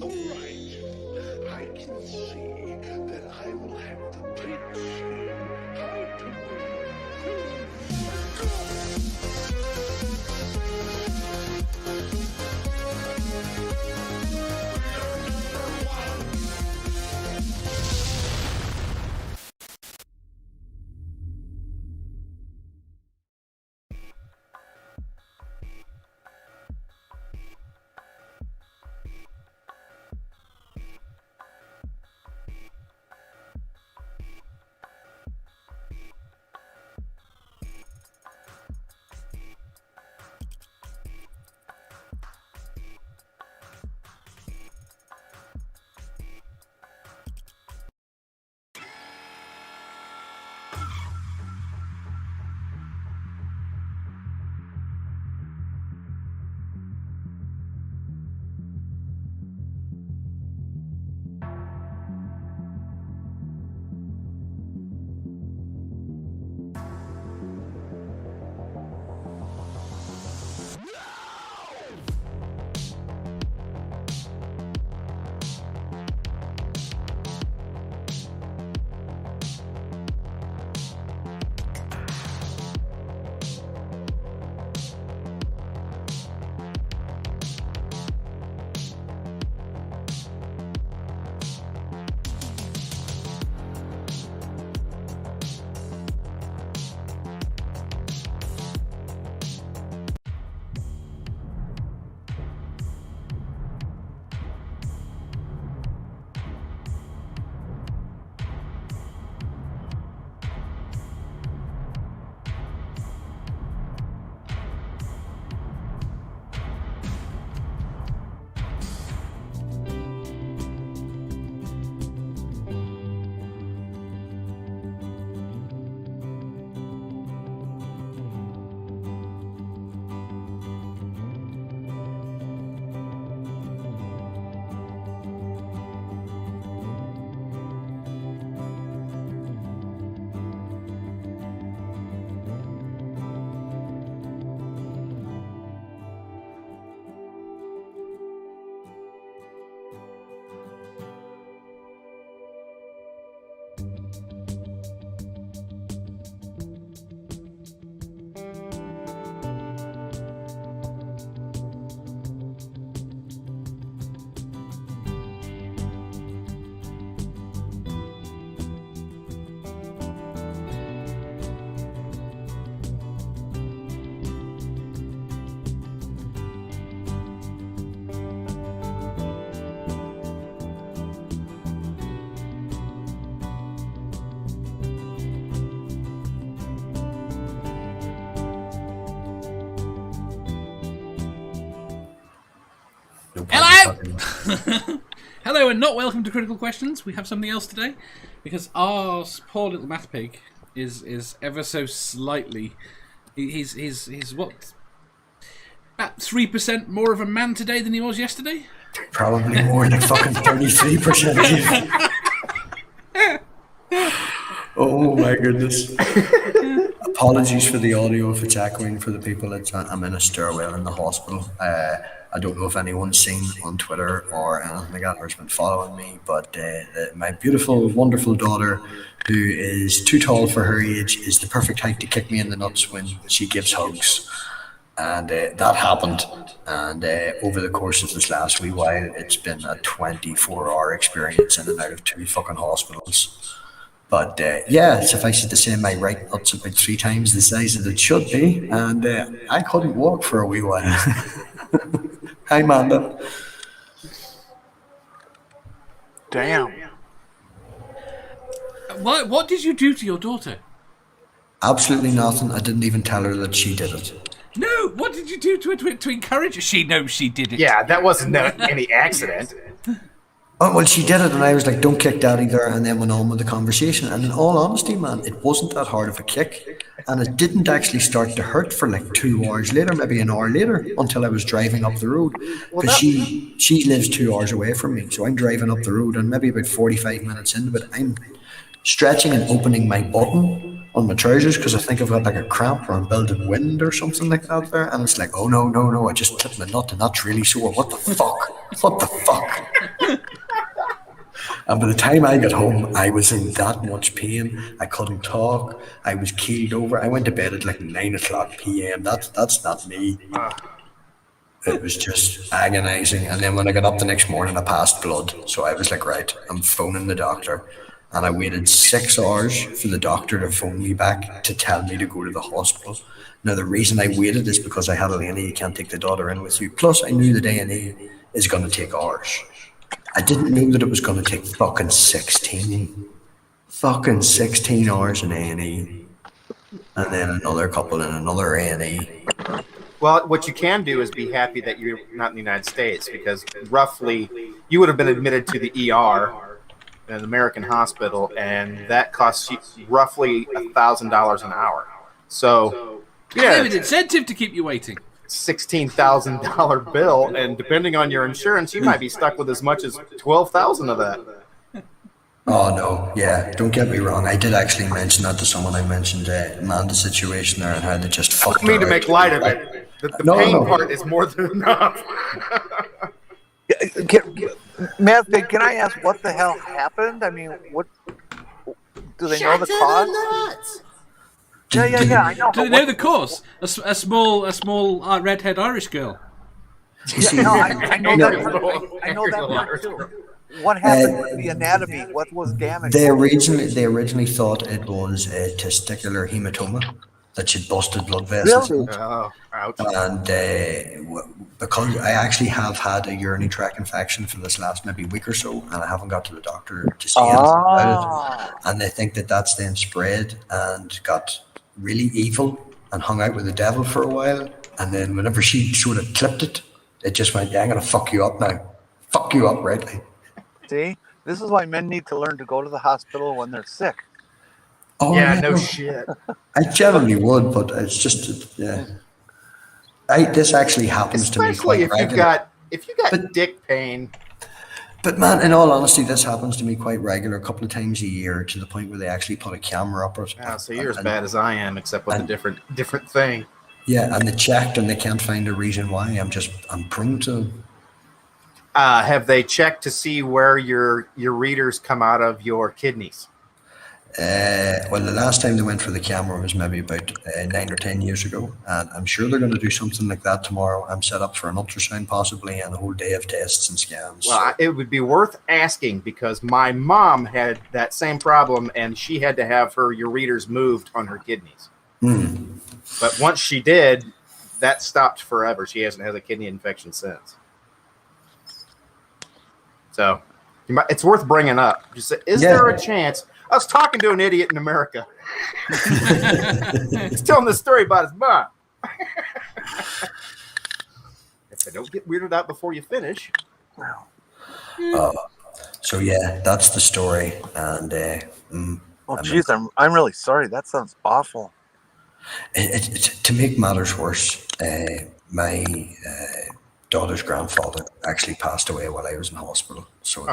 All right. I can see that I will have to teach you how to win. Hello! Hello and not welcome to Critical Questions. We have something else today because our poor little math pig is ever so slightly... He's what? About 3% more of a man today than he was yesterday? Probably more than fucking 33%. Oh my goodness. Apologies for the audio if it's echoing for the people. I'm in a stairwell in the hospital. I don't know if anyone's seen on Twitter or anything like that or has been following me, but my beautiful, wonderful daughter, who is too tall for her age, is the perfect height to kick me in the nuts when she gives hugs. And that happened. And over the course of this last wee while, it's been a 24-hour experience in and out of 2 fucking hospitals. But yeah, suffice it to say, my right nut's about 3 times the size that it should be, and I couldn't walk for a wee while. Hi, Amanda. Damn. What did you do to your daughter? Absolutely nothing. I didn't even tell her that she did it. No, what did you do to encourage her? She knows she did it. Yeah, that wasn't any accident. Oh, well, she did it, and I was like, don't kick daddy there, and then went on with the conversation. And in all honesty, man, it wasn't that hard of a kick, and it didn't actually start to hurt for like 2 hours later, maybe an hour later, until I was driving up the road. Because she lives 2 hours away from me, so I'm driving up the road, and maybe about 45 minutes into it, I'm stretching and opening my button on my trousers because I think I've got like a cramp or I'm building wind or something like that there. And it's like, oh no, I just clipped my nut and that's really sore. What the fuck? What the fuck? And by the time I got home, I was in that much pain. I couldn't talk. I was keeled over. I went to bed at like 9 o'clock p.m. That's not me. It was just agonizing. And then when I got up the next morning, I passed blood. So I was like, right, I'm phoning the doctor. And I waited 6 hours for the doctor to phone me back to tell me to go to the hospital. Now, the reason I waited is because I had a lady, you can't take the daughter in with you. Plus, I knew the A&E is going to take hours. I didn't know that it was going to take fucking 16 hours in A&E. And then another couple in another A&E. Well, what you can do is be happy that you're not in the United States, because roughly you would have been admitted to the ER in an American hospital, and that costs you roughly $1,000 an hour. So, yeah, It's an incentive to keep you waiting. $16,000 bill, and depending on your insurance, you might be stuck with as much as $12,000 of that. Oh no, yeah, don't get me wrong. I did actually mention that to someone. I mentioned Amanda's situation there and how they just fucked I mean, her to out. make light of it, the pain part is more than enough. Matt, can I ask what the hell happened? I mean, what do they know the cause? Yeah. I know. Do they know the cause? A small redhead Irish girl. You No, see, I know that. I know that part too. What happened with the anatomy? What was damaged? they originally thought it was a testicular hematoma that she'd busted blood vessels. Really? Oh, ouch. And because I actually have had a urinary tract infection for this last maybe week or so, and I haven't got to the doctor to see anything about it. And they think that that's then spread and got really evil and hung out with the devil for a while. And then whenever she sort of clipped it, it just went, yeah, I'm going to fuck you up now. Fuck you up, rightly. See, this is why men need to learn to go to the hospital when they're sick. Oh, Yeah, no shit. I generally would, but it's just, yeah. This actually happens to me Especially quite if regularly. you got But- dick pain. But man, in all honesty, this happens to me quite regular, a couple of times a year, to the point where they actually put a camera up it. Oh, so you're as And- bad as I am, except with a different thing. Yeah, and they checked and they can't find a reason why. I'm prone to. Have they checked to see where your readers come out of your kidneys? Well, the last time they went for the camera was maybe about 9 or 10 years ago, and I'm sure they're going to do something like that tomorrow. I'm set up for an ultrasound possibly and a whole day of tests and scans. Well, it would be worth asking, because my mom had that same problem, and she had to have her ureters moved on her kidneys. But once she did, that stopped forever. She hasn't had a kidney infection since. So it's worth bringing up. Just say, is there a chance? I was talking to an idiot in America. He's telling this story about his mom. If I don't get weirded out before you finish. So yeah, that's the story, and Oh, geez, I'm really sorry. That sounds awful. to make matters worse, my daughter's grandfather actually passed away while I was in hospital. So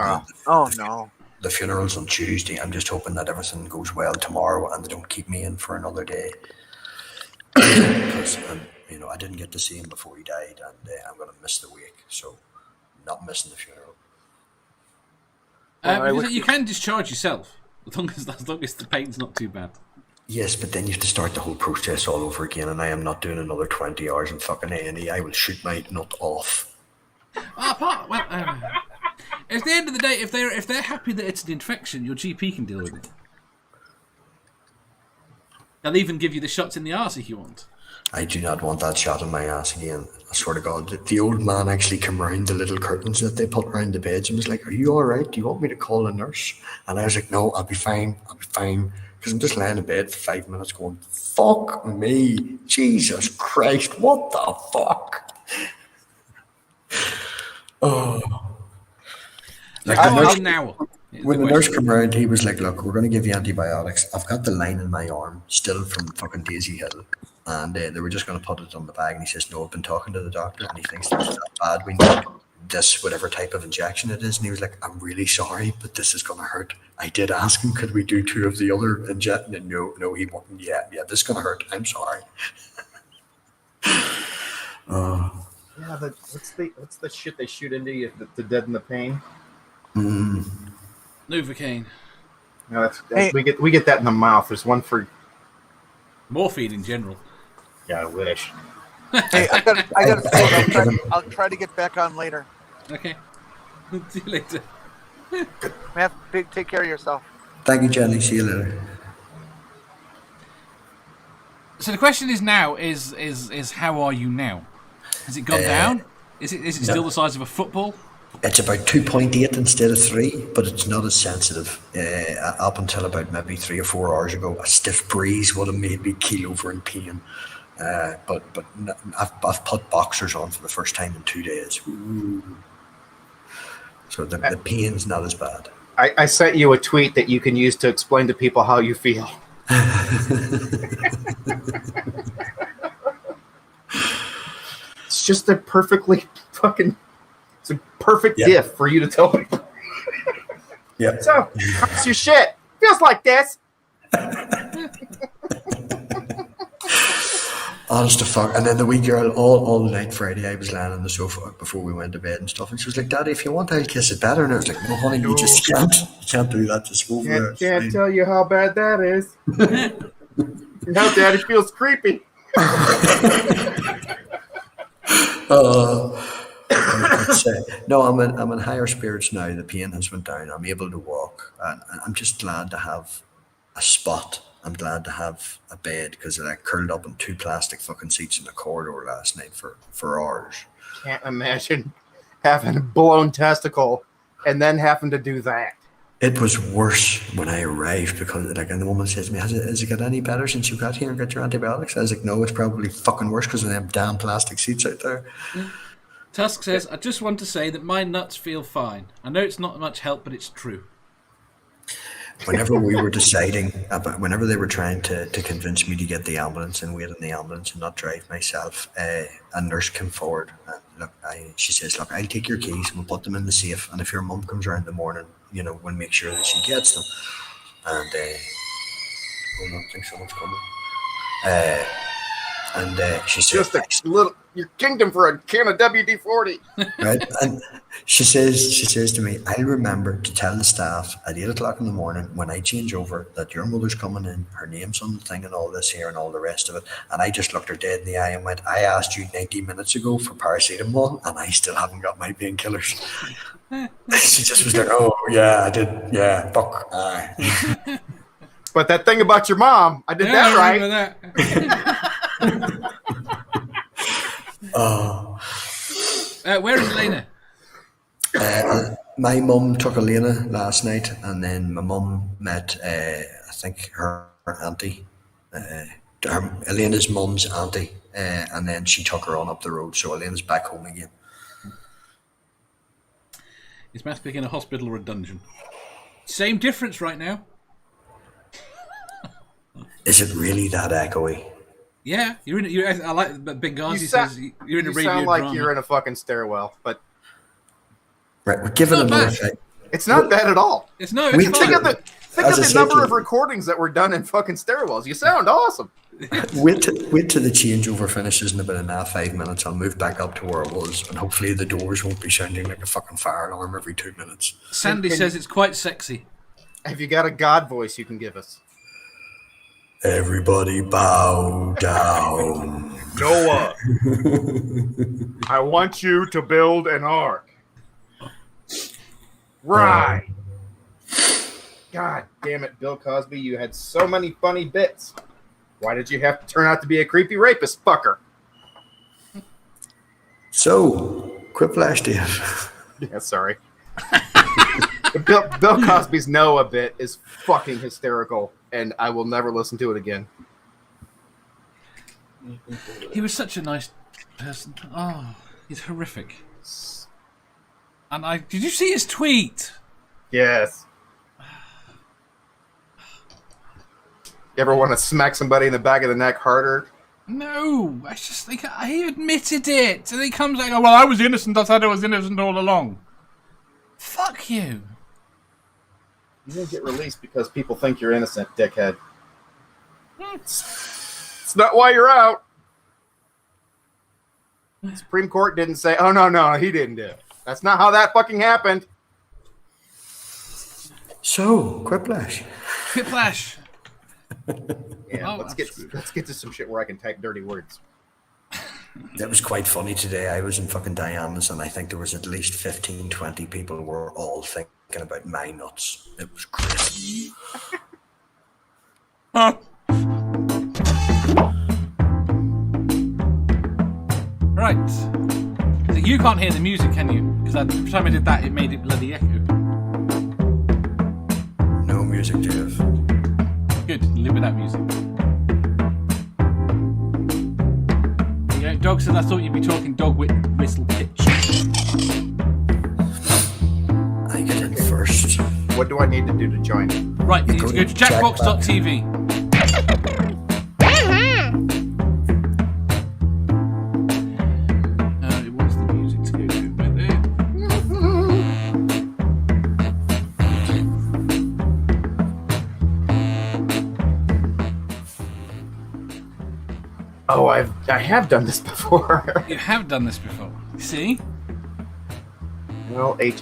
Oh, no. the funeral's on Tuesday. I'm just hoping that everything goes well tomorrow and they don't keep me in for another day. Because I didn't get to see him before he died, and I'm going to miss the wake. So, not missing the funeral. You can discharge yourself as long as the pain's not too bad. Yes, but then you have to start the whole process all over again, and I am not doing another 20 hours in fucking A&E. I will shoot my nut off. At the end of the day, if they're happy that it's an infection, your GP can deal with it. They'll even give you the shots in the arse if you want. I do not want that shot in my ass again. I swear to God. The old man actually came around the little curtains that they put around the beds and was like, "Are you all right? Do you want me to call a nurse?" And I was like, "No, I'll be fine. Because I'm just lying in bed for 5 minutes going, fuck me. Jesus Christ, what the fuck?" Oh. Like when the nurse came around, he was like, "Look, we're going to give you antibiotics. I've got the line in my arm still from fucking Daisy Hill. And they were just going to put it on the bag." And he says, "No, I've been talking to the doctor and he thinks that it's that bad. this, whatever type of injection it is. And he was like, I'm really sorry, but this is going to hurt. I did ask him, could we do 2 of the other injection? And no, he wouldn't. Yeah, this is going to hurt. I'm sorry. Yeah, what's the shit they shoot into you to deaden the pain? Novocaine. No, we get that in the mouth. There's one for morphine in general. Yeah, I wish. Hey, I got. I'll try to get back on later. Okay. See you later. Matt, take care of yourself. Thank you, Jenny. See you later. So the question is now is how are you now? Has it gone down? Is it still the size of a football? It's about 2.8 instead of 3, but it's not as sensitive. Up until about maybe 3 or 4 hours ago, a stiff breeze would have made me keel over in pain. But I've put boxers on for the first time in 2 days. Ooh. So the pain's not as bad. I sent you a tweet that you can use to explain to people how you feel. It's just a perfectly fucking... It's a perfect diff for you to tell people. Yeah. So, how's your shit? Feels like this. Honest to fuck. And then the wee girl, all night Friday, I was lying on the sofa before we went to bed and stuff. And she was like, Daddy, if you want, I'll kiss it better. And I was like, no, honey, you just can't. You can't do that. Just over there. Can't tell you how bad that is. Now Daddy feels creepy. No, I'm in higher spirits now. The pain has went down. I'm able to walk, and I'm just glad to have a spot. I'm glad to have a bed because I curled up in 2 plastic fucking seats in the corridor last night for hours. Can't imagine having a blown testicle and then having to do that. It was worse when I arrived because, like, and the woman says to me, has it got any better since you got here and got your antibiotics? I was like, no, it's probably fucking worse because of them damn plastic seats out there. Tusk says, I just want to say that my nuts feel fine. I know it's not much help, but it's true. Whenever we were deciding about, whenever they were trying to convince me to get the ambulance and wait in the ambulance and not drive myself, a nurse came forward and she says, look, I'll take your keys and we'll put them in the safe, and if your mum comes around in the morning, we'll make sure that she gets them. And hold on, I think someone's coming. She says, just a little your kingdom for a can of WD-40. Right, and she says to me, I'll remember to tell the staff at 8 o'clock in the morning when I change over that your mother's coming in, her name's on the thing and all this here and all the rest of it. And I just looked her dead in the eye and went, I asked you 90 minutes ago for paracetamol and I still haven't got my painkillers. She just was like, oh yeah, I did, yeah, fuck. But that thing about your mom, I did that right. Where is Elena? My mum took Elena last night, and then my mum met, I think, her auntie, Elena's mum's auntie, and then she took her on up the road. So Elena's back home again. Is Matt in a hospital or a dungeon? Same difference right now. Is it really that echoey? Yeah, I like Benghazi says you're in a radio drama. You sound like you're in a fucking stairwell, but right, we're giving it another try. It's not bad at all. It's no. It's think of the number of recordings that were done in fucking stairwells. You sound awesome. Wait till the changeover finishes in about 5 minutes. I'll move back up to where it was, and hopefully the doors won't be sounding like a fucking fire alarm every 2 minutes. Sandy says it's quite sexy. Have you got a god voice you can give us? Everybody bow down. Noah, I want you to build an ark. Right. God damn it, Bill Cosby, you had so many funny bits. Why did you have to turn out to be a creepy rapist fucker? So, Quiplash, Dave. Yeah, sorry. Bill Cosby's Noah bit is fucking hysterical, and I will never listen to it again. He was such a nice person. Oh, he's horrific. And did you see his tweet? Yes. You ever want to smack somebody in the back of the neck harder No, I just think he admitted it. And he comes out and goes, well, I was innocent. I said I was innocent all along. Fuck you. You didn't get released because people think you're innocent, dickhead. It's not why you're out. The Supreme Court didn't say, oh, no, he didn't do it. That's not how that fucking happened. So, Quiplash. Quiplash. Yeah, let's get to some shit where I can type dirty words. That was quite funny today. I was in fucking Diana's and I think there was at least 15, 20 people who were all thinking about my nuts. It was crazy. Right. So you can't hear the music, can you? Because every time I did that, it made it bloody echo. No music, Dave. Good. Live without music. Dog said I thought you'd be talking dog whistle pitch. I get in first. What do I need to do to join? Right, you need to go to jackbox.tv. It wants the music to go to right there. Oh, I have done this before. You have done this before. See? Well, H.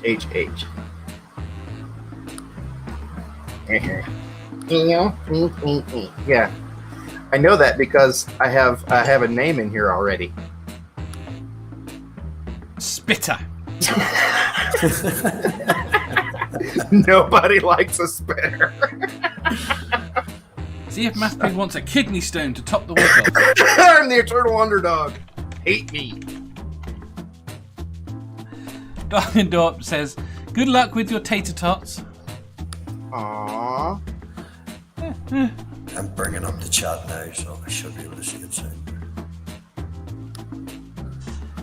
Yeah, I know that because I have a name in here already. Spitter. Nobody likes a spitter. See if Math Pig wants a kidney stone to top the whistle. I'm the eternal underdog. Hate me. Dorp says, good luck with your tater tots. Aww. I'm bringing up the chat now, so I should be able to see it soon.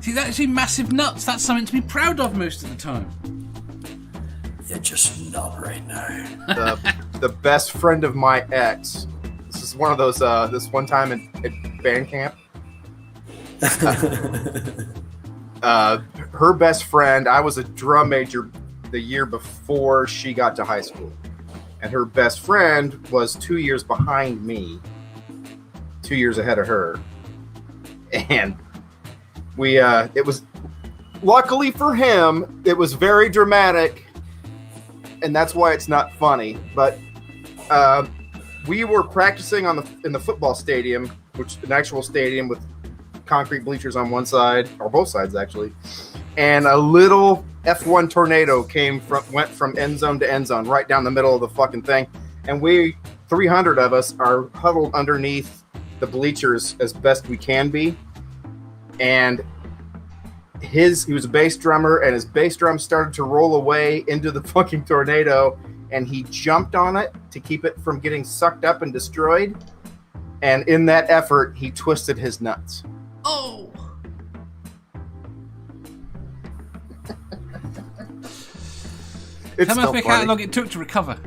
See, that's actually massive nuts. That's something to be proud of most of the time. Yeah, just not right now. The best friend of my ex. This is one of those. This one time at band camp. Her best friend. I was a drum major the year before she got to high school, and her best friend was 2 years behind me. 2 years ahead of her, and we. It was luckily for him. It was very dramatic. And that's why it's not funny. But we were practicing in the football stadium, which is an actual stadium with concrete bleachers on one side, or both sides actually. And a little F1 tornado went from end zone to end zone, right down the middle of the fucking thing. And 300 of us are huddled underneath the bleachers as best we can be. And he was a bass drummer, and his bass drum started to roll away into the fucking tornado, and he jumped on it to keep it from getting sucked up and destroyed. And in that effort, he twisted his nuts. Oh! It's How much still how funny. long it took to recover?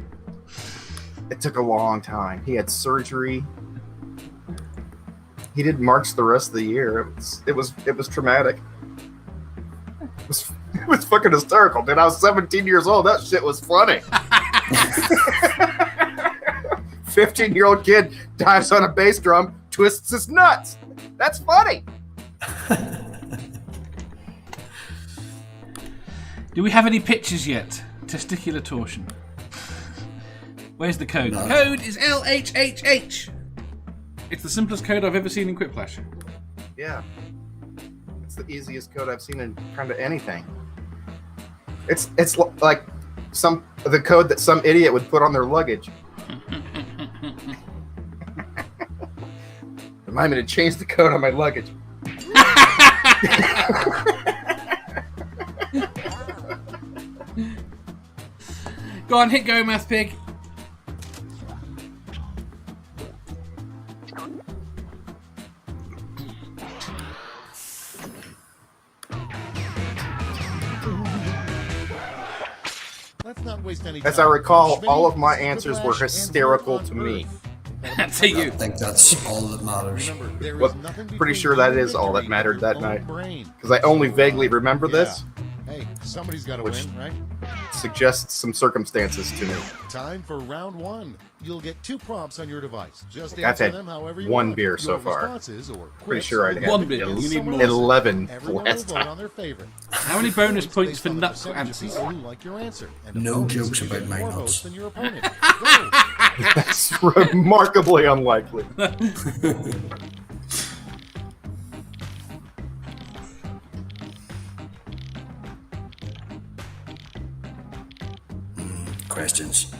It took a long time. He had surgery. He didn't march the rest of the year. It was traumatic. It was fucking hysterical, dude. I was 17 years old. That shit was funny. 15-year-old kid dives on a bass drum, twists his nuts. That's funny. Do we have any pictures yet? Testicular torsion. Where's the code? No. The code is LHHH. It's the simplest code I've ever seen in Quiplash. Yeah. It's the easiest code I've seen in kind of anything. It's like the code that some idiot would put on their luggage. Remind me to change the code on my luggage. Go on, hit go, Math Pig. Let's not waste any As I time. recall, Schmitty, all of my answers were Quiplash, hysterical and to me. Earth. I'd say I you. think that's all that matters. Remember, there is Well, nothing pretty between sure that you is and all that victory mattered but that your own night. brain. Because I only vaguely remember this. Hey, somebody's got to Which- win, right? Suggests some circumstances to me. Time for round one. You'll get 2 prompts on your device. Just I've answer had them however you one want. beer so Your far. responses or Pretty quips sure I'd will had One be beer. given You need someone more. else. 11 Everyone last will vote time. on their favorite. How many bonus points Based for on the nut percentage of answers? people who like your answer. And a No bonus jokes if you about get my more nuts. votes than your opponent. Go. That's remarkably unlikely. Questions.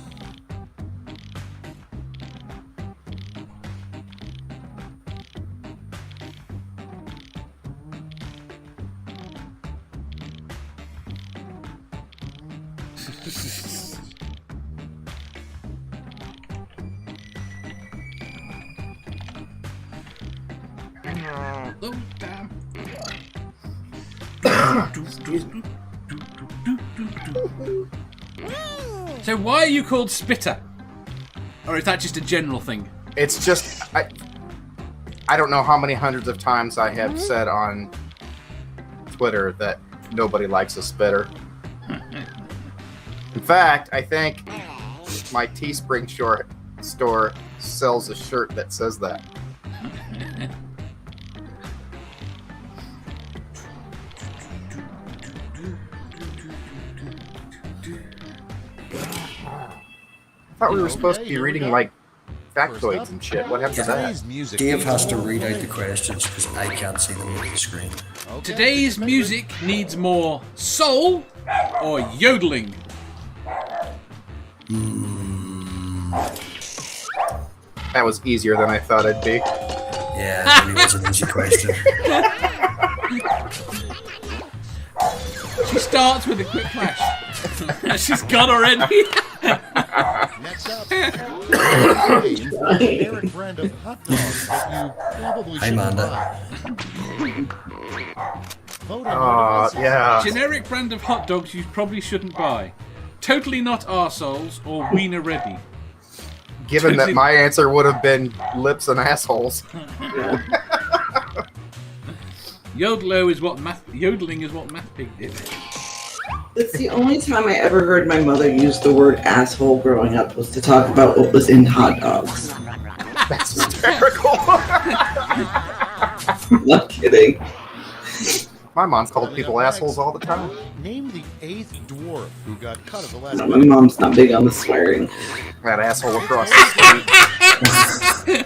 Oh, damn. So why are you called Spitter? Or is that just a general thing? It's just I don't know how many hundreds of times I have said on Twitter that nobody likes a spitter. In fact, I think my Teespring store sells a shirt that says that. I thought we were supposed to be here we reading go. like First factoids up, and shit. What happened to that? Today's music. Dave has to read out the questions because I can't see them on the screen. Okay, Today's pick your music needs more soul or yodeling. That was easier than I thought it'd be. Yeah, it really was an easy question. She starts with a Quiplash. She's gone already. Next up, name a generic brand of hot dogs that you probably Hi, shouldn't Amanda. buy. Vote on your Oh, devices. yeah. Generic brand of hot dogs you probably shouldn't buy. Totally not arseholes or wiener ready. Given that my answer would have been lips and assholes. Yodeling is what Math Pig did. It's the only time I ever heard my mother use the word asshole growing up was to talk about what was in hot dogs. That's hysterical. Not kidding. My mom called people assholes all the time. Name the 8th dwarf who got cut at the last No, my mom's not big on the swearing. That asshole across the street.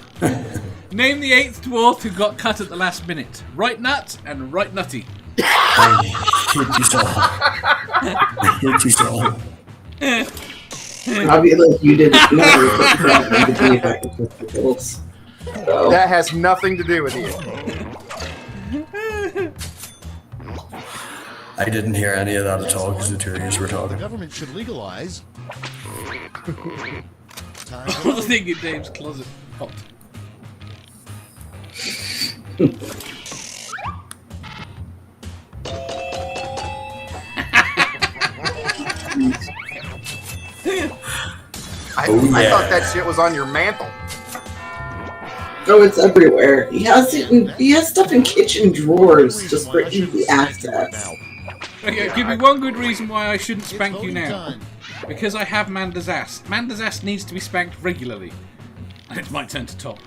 Name the 8th dwarf who got cut at the last minute. Right nut and right nutty. I hate you so. I hate you so. Obviously, you didn't know that the effect of the pills. So, That has nothing to do with you. I didn't hear any of that at all because the two of you were the talking. government should legalize. Time I was thinking Dave's closet hot. I yeah. thought that shit was on your mantle. oh, it's everywhere. He has stuff in kitchen drawers just for easy access. Okay, give me one good reason why I shouldn't It's spank you voting now. time. Because I have Manda's ass. Manda's ass needs to be spanked regularly. And it's my turn to top.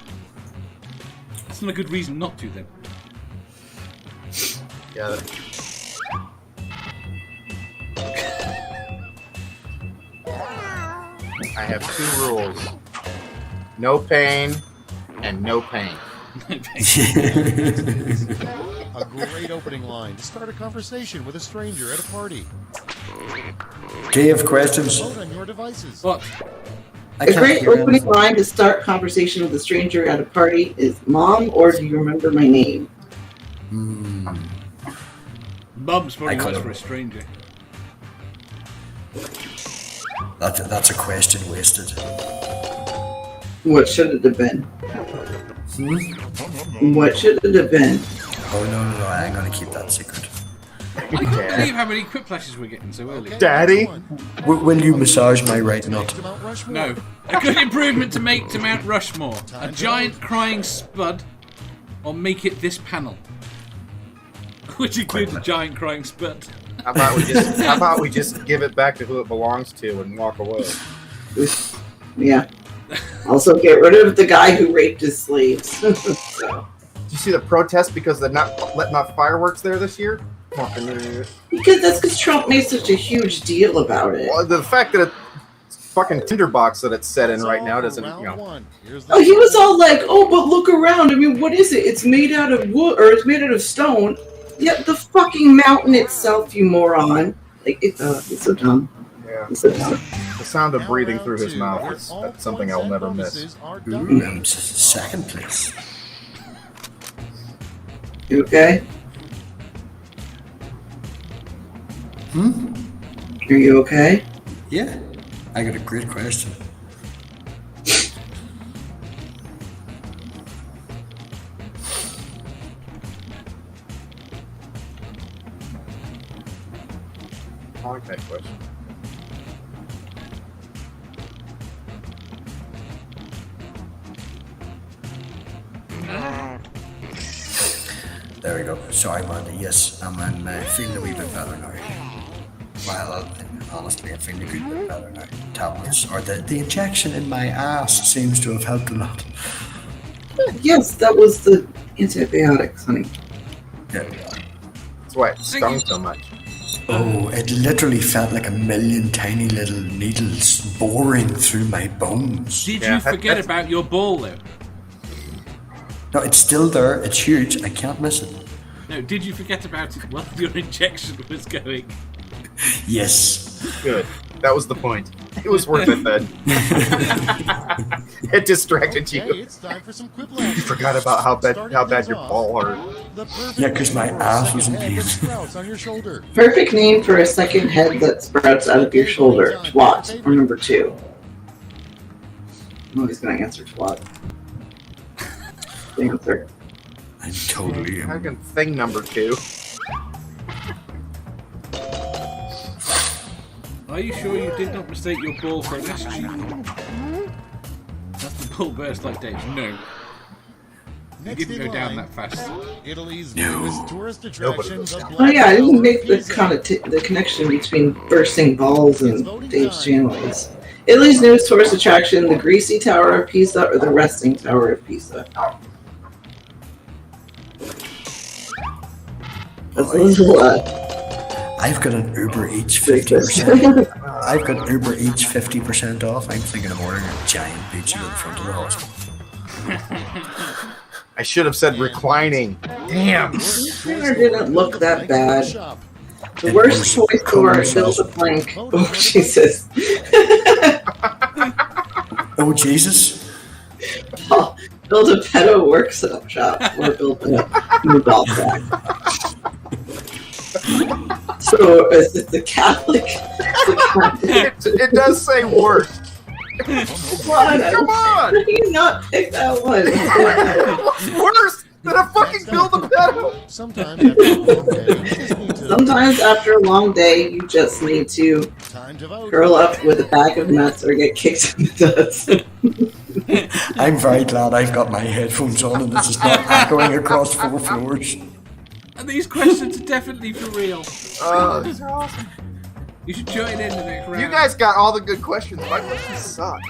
That's not a good reason not to then. Yeah. I have 2 rules. No pain and no pain. A great opening line to start a conversation with a stranger at a party. Dave, questions? Vote on your devices. What? I A can't great hear opening anything. line to start conversation with a stranger at a party is, "Mom, or do you remember my name?" Mum's probably I worse could've- for a stranger. That's a question wasted. What should it have been? What should it have been? Oh no, I ain't gonna keep that secret. can't believe how many Quiplashes we're getting so early. Daddy? Will you massage my right nut? No. A good improvement to make to Mount Rushmore. A giant crying Spud, or make it this panel. Which includes a giant crying Spud. How about we just give it back to who it belongs to and walk away? Yeah. Also, get rid of the guy who raped his slaves. So. Did you see the protest because they're not letting off fireworks there this year? Because Trump made such a huge deal about it. Well, the fact that it's fucking tinderbox that it's set in right now doesn't, Oh, he was all like, "Oh, but look around. I mean, what is it? It's made out of wood, or it's made out of stone." Yeah, the fucking mountain itself, you moron. Like, it's so dumb. Yeah. It's so dumb. The sound of breathing through his mouth is that's something I'll never miss. Second place. You okay? Are you okay? Yeah, I got a great question. I like that question. There we go. Sorry, Mandy. Yes, I'm feeling a wee bit better now. Well, honestly, I'm feeling a good bit better now. Tablets, or the injection in my ass seems to have helped a lot. Yes, that was the antibiotics, honey. Yeah. That's why it stung so much. Oh, it literally felt like a million tiny little needles boring through my bones. Did you forget about your ball, though? No, it's still there. It's huge. I can't miss it. No, did you forget about it while your injection was going? Yes. Good. That was the point. It was worth it then. It distracted you. Hey, it's time for some Quiplash. You forgot about how bad your ball hurt. Yeah, because my ass was in pain. Sprouts on your shoulder. Perfect name for a second head that sprouts out of your shoulder. Twat, or number 2. Oh, he's gonna answer twat. The answer. I'm totally. I can thing number 2. Are you sure you did not mistake your ball for an SG? That's the ball burst like Dave's. No. You didn't go down that fast. Italy's newest tourist attraction. Oh yeah, I didn't make the connection between bursting balls and Dave's channels. Italy's newest tourist attraction, the Greasy Tower of Pisa or the Resting Tower of Pisa. That's a little, I've got an Uber Eats 50%. I've got Uber Eats 50% off. I'm thinking of ordering a giant pizza in front of the hospital. I should have said reclining. Damn. Dinner didn't look that bad. The worst toy store built a plank. Oh Jesus. Oh Jesus. Oh, build a pedo workshop or build a new doll track. So is it the Catholic? It does say worse. Come on! How do you not pick that one? What's worse than a fucking build a pedo? Sometimes after a long day, you just need to Sometimes after a long day, you just need to curl up with a bag of nuts or get kicked in the nuts. I'm very glad I've got my headphones on and this is not echoing across 4 floors. And these questions are definitely for real. These are awesome. You should join in the next round. You guys got all the good questions. My questions suck.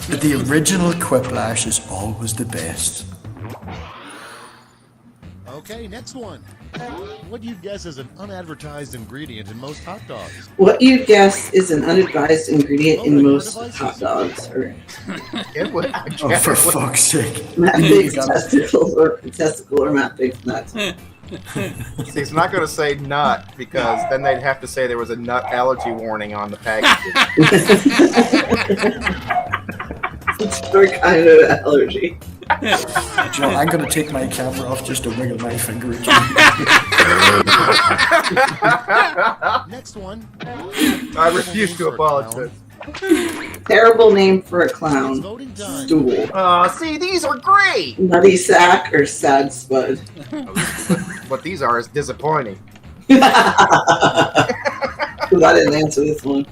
But the original Quiplash is always the best. Okay, next one. What do you guess is an unadvertised ingredient in most hot dogs? What you guess is an unadvised ingredient in most hot dogs? Or Oh, for fuck's sake. Matt Big's testicle or Matt Big's nuts. See, it's not going to say nut because then they'd have to say there was a nut allergy warning on the package. It's your kind of allergy. Joe, I'm going to take my camera off just to wiggle my finger again. Next one. I refuse to apologize. Terrible name for a clown. Stool. See, these are great. Nutty sack or sad spud. What these are is disappointing. Because I didn't answer this one.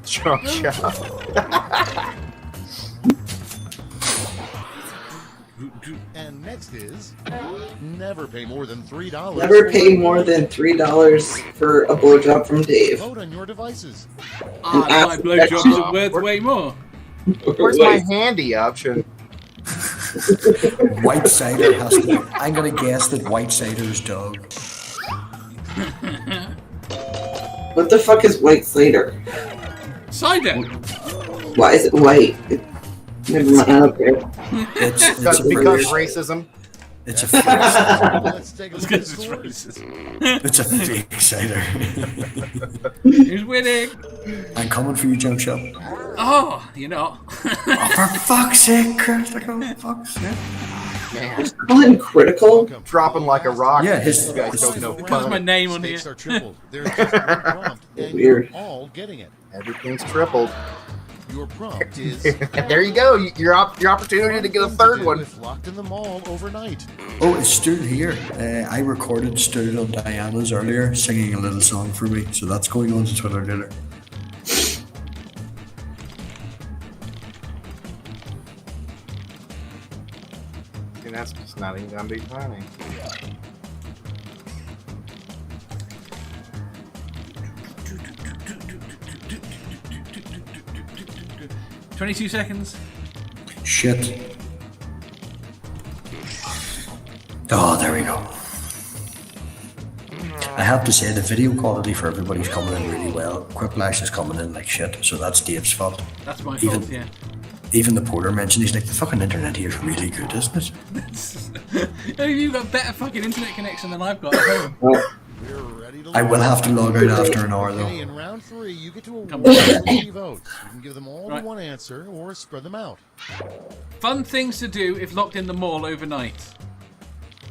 Chop chop. And next is never pay more than $3. Never pay more than $3 for a blowjob from Dave. Vote on your devices. My blowjobs are worth way more. Where's my handy option? White cider has to. I'm gonna guess that white cider is dog. What the fuck is white cider? Cider. Why is it white? Never mind. I don't care. It's Because racism. It's a fake cider. Let's take a look at the scores. It's a fake cider. Who's winning? I'm coming for you, Jump Shop. Oh, you're not. Oh, for fuck's sake, Chris! Like, oh, fuck's sake. Man, Call him critical. dropping like a rock. Yeah, his- You guys don't know. Because my name on here. Stakes are tripled. There's just one prompt, and Weird. you're all getting it. Everything's tripled. Your prompt is There you go. Your opportunity to get a third one. with Locked in the Mall overnight. Oh, it's still here. I recorded Stood on Diana's earlier, singing a little song for me, so that's going on to Twitter later. And that's just not even gonna be funny. – 22 seconds. Shit. Oh, there we go. I have to say the video quality for everybody's coming in really well. Quiplash is coming in like shit, so that's Dave's fault. That's my Even- fault, yeah. Even the porter mentioned, he's like, the fucking internet here is really good, isn't it? You've got better fucking internet connection than I've got at home. We're ready to I will have to log out after an hour Okay, though. in round 3, you get to award Come on. 3 votes. You can give them all Right. to one answer or spread them out. Fun things to do if locked in the mall overnight.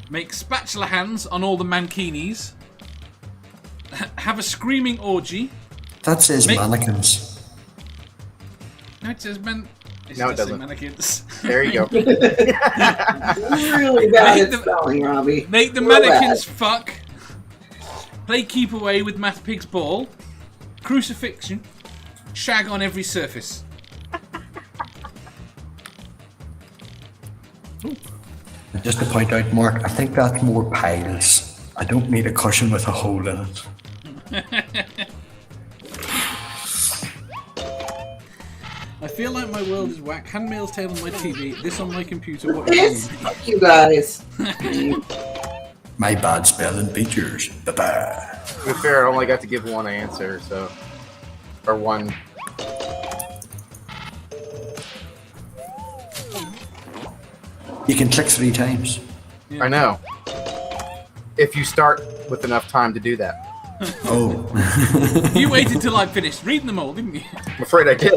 Make spatula hands on all the mankinis. Have a screaming orgy. That says Make- mannequins. No, it says man. No, it does say doesn't. mannequins. There you go. Really bad at spelling, Robbie. Make the Real mannequins fuck. Play keep away with Math Pig's ball. Crucifixion. Shag on every surface. Just to point out, Mark, I think that's more piles. I don't need a cushion with a hole in it. I feel like my world is whack. Handmail's Tale on my TV. This on my computer. What do you Yes, mean? fuck you guys. My bad spelling beat yours. Bye-bye. To be fair, I only got to give one answer, so. Or one. You can click 3 times. Yeah. I know. If you start with enough time to do that. Oh. You waited till I finished reading them all, didn't you? I'm afraid I did.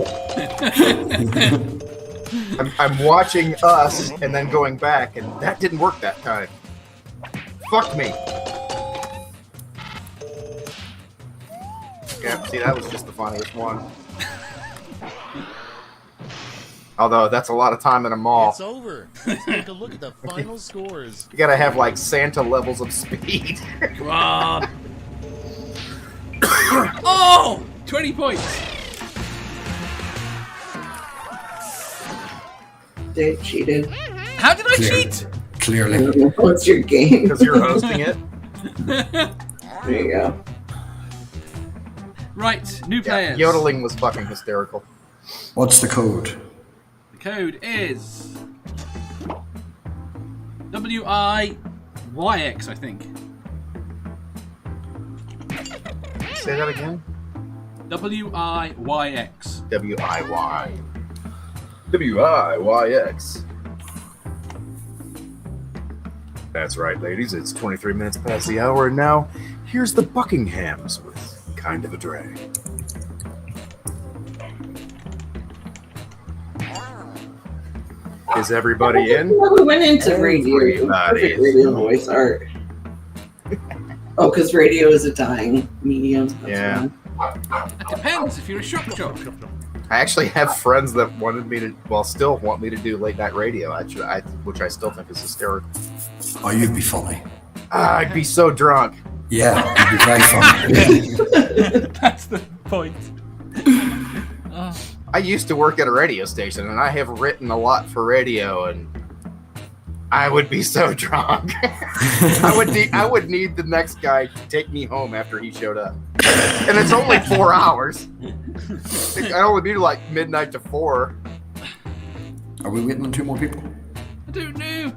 I'm watching us and then going back, and that didn't work that time. Fuck me. Yeah, see, that was just the funniest one. Although, that's a lot of time in a mall. It's over. Let's take a look at the final scores. You gotta have, like, Santa levels of speed. Come on. Oh! 20 points. Dave cheated. How did I Clear. cheat? Clearly. What's your game? Because you're hosting it. There you go. Right, new Yeah, players. yodeling was fucking hysterical. What's the code? The code is WIYX, I think. Say that again? WIYX. W-I-Y. W-I-Y-X. That's right, ladies. It's 23 minutes past the hour, and now here's the Buckinghams with Kind of a Drag. Is everybody in? Well, we went into radio. Everybody Perfect is. radio voice art. Oh, because radio is a dying medium. That's Yeah. why. It depends if you're a shock jock. I actually have friends that wanted me to, well, still want me to do late night radio, which I still think is hysterical. Oh, you'd be funny. I'd be so drunk. Yeah, you'd be very funny. That's the point. Oh. I used to work at a radio station, and I have written a lot for radio, and I would be so drunk. I would need the next guy to take me home after he showed up, and it's only 4 hours. I only need like midnight to 4. Are we waiting on 2 more people? I don't know.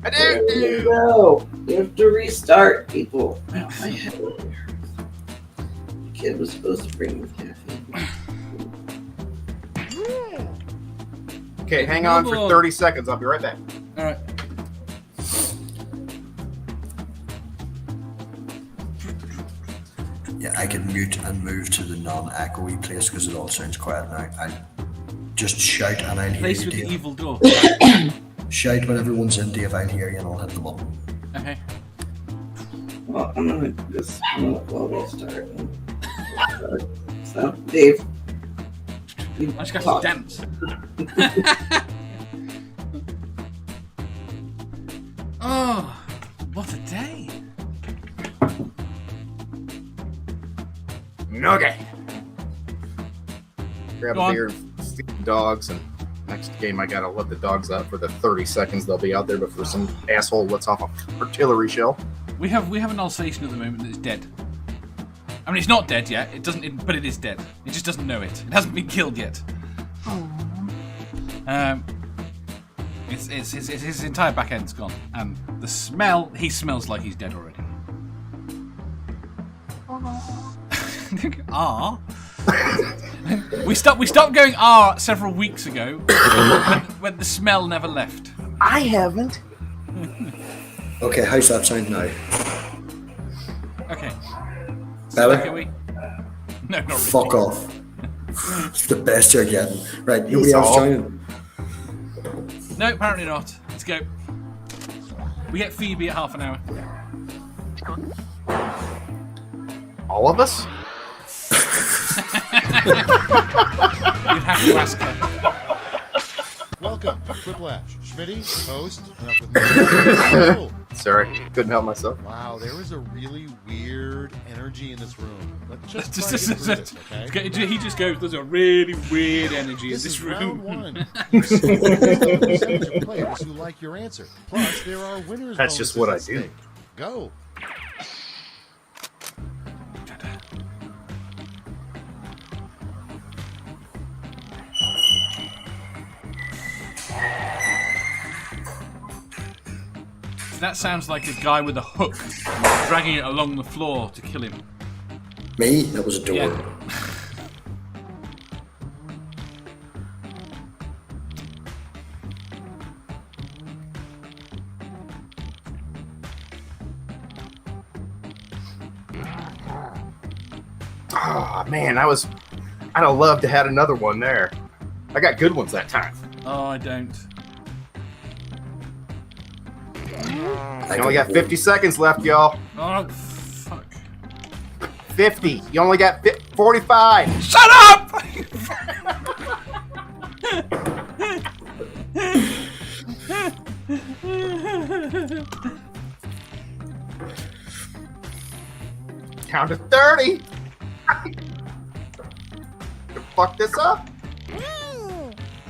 There you go. You have to restart, people. Wow, my head really hurts. The kid was supposed to bring me caffeine. Okay, hang on for 30 seconds. I'll be right back. All right. Yeah, I can mute and move to the non-echoey place because it all sounds quiet now. I'll just shout and I'll hear Place you, with the Dave. evil door. Shout when everyone's in, Dave. I'll hear you and I'll hit the button. Okay. Well, I'm gonna just restart. So, Dave. I just got to dance. Oh, what a day. Okay. Grab Go a on. beer, feed the dogs, and next game I gotta let the dogs out for the 30 seconds they'll be out there before some asshole lets off a artillery shell. We have an Alsatian at the moment that's dead. I mean, it's not dead yet. It doesn't, but it is dead. It just doesn't know it. It hasn't been killed yet. It's his entire back end's gone, and the smell. He smells like he's dead already. Ah. we stopped going several weeks ago when the smell never left. I haven't. Okay, how's that sound now? Okay. Better? Echoey? No, not really. Fuck off. It's the best you're getting. Right, nobody He's else off. joining? No, apparently not. Let's go. We get Phoebe at half an hour. All of us? You'd have to ask her. Welcome to Quiplash. Schmitty, host, and up with me. Sorry, couldn't help myself. Wow, there is a really weird energy in this room. Let's just Just- try to get through just- this, okay? He just goes, there's a really weird energy in This this is round room. 1. There's a percentage of players who like your answer. Plus, there are winners. That's just bonuses what I at do. stake. Go. That sounds like a guy with a hook dragging it along the floor to kill him. Me? That was a door. Yeah. Oh man, I'd have loved to had another one there. I got good ones that time. Oh, I don't. You only got 50 seconds left, y'all. Oh, fuck. 50. You only got 45. Shut up! Count to 30. Fuck this up.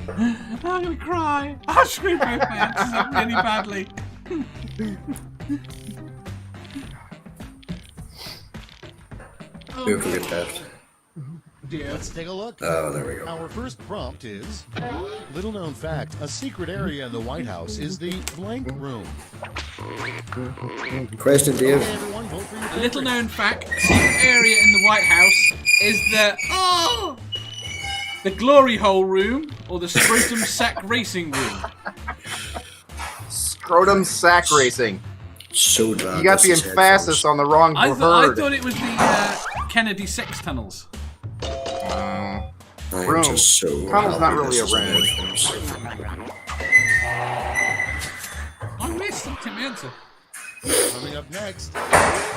I'm gonna cry. I'll scream my pants really badly. Who can get that? Dear. Let's take a look. Oh, there we go. Our first prompt is, little known fact, a secret area in the White House is the blank room. Question, Dave. Okay, everyone, vote for your A little favorite. known fact, a secret area in the White House is the glory hole room or the scrotum sack racing room. Scrotum sack racing. So drunk. You got the emphasis on the wrong I word. thought it was the Kennedy sex tunnels. I'm room. just so Tunnel's not happy really this a is room. I missed it, Tim answer. Coming up next,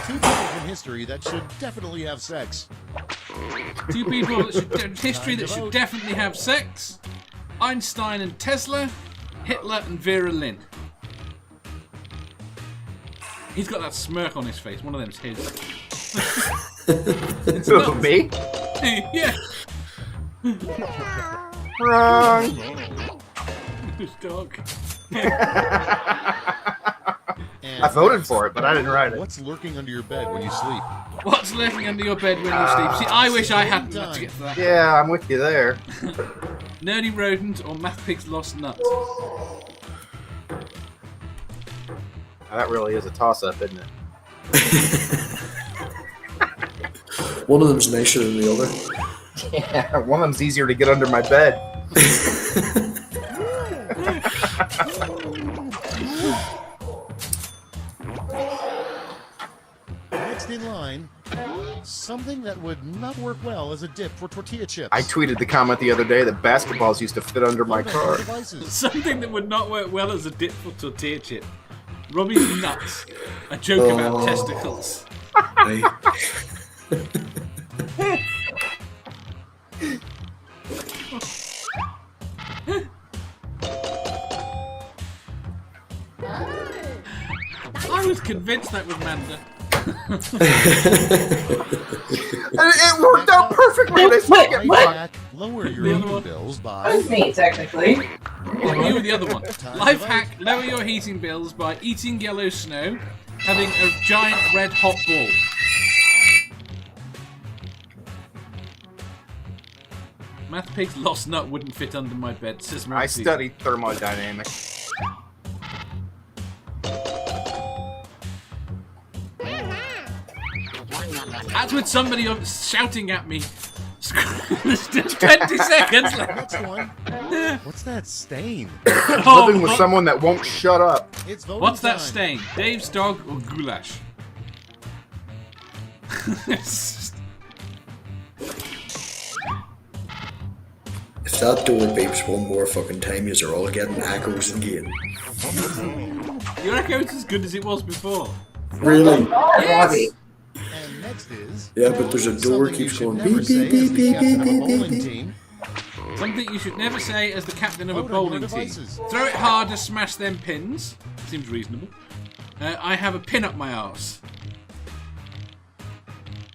2 people from history that should definitely have sex. Two people that should history that should definitely have sex: Einstein and Tesla, Hitler and Vera Lynn. He's got that smirk on his face. One of them's his. It's Who, me? Yeah. Wrong. Who's dog? And I voted for it, but I didn't write it. what's lurking under your bed when you sleep? What's lurking under your bed when you sleep? See, I wish I hadn't had to get to that. Yeah, I'm with you there. Nerdy rodent or Math Pig's lost nut? That really is a toss-up, isn't it? One of them's nicer than the other. Yeah, one of them's easier to get under my bed. Next in line, something that would not work well as a dip for tortilla chips. I tweeted the comment the other day that basketballs used to fit under my car. Devices. Something that would not work well as a dip for tortilla chip. Robbie's nuts. A joke about testicles. Hey. I was convinced that was Manda. And it worked out perfectly. They still get What? Back, lower your The other heating one. bills That by was me, technically. You were the other one. Life hack: lower your heating bills by eating yellow snow, having a giant red hot ball. Math Pig's lost nut wouldn't fit under my bed, says I Mercy. studied thermodynamics. That's with somebody shouting at me. There's still 20 seconds left. next one. What's that stain? Living with someone that won't shut up. It's voting What's that time. stain? Dave's dog or goulash? If that door beeps one more fucking time, you're all getting echoes again. Your echo's as good as it was before. Really? Yes! And next is Yeah, but there's a door something you keeps should going never beep say beep as beep the beep captain beep of a beep beep bowling beep. team. Something you should never say as the captain of a Voting more bowling team. devices. Throw it harder, smash them pins. Seems reasonable. I have a pin up my arse.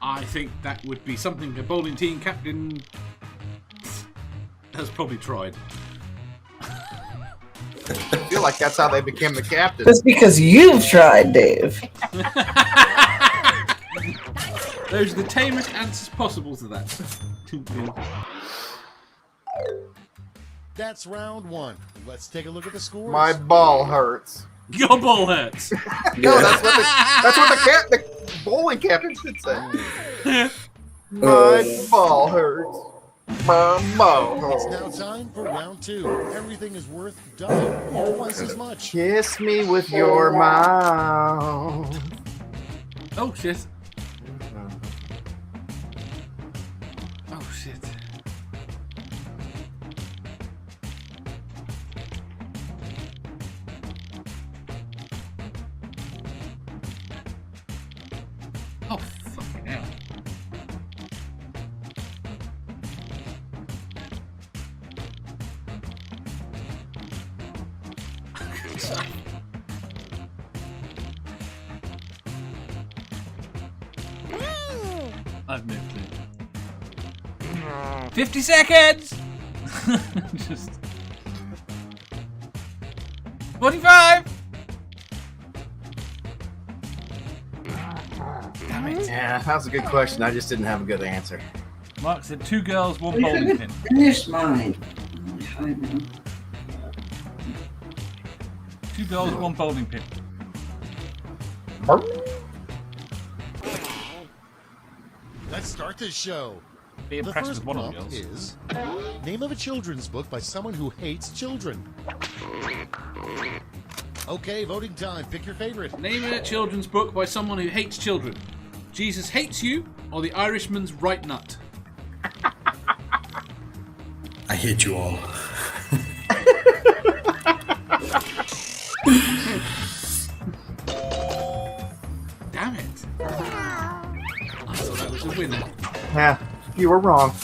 I think that would be something a bowling team captain has probably tried. I feel like that's how they became the captain. That's because you've tried, Dave. Those are the tamest answers possible to that. That's round one. Let's take a look at the scores. My ball hurts. Your ball hurts. No, that's what the bowling captain should say. My ball hurts. My ball It's hurts. now time for round two. Everything is worth double or twice as much. Kiss me with your mouth. Oh shit. Oh shit. Oh fucking hell. I've no clue. 50 seconds! Just 45! Damn it. Yeah, that was a good question. I just didn't have a good answer. Mark said 2 girls, 1 bowling pin. Finish mine. 2 girls, 1 bowling pin. Let's start this show. Be The impressed first with one of the prompt girls. is name of a children's book by someone who hates children. Okay, voting time. Pick your favorite. Name a children's book by someone who hates children. Jesus Hates You or The Irishman's Right Nut? I hate you all. Damn it. I thought that was a winner. Yeah, You were wrong.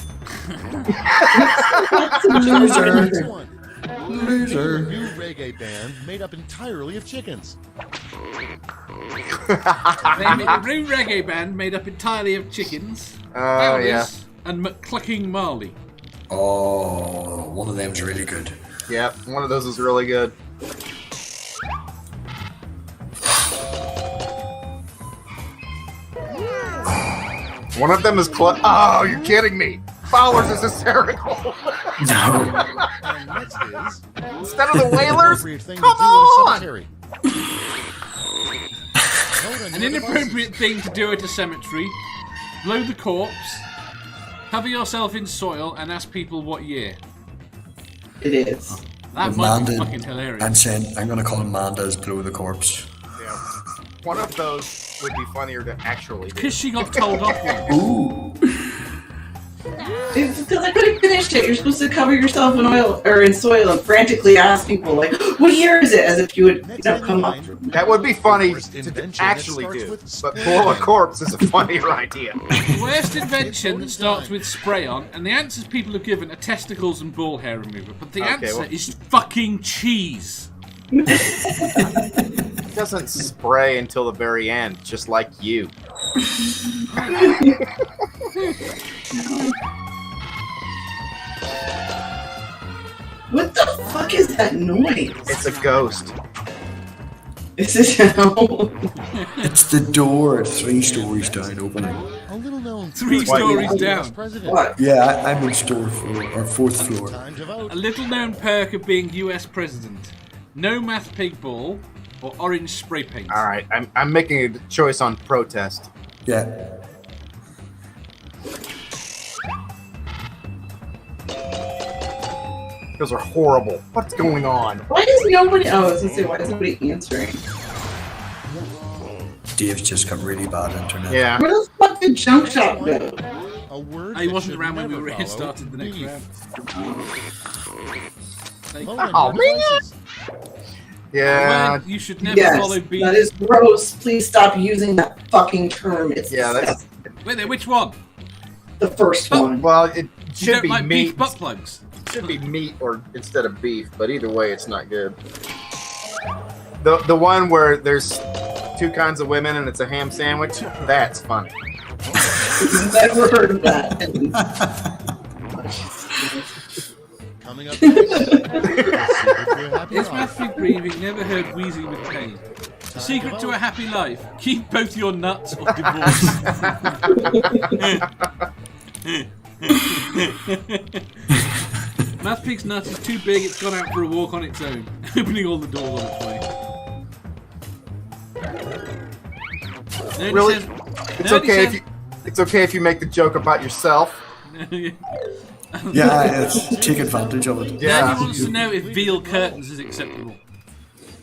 Loser. Next one. Loser. New reggae band made up entirely of chickens. They made a new reggae band made up entirely of chickens, Yeah. and McClucking Marley. Oh, one of them's really good. Yeah, one of those is really good. One of them is oh, you're kidding me. Fowler's is hysterical. No. And next is Instead of the Whalers, appropriate thing come to do at a on! cemetery. Vote on An your inappropriate devices. thing to do at a cemetery: blow the corpse, cover yourself in soil, and ask people what year. It is. That might be Amanda, fucking hilarious. I'm saying I'm gonna call Amanda's blow the corpse. Yeah. One of those would be funnier to actually do. Because she got told off once. Ooh. It's because I couldn't finish it. You're supposed to cover yourself in oil or in soil and frantically ask people, like, what year is it? As if you would come up. That would be funny Worst to invention actually that starts do. with But spit. blow a corpse is a funnier idea. The worst invention that starts with spray on, and the answers people have given are testicles and ball hair remover, but the Okay, answer well- is fucking cheese. It doesn't spray until the very end, just like you. What the fuck is that noise? It's a ghost. Is it how? It's the door 3 stories down opening. A little known 3 fact stories about the down. US president. What? Yeah, I'm on store floor or 4th floor. Time to vote. A little known perk of being US president: no math pig ball or orange spray paint. All right, I'm making a choice on protest. Yeah. Those are horrible. What's going on? Why is nobody? Oh, I was gonna say, why is nobody answering? Dave's just got really bad internet. Yeah. Where the fuck did junk shop go? A word He that wasn't should around when we never follow restarted the next beef. round. Vote on Oh, your man. devices. Yeah. Word you should never Yes, follow beef. that is gross. Please stop using that fucking term. It's Yeah, that's Wait there, which one? the first one. well. It You should don't be like meat. beef butt plugs? Should be meat or instead of beef, but either way, it's not good. The one where there's 2 kinds of women and it's a ham sandwich. That's funny. Never heard of that. Coming up next. The secret to a happy Is life. math pig breathing never heard wheezing with pain? The secret to a happy life: keep both your nuts or divorce. Math Pig's nut is too big, it's gone out for a walk on its own, opening all the doors on its way. Nerdy Really? says- It's Nerdy okay if says- you. It's okay if you make the joke about yourself. Yeah, it's take advantage of it. Yeah. Nerdy wants to know if veal curtains is acceptable.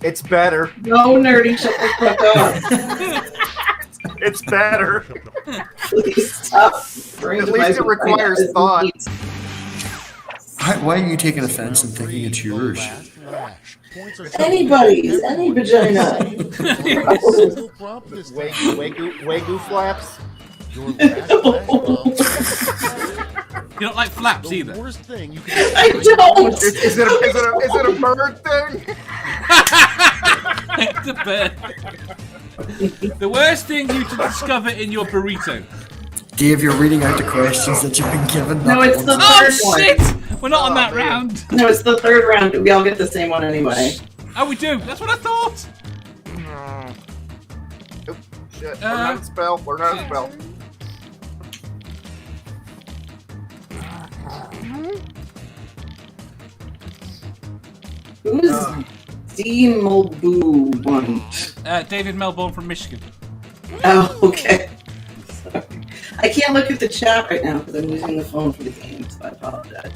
It's better. No, nerdy, shut the fuck up. It's better. Please stop. At least it requires thought. Why are you taking offense and thinking it's yours? Last lash. Points are Anybody's, any vagina. Single prompt this time. Wagyu flaps. Your last lash You don't like flaps the either. worst thing you can I don't. Is it a bird thing? The bird. The worst thing you to discover in your burrito. Dave, you're reading out the questions that you've been given. No, not it's the once. Oh third one. shit! We're not on that man. round. No, it's the third round. We all get the same one anyway. Oh, we do. That's what I thought. Oop, shit. Learn how to spell. Learn how to spell. Who's D Mulboo one? David Melbourne from Michigan. Oh, okay. Sorry. I can't look at the chat right now because I'm using the phone for the game, so I apologize.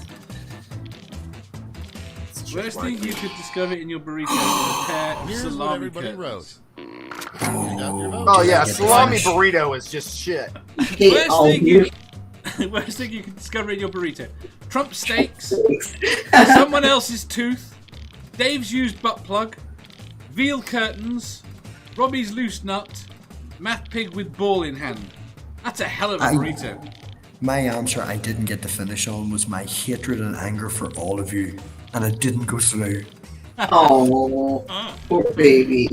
Worst thing you could discover in your burrito is a pair of Here's what salami everybody curtains. Oh yeah, salami burrito is just shit. Okay, Worst I'll thing mute. worst thing you can discover in your burrito: Trump steaks, someone else's tooth, Dave's used butt plug, veal curtains, Robbie's loose nut, Math Pig with ball in hand. That's a hell of a burrito. My answer I didn't get to finish on was my hatred and anger for all of you, and it didn't go through. Oh, poor baby.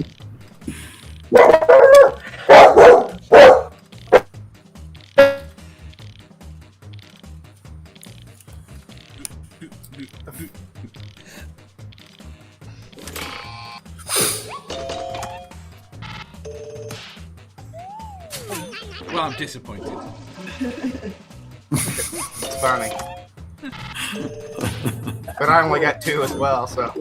Well, I'm disappointed. It's funny. But I only got 2 as well, so.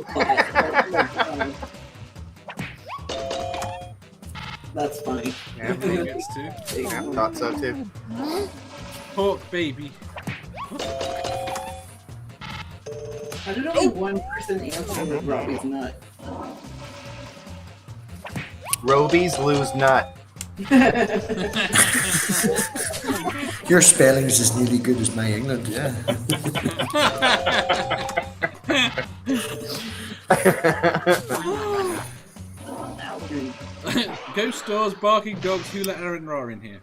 That's funny. Yeah, He gets two. I thought so too. Pork baby. How did only one person answer with Robbie's nut? Robies lose nut. Your spelling's as nearly good as my England, yeah. Ghost stores, barking dogs, who let Aaron roar in here?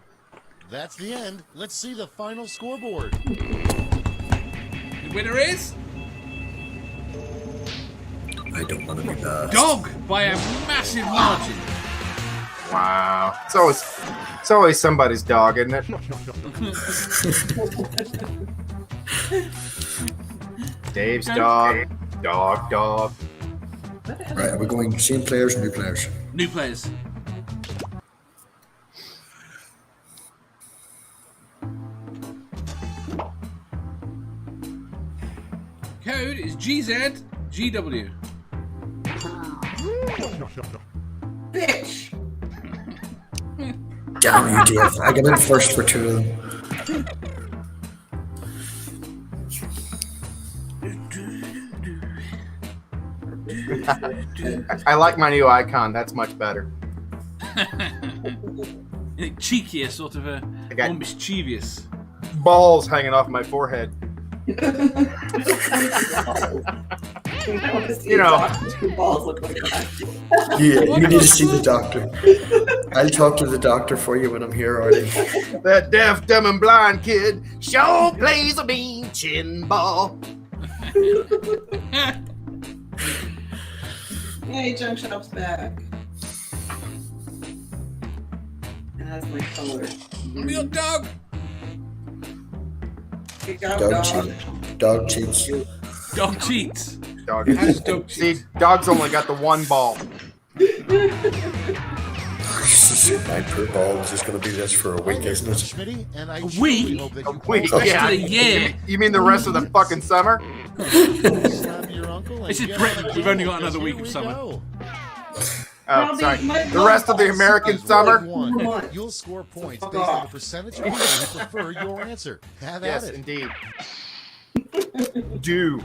That's the end. Let's see the final scoreboard. The winner is I don't want to be bad. Dog by a massive margin. Wow. It's always somebody's dog, isn't it? Dave's dog. Dog. Right, are we going same players or new players? New players. Code is GZGW. Bitch! Damn you, Dave. I got in first for 2 of them. I like my new icon. That's much better. Cheekier, sort of I got- more mischievous. Balls hanging off my forehead. I want to see You know. two balls look like that. Yeah, you need to see the doctor. I'll talk to the doctor for you when I'm here, Artie. That deaf, dumb, and blind kid sure plays a mean chin ball. Hey, Junk Shop's back. It has my color. Real dog. Good job, Dog dog. cheat. Dog cheats. Dog cheats. Dog. How does dog cheat? See, dog's only got the 1 ball. My poor ball is just going to be this for a week, isn't it? Schmitty, and I A truly week? hope that A you week? both Yeah. A year. You mean the rest of the fucking summer? slap your uncle and This is get Britain. on the We've only table, got another 'cause week here of we summer. go. Oh, Robbie, sorry. my The rest of the balls American are summer? One, Come on. you'll score points Fuck based on the off. percentage of people who prefer your answer. Have Yes, at it. indeed. Do.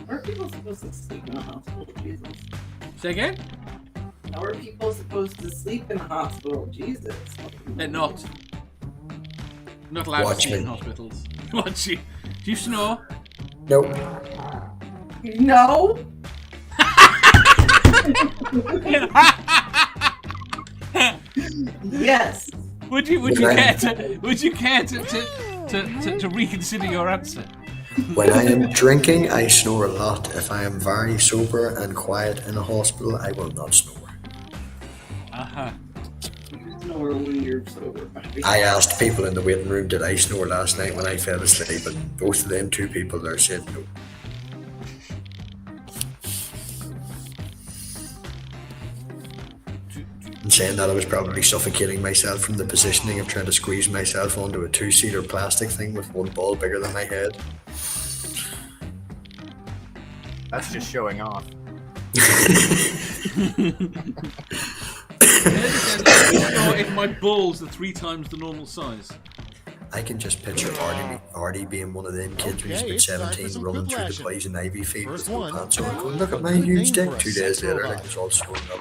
How are people supposed to sleep in a hospital? Jesus. Say again? How are people supposed to sleep in a hospital? Jesus. They're not. Not allowed Watch to sleep me. in hospitals. Watch you. Do you snore? Nope. No. Yes. Would you care to reconsider your answer? When I am drinking, I snore a lot. If I am very sober and quiet in a hospital, I will not snore. Uh-huh. Snore when you're sober. I asked people in the waiting room, did I snore last night when I fell asleep? And both of them 2 people there said no. And saying that, I was probably suffocating myself from the positioning of trying to squeeze myself onto a 2-seater plastic thing with 1 ball bigger than my head. That's just showing off. If my balls are 3 times the normal size. I can just picture Artie being one of them kids when he's Okay, been it's time for 17 some running through the Quiplash. poison ivy field with First no one. pants on. Going, look at my huge dick. 2 days later, like it's all swollen up.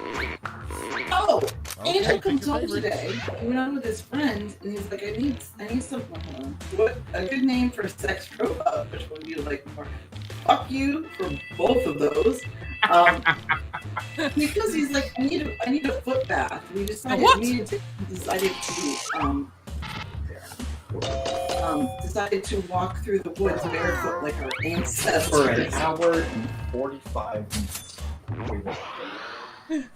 Oh, Okay, Angel pick comes your home favorite. today. He went on with his friend, and he's like, I need something. What a good name for a sex robot? Which one do you like more? fuck you for both of those. Because he's like, I need a foot bath. We decided decided to walk through the woods barefoot like our ancestors For an hour and 45 minutes.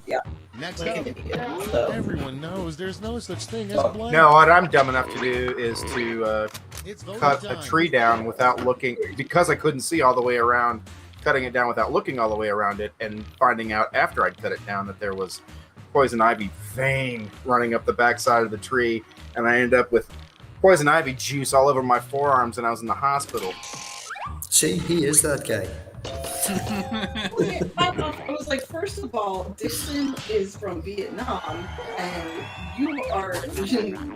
Yeah. Next Like up, an idiot. So, everyone knows there's no such thing as blank. No, what I'm dumb enough to do is to It's voting cut a time. tree down without looking, because I couldn't see all the way around, cutting it down without looking all the way around it, and finding out after I'd cut it down that there was poison ivy vein running up the backside of the tree, and I ended up with poison ivy juice all over my forearms, and I was in the hospital. See, he is that guy. I was like, first of all, Dixon is from Vietnam, and you are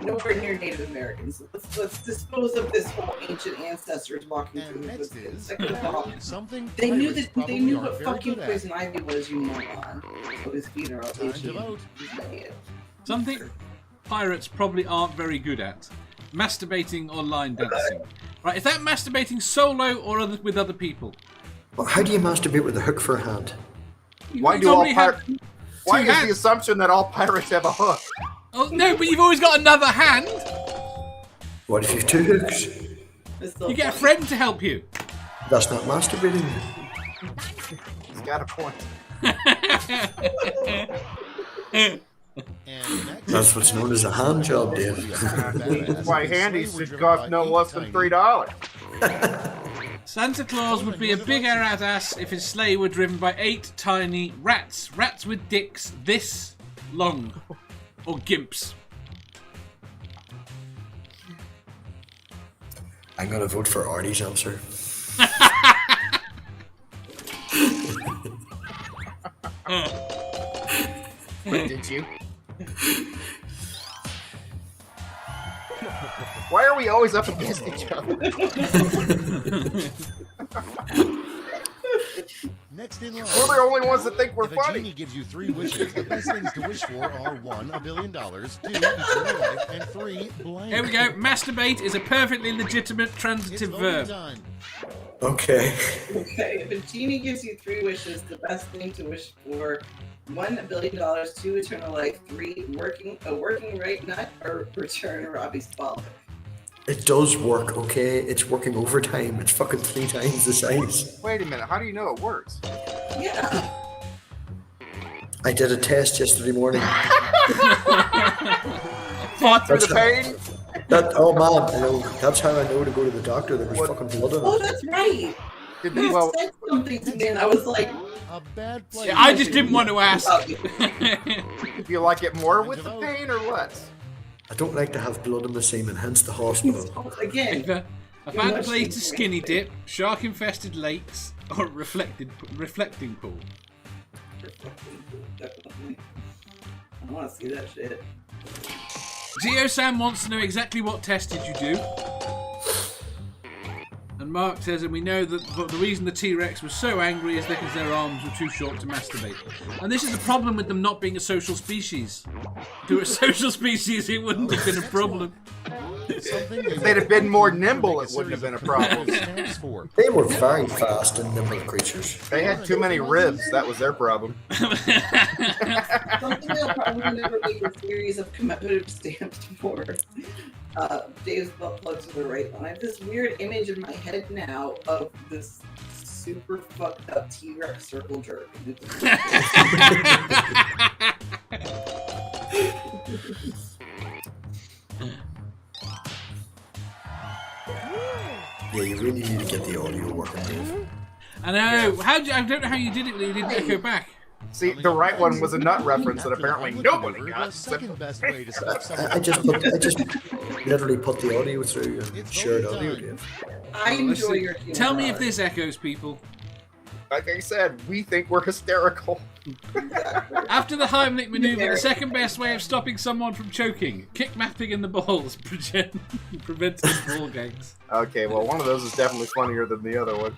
nowhere near Native Americans. Let's dispose of this whole ancient ancestors walking through And the next woods. is Second of all, something they knew pirates that they probably knew aren't what very fucking good at. poison ivy was, you moron. So his feet are all Time itchy. to vote. He's an idiot. Something pirates probably aren't very good at: masturbating or line dancing. Right? Is that masturbating solo or with other people? Well, how do you masturbate with a hook for a hand? Why do all normally have pirates? Why two is the hands. assumption that all pirates have a hook? Oh no, but you've always got another hand. What if you've two hooks? It's still You get a funny. friend to help you. That's not masturbating. He's got a point. And next, That's what's known as a hand job, Dave. Why handies should cost no less than $3. Santa Claus would be a big ass if his sleigh were driven by 8 tiny rats. Rats with dicks this long. Or gimps. I'm gonna vote for Artie's answer. Did you? Why are we always up against each other? next in line. We're the only ones that think we're If a funny. genie gives you 3 wishes, the best things to wish for are 1, $1 billion, 2, eternal life, and 3, blank. Here we go. Masturbate is a perfectly legitimate It's transitive voting verb. time. Okay. Okay, if a genie gives you 3 wishes, the best thing to wish for: $1 billion, 2 eternal life, 3 a working right nut, or return Robbie's ball. It does work, okay? It's working overtime. It's fucking 3 times the size. Wait a minute. How do you know it works? Yeah. I did a test yesterday morning. Fought through the That's pain. Oh man, I know. That's how I know to go to the doctor. There was What? fucking blood Oh, in it. that's right. Did You well, said something to me, and I was like, A bad place. Yeah, I just didn't want to ask. oh, do you like it more with the pain or less? I don't like to have blood in the semen, hence the hospital. again. A bad place to skinny dip, shark-infested lakes, or reflecting pool. Definitely. I want to see that shit. Geo-Sam wants to know exactly what test did you do. And Mark says, and we know that the reason the T-Rex was so angry is because their arms were too short to masturbate. And this is the problem with them not being a social species. If they were a social species, it wouldn't have been a problem. Something If they'd have been more nimble, it wouldn't have been a problem. stands for. They were very fast and nimble creatures. They had too many ribs. That was their problem. Something that'll probably never be a series of commemorative stamps for. Dave's butt plugs to the right one. I have this weird image in my head now of this super fucked up T-Rex circle jerk. Yeah, you really need to get the audio working, Dave. I know. I don't know how you did it, but you didn't echo back. See, the right one was a nut reference that apparently nobody The got. second best way to stop someone. I just literally put the audio through and shared audio, Dave. I enjoy your humor. Tell me if this echoes, people. Like I said, we think we're hysterical. After the Heimlich maneuver, the second best way of stopping someone from choking: kick mapping in the balls, preventing ball gangs. Okay, well, one of those is definitely funnier than the other one.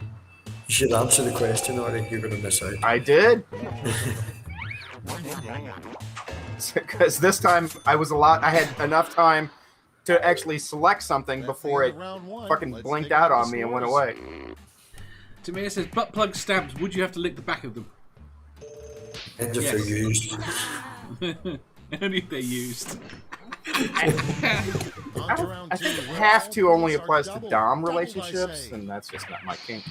You should answer the question, or you're going to miss out. I did. Because this time I had enough time to actually select something before it fucking blinked out on me and went away. Tamir says, butt plug stamps, would you have to lick the back of them? And if they're used. Only if they're used. On to round I two, think where have all to only points are applies to double. Dom Double, I relationships, say. and that's just not my kink.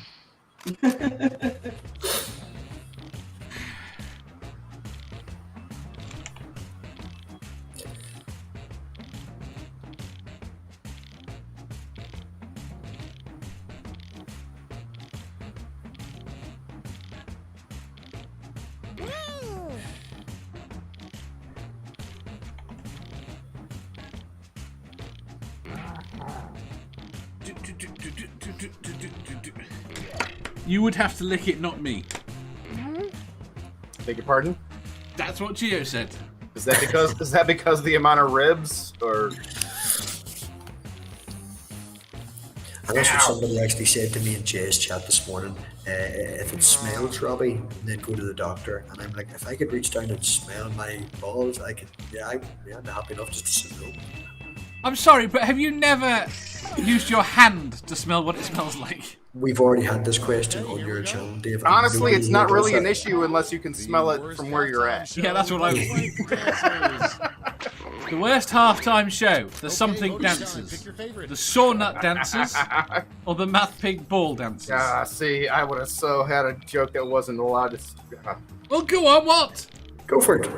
You would have to lick it, not me. Beg your pardon? That's what Gio said. Is that because of the amount of ribs, or And that's what somebody actually said to me in Jay's chat this morning. If it smells, Robbie, then go to the doctor. And I'm like, if I could reach down and smell my balls, I could. I'd be happy enough just to sit no. I'm sorry, but have you never used your hand to smell what it smells like? We've already had this question on your channel, Dave. honestly, it's not really an issue. issue unless you can smell it from where you're at. Yeah, that's what I was- Dancers. The worst halftime show, the Okay, something voting time. dancers, Pick your favorite. the sawnut dancers, or the math pig ball dancers. Ah, see, I would have so had a joke that wasn't allowed to. Well, go on, what? Go for it.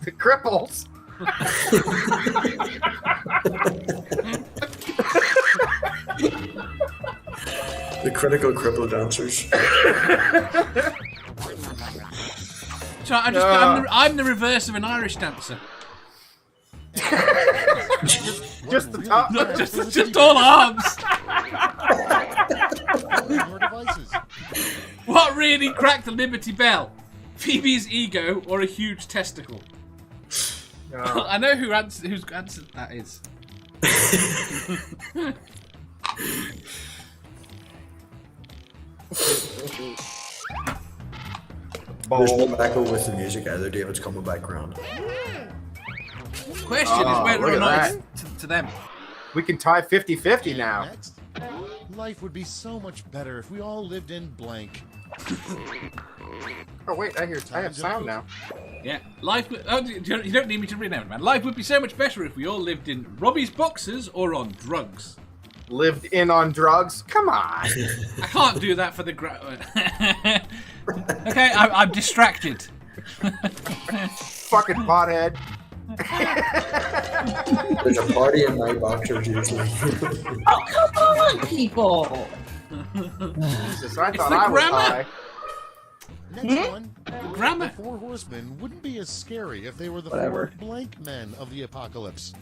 The cripples. The critical cripple dancers. So I'm the reverse of an Irish dancer. Just the top. Look, just all arms. Your devices. What really cracked the Liberty Bell? Phoebe's ego or a huge testicle? I know whose answer that is. There's no echo with the music either. David's coming back around. Question is whether look or at not that. it's to them. We can tie 50-50 now. Next. Life would be so much better if we all lived in blank. Oh wait, I have sound now. Yeah, life. You don't need me to read out, man. Life would be so much better if we all lived in Robbie's boxes or on drugs. Lived in on drugs? Come on. I can't do that for the Okay, I'm distracted. Fucking pothead. There's a party in my boxers usually. Oh, come on, people! Jesus, I It's thought the I was grammar. high. Next one. Grammar. The Four Horsemen wouldn't be as scary if they were the Whatever. four blank men of the apocalypse.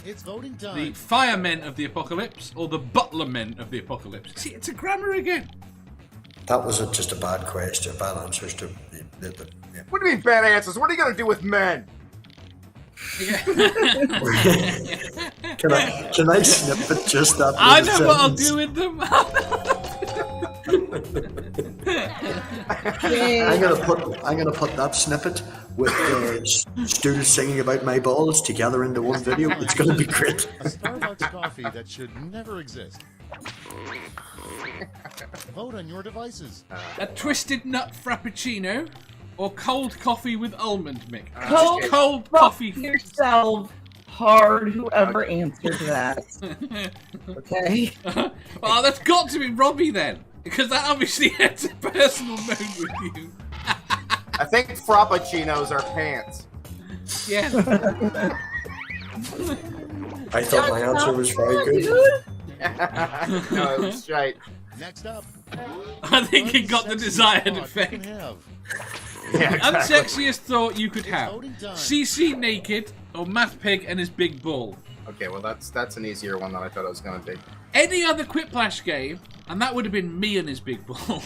It's voting The time. firemen of the apocalypse or the butler men of the apocalypse. See, it's a grammar again. That was just a bad question, bad answers to the yeah. What do you mean bad answers? What are you gonna do with men? Can I snip it just that? I little know what I'll sentence? do with them. I'm gonna put that snippet with Stu singing about my balls together into one video. It's gonna be great. A Starbucks coffee that should never exist. Vote on your devices. A twisted nut frappuccino or cold coffee with almond mix. Cold Just cold Fuck coffee. yourself hard, whoever answered that. Okay? Well, that's got to be Robbie then, because that obviously has a personal mode with you. I think frappuccinos are pants. Yeah. I thought my answer was very good. No, it was right. Next up. I think it got the desired Unsexy thought you effect. can have. Yeah, exactly. Unsexiest thought you could have. voting time. CC naked or Math Pig and his big ball. Okay, well that's an easier one than I thought it was gonna be. Any other Quiplash game, and that would have been me and his big ball.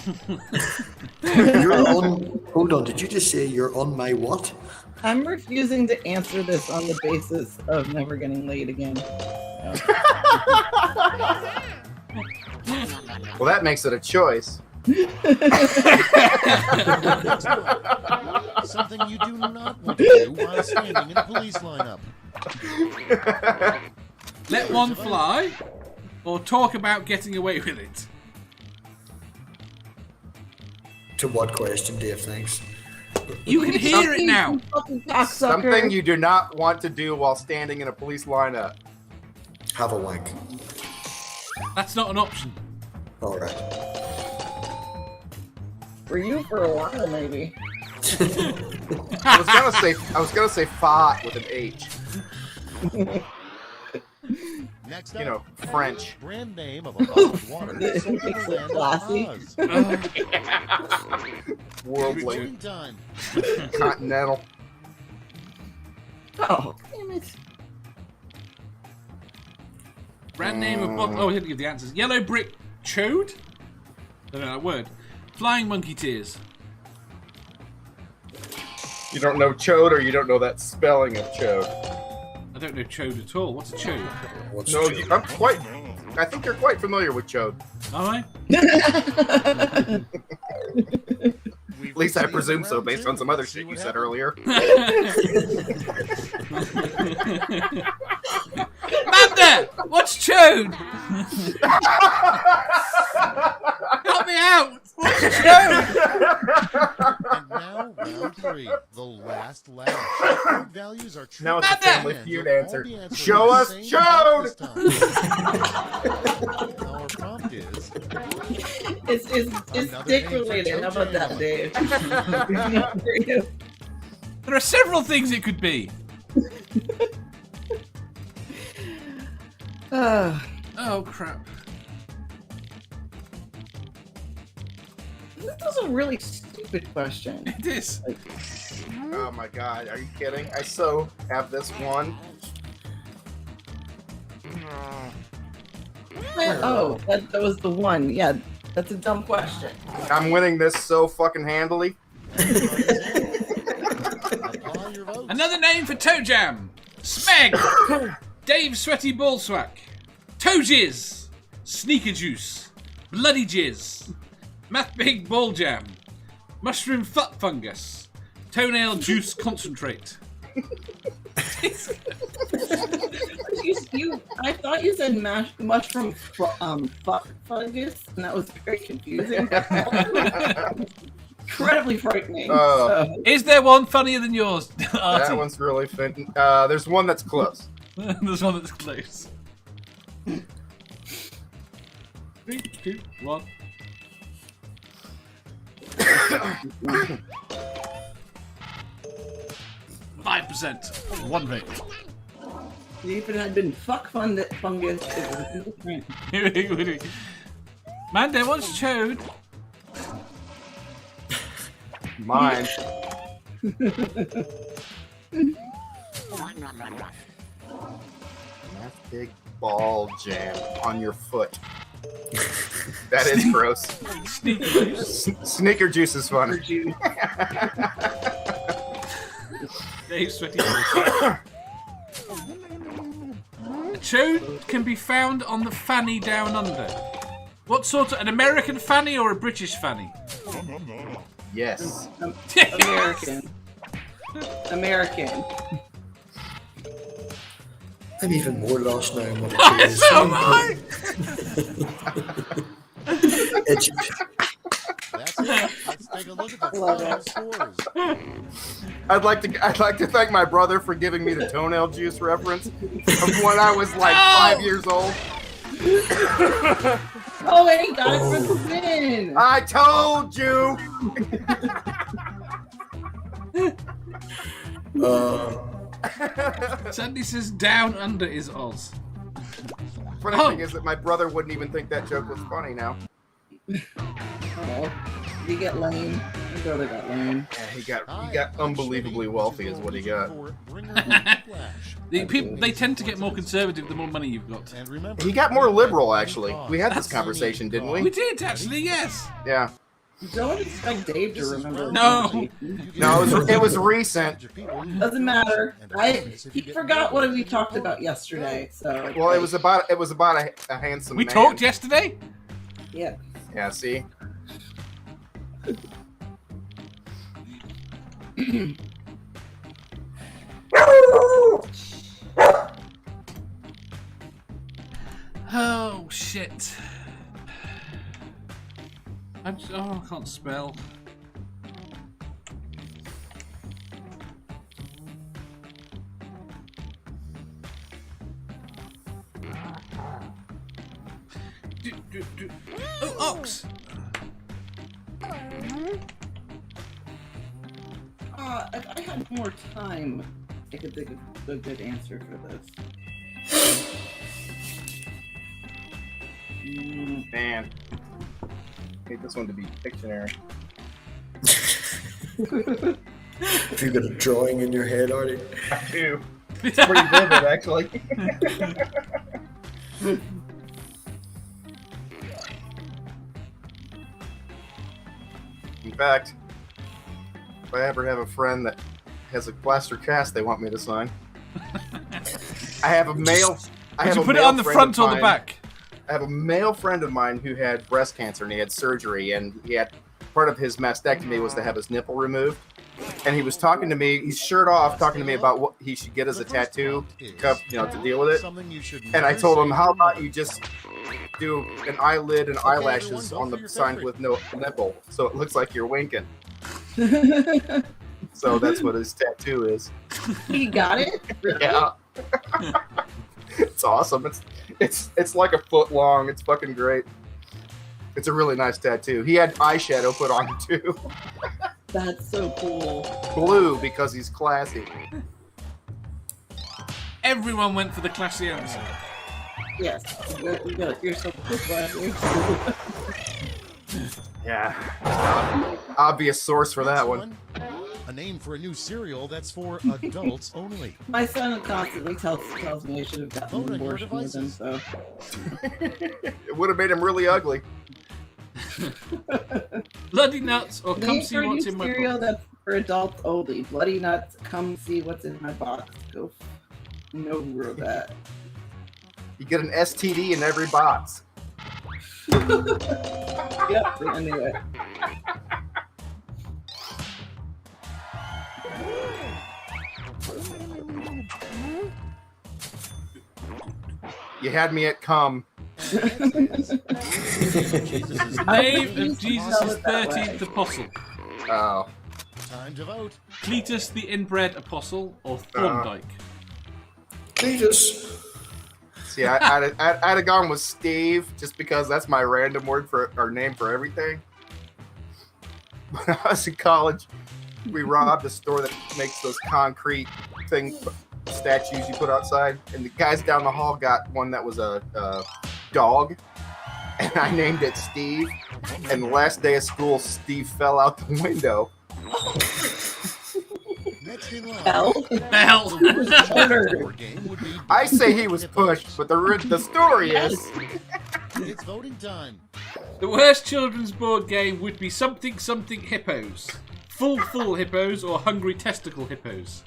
You're on. Hold on. Did you just say you're on my what? I'm refusing to answer this on the basis of never getting laid again. Well, that makes it a choice. Something you do not want to do while standing in a police lineup. Let one fly or talk about getting away with it? To what question, Dave? Thanks. You can hear it now. Something you do not want to do while standing in a police lineup. Have a wank. That's not an option. All right. For you for a while, maybe. I was gonna say "fa" with an H. Next You know, up, French. brand name of a bottled water sold in the land of Classy. Oz. Worldly. Voting time. Continental. Oh, damn it. Brand name of bottle. Oh, I didn't give the answers. Yellow brick chode? I don't know that word. Flying monkey tears. You don't know chode, or you don't know that spelling of chode. I don't know chode at all. What's a chode? What's No, true? I think you're quite familiar with chode. Am I? We've At least I received presume so, round based two. on some other See shit you what said happens. earlier. Manda! What's chode? Help me out! What's chode? And now round three, the last lash. Food values are true. Now it's a Manda! Family Fans Feud will all answer. be answering Show the us same chode! this time. Our prompt is It's dick related. How about that, Dave? There are several things it could be. Oh, crap. This is a really stupid question. It is. Oh my god, are you kidding? I so have this one. Oh, that was the one. Yeah, that's a dumb question. I'm winning this so fucking handily. apply your votes. Another name for toe jam. Smeg. Dave Sweaty Ballswack. Toe jizz. Sneaker juice. Bloody jizz. Math big ball jam. Mushroom fut fungus. Toenail juice concentrate. I thought you said mushroom fungus, and that was very confusing. Incredibly frightening. So, Is there one funnier than yours, Artie? That one's really fun. There's one that's close. There's one that's close. 3, 2, 1. %. One vote. if it had been fungus, it was different. Manda, what's chode? Mine. Math big ball jam on your foot. That is gross. Sneaker juice. Sneaker juice is fun. Dave Sweaty Ballswack. A chode can be found on the fanny down under. What sort of... an American fanny or a British fanny? Yes. American. American. I'm even more lost now in what it Oh, is. so am I! It's, That's it. Let's take a look at the final scores. I'd like to thank my brother for giving me the toenail juice reference of when I was like 5 years old. Oh, and he got it for the win. I told you. Sandy says down under is Oz. Funny Oh. thing is that my brother wouldn't even think that joke was funny now. Oh, you get lame. My brother got lame. Yeah, he got unbelievably wealthy is what he got. The people, they tend to get more conservative the more money you've got. And remember, He got more liberal, actually. We had this conversation, didn't We we? did, actually, yes. Yeah. Don't expect Dave to remember. No. No, it was recent. Doesn't matter. He forgot what we talked about yesterday. So Well, it was about a handsome We man. talked yesterday? yeah. Yeah, see? Oh, shit. I can't spell. Oh, ox! If I had more time, I could think of a good answer for this. Man. I need this one to be Pictionary. Have you got a drawing in your head, Artie? I do. It's pretty vivid, actually. In fact, if I ever have a friend that has a plaster cast they want me to sign, I have a male. Did you put it on the front or the back? I have a male friend of mine who had breast cancer and he had surgery, and he had part of his mastectomy was to have his nipple removed. And he was talking to me, he's shirt off, talking to me about what he should get as a tattoo, to deal with it. And I told him, how about you just do an eyelid and eyelashes on the sign with no nipple, so it looks like you're winking. So that's what his tattoo is. He got it? Yeah. It's awesome. It's like a foot long. It's fucking great. It's a really nice tattoo. He had eyeshadow put on too. That's so cool. Blue because he's classy. Everyone went for the classy answer. Yes. You're so cool. Yeah. Obvious source for that one. A name for a new cereal that's for adults only. My son constantly tells me I should have gotten Vote an on your abortion with him, devices. so. It would have made him really ugly. Bloody nuts or come Name see for a what's new in my cereal box. that's for adults only. Bloody nuts, come see what's in my box. Go no rule that. You get an STD in every box. Yep, anyway. You had me at cum. Name of Jesus' 13th apostle. Oh. Time to vote. Cletus the inbred apostle or Thorndyke? Cletus. See, I'd have gone with Steve just because that's my random word for or name for everything. When I was in college, we robbed a store that makes those concrete statues you put outside, and the guys down the hall got one that was a dog, and I named it Steve. And the last day of school, Steve fell out the window. Next in line. Hell. I say he was pushed, but the story is It's voting time. The worst children's board game would be something hippos. Full hippos or hungry testicle hippos.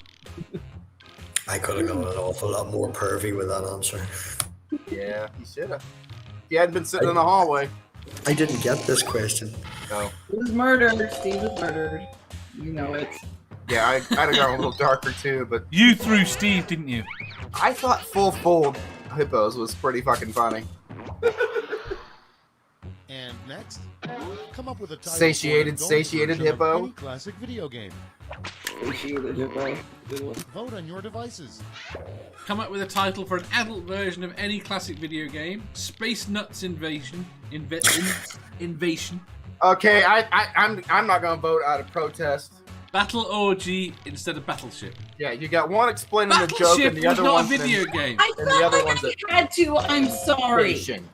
I could have gone an awful lot more pervy with that answer. yeah, he should have. He hadn't been sitting in the hallway. I didn't get this question. No. He was murdered. Steve was murdered. You know it. Yeah, I'd have gone a little darker too, but You threw Steve, didn't you? I thought full hippos was pretty fucking funny. And next, come up with a title Satiated for an adult satiated version of hippo? any classic video game. Appreciated it, bro. Good one. Vote on your devices. Come up with a title for an adult version of any classic video game. Space Nuts Invasion. Invasion. Okay, I'm not gonna vote out of protest. Battle Orgy instead of Battleship. Yeah, you got one explaining the joke Battleship and the was other not a one's video game. I And the felt other like one's I had to. I'm sorry. Nation.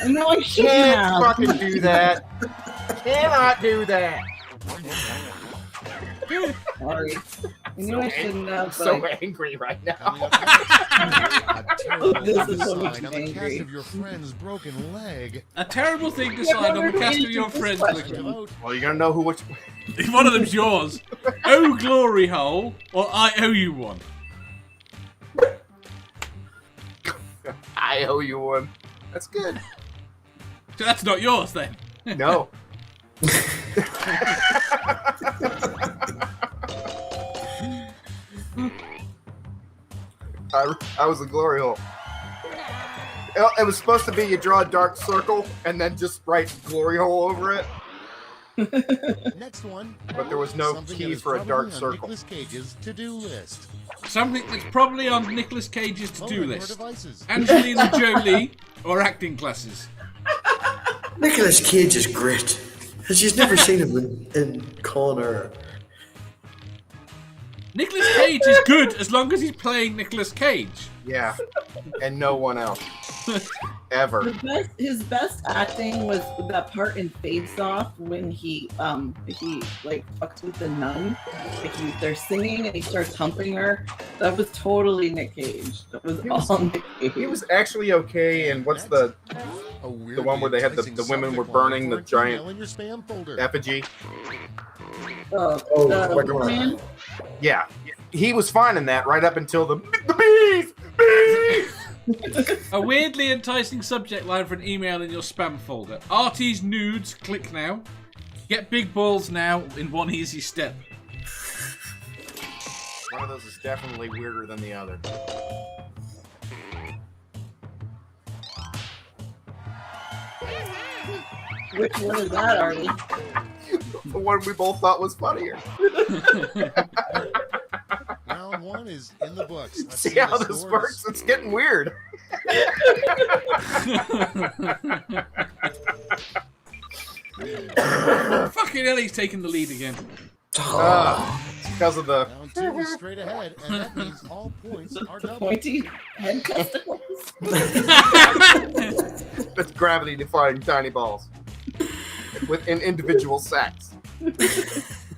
I know I shouldn't Can't have. fucking do that. Cannot do that. Sorry. I knew I shouldn't have. I'm so But angry right Coming now. up next, a terrible This thing is to so much sign on the cast angry. of your friend's broken leg. A terrible thing to sign on the cast of your friends. Time to Looking. vote. Well, you're gonna know which. If one of them's yours. Oh glory hole or I owe you one. I owe you one. That's good. So that's not yours then. No. I was a glory hole. It was supposed to be you draw a dark circle and then just write glory hole over it. Next one. But there was no Something key that is for a dark probably on circle. Nicolas Cage's to-do list. Something that's probably on Nicolas Cage's to-do Phone or list. devices. Angelina Jolie or acting classes. Nicolas Cage is great. She's never seen him in Con Air. Nicolas Cage is good as long as he's playing Nicolas Cage. Yeah, and no one else ever. His best acting was that part in Face Off when he like fucks with the nun. Like they're singing and he starts humping her. That was totally Nick Cage. That was all Nick Cage. He was actually okay. And what's the one where they had the women were burning the giant effigy? Man. Yeah, he was fine in that right up until the bees. A weirdly enticing subject line for an email in your spam folder. Artie's nudes, click now. Get big balls now in one easy step. One of those is definitely weirder than the other. Which one is that, Artie? The one we both thought was funnier. Round one is in the books. Let's See how this scores. works? It's getting weird. Fucking hell, he's taking the lead again. It's because of the Round two is straight ahead, and that means all points are The double. pointy head testicles. that's gravity-defying tiny balls within individual sacks.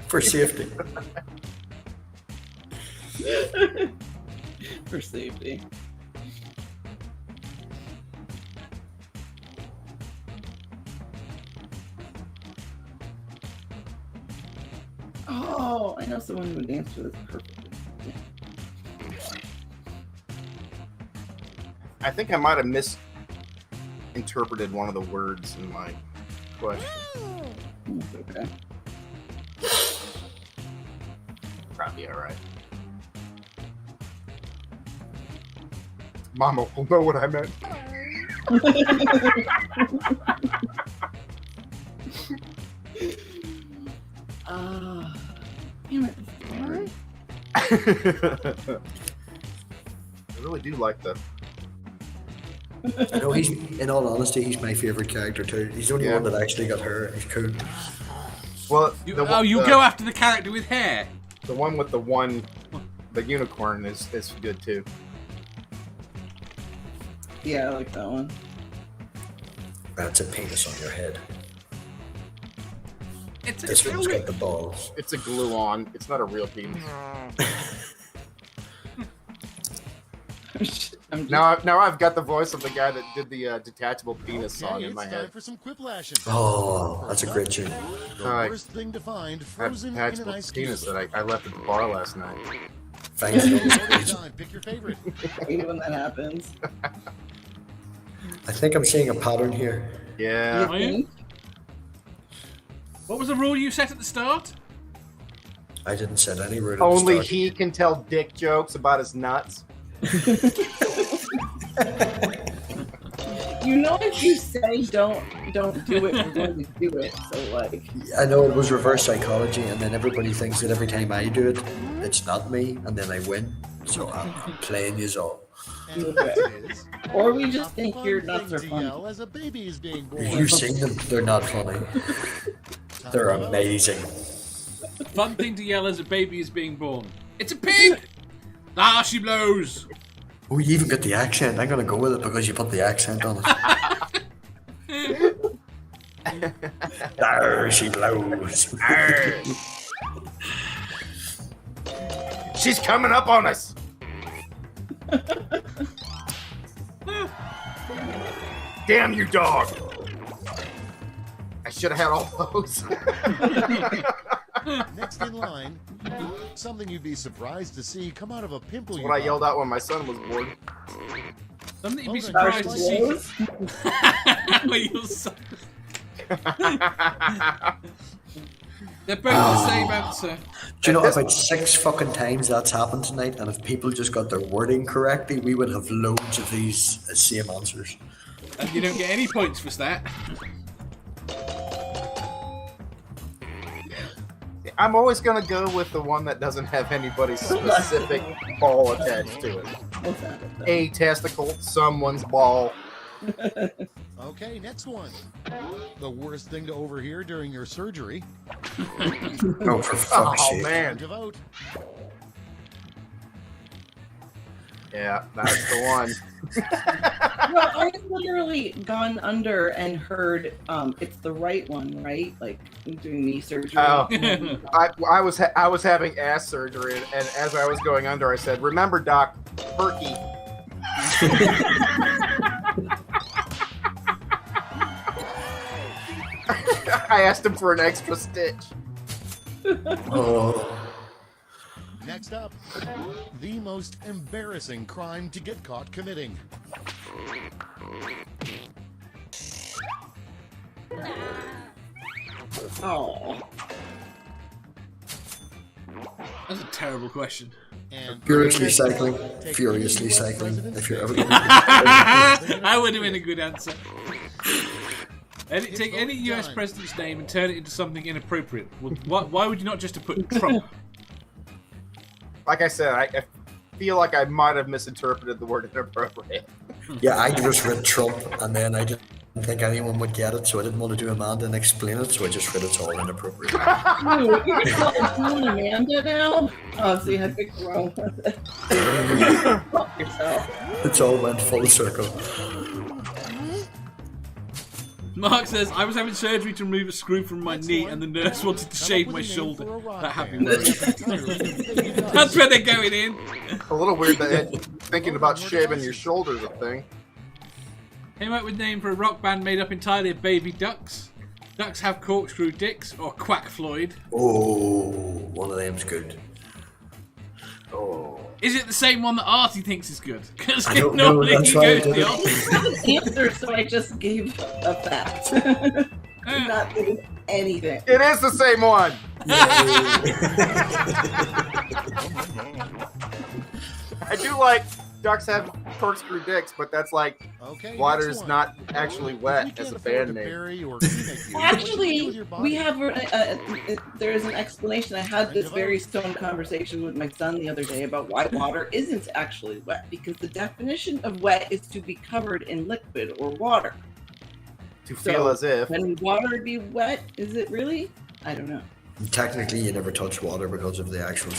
For safety. For safety. Oh, I know someone who would answer this perfectly. I think I might have misinterpreted one of the words in my question. Okay. Probably all right. Mama will know what I meant. Damn it. I really do like the. I know he's, in all honesty, he's my favourite character too. He's the only Yeah. one that actually got hair. He's cool. Well, You the, go after the character with hair. the one with the unicorn is good too. Yeah, I like that one. That's a penis on your head. It's This one's got the balls. It's a glue-on. It's not a real penis. I'm just, Now I've got the voice of the guy that did the detachable penis song Okay, in my it's time head. for some quiplashing. Oh, that's a great tune. The Alright. worst thing to find That frozen in an detachable ice penis cube. that I left at the bar last night. Thank you. Time, pick your favorite. I hate when that happens. I think I'm seeing a pattern here. Yeah. Are you? What was the rule you set at the start? I didn't set any route at the Only start. he can tell dick jokes about his nuts. You know, if you say don't do it, we're going to do it. So like, I know it was reverse psychology, and then everybody thinks that every time I do it, it's not me, and then I win. So I'm playing you all. And Okay. that is or we just a think fun your nuts thing are to fun. yell as a baby is being born. You've seen them. They're not funny. They're amazing. Fun thing to yell as a baby is being born. It's a pig! Ah, she blows! Oh, you even got the accent. I'm gonna go with it because you put the accent on it. There she blows. She's coming up on us. Damn you, dog! I should have had all those. Next in line, something you'd be surprised to see come out of a pimple. What I yelled out when my son was born. Something you'd be Well, then, surprised to see. Rose? Well, you're so- They're both the same answer. Do you know, about 6 fucking times that's happened tonight, and if people just got their wording correctly, we would have loads of these same answers. And you don't get any points for that. I'm always going to go with the one that doesn't have anybody's specific ball attached to it. What's that? A testicle, someone's ball. Okay, next one. The worst thing to overhear during your surgery. Oh, for fuck's Oh, sake. man. To vote. Yeah, that's the one. Well, I've literally gone under and heard it's the right one, right? Like doing knee surgery. Oh. I was having ass surgery, and as I was going under, I said, "Remember, Doc, Perky." I asked him for an extra stitch. Oh. Next up, the most embarrassing crime to get caught committing. Oh. That's a terrible question. And Furiously cycling. Furiously cycling. If you're ever going to That would have been a good answer. Take any US president's name and turn it into something inappropriate. Why would you not just have put Trump? Like I said, I feel like I might have misinterpreted the word inappropriate. Yeah, I just read Trump, and then I didn't think anyone would get it, so I didn't want to do Amanda and explain it, so I just read it's all inappropriate. Ooh, you're calling Amanda now? Oh, so you had to grow with it. Fuck yourself. It's all went full circle. Mark says, I was having surgery to remove a screw from my knee and the nurse wanted to shave my shoulder. That happy word. That's where they're going in. A little weird that thinking about shaving your shoulders a thing. Came up with a name for a rock band made up entirely of baby ducks. Ducks have corkscrew dicks, or Quack Floyd. Oh, one of them's good. Oh. Is it the same one that Artie thinks is good? Because I don't know, normally that's you why I go to did the it. opposite. Answer, so I just gave a fact. Did not give anything. It is the same one. I do like ducks have corkscrew dicks, but that's like okay, water's next one. not actually If we wet can't as a afford band to name. bury or cremate you, what do you do Actually, with your body? we have there is an explanation. I had this very stone conversation with my son the other day about why water isn't actually wet, because the definition of wet is to be covered in liquid or water. To feel as if. Can water be wet? Is it really? I don't know. Technically, you never touch water because of the actual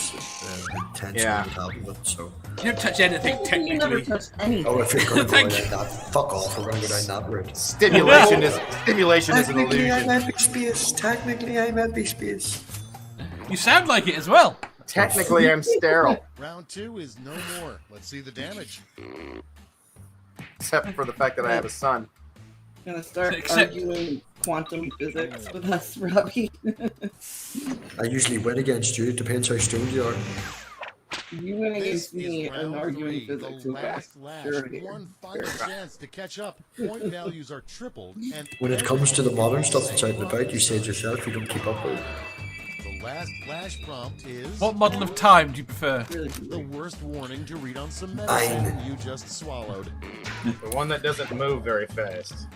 tension Yeah. on the top of it, so... You don't touch anything, You never technically. touched anything. Oh, if you're going to go Thank like you. that, fuck off, we're going to go down that route. Stimulation is an Technically, I'm illusion. empty space. Technically, I'm empty space. You sound like it as well. Technically, I'm sterile, Round 2 is no more. Let's see the damage. except for the fact that I have a son. Gonna start Except- arguing quantum physics with us, Robbie. I usually win against you, it depends how stoned you are. You win This against me is and round arguing 3, physics the too fast. last lash. Sure here. One final chance to catch up. Point values are tripled, and When it comes to the modern stuff that's out and about, you said yourself you don't keep up with it. the last flash prompt is What model of time do you prefer? Really the worst warning to read on some Fine. medicine you just swallowed. The one that doesn't move very fast.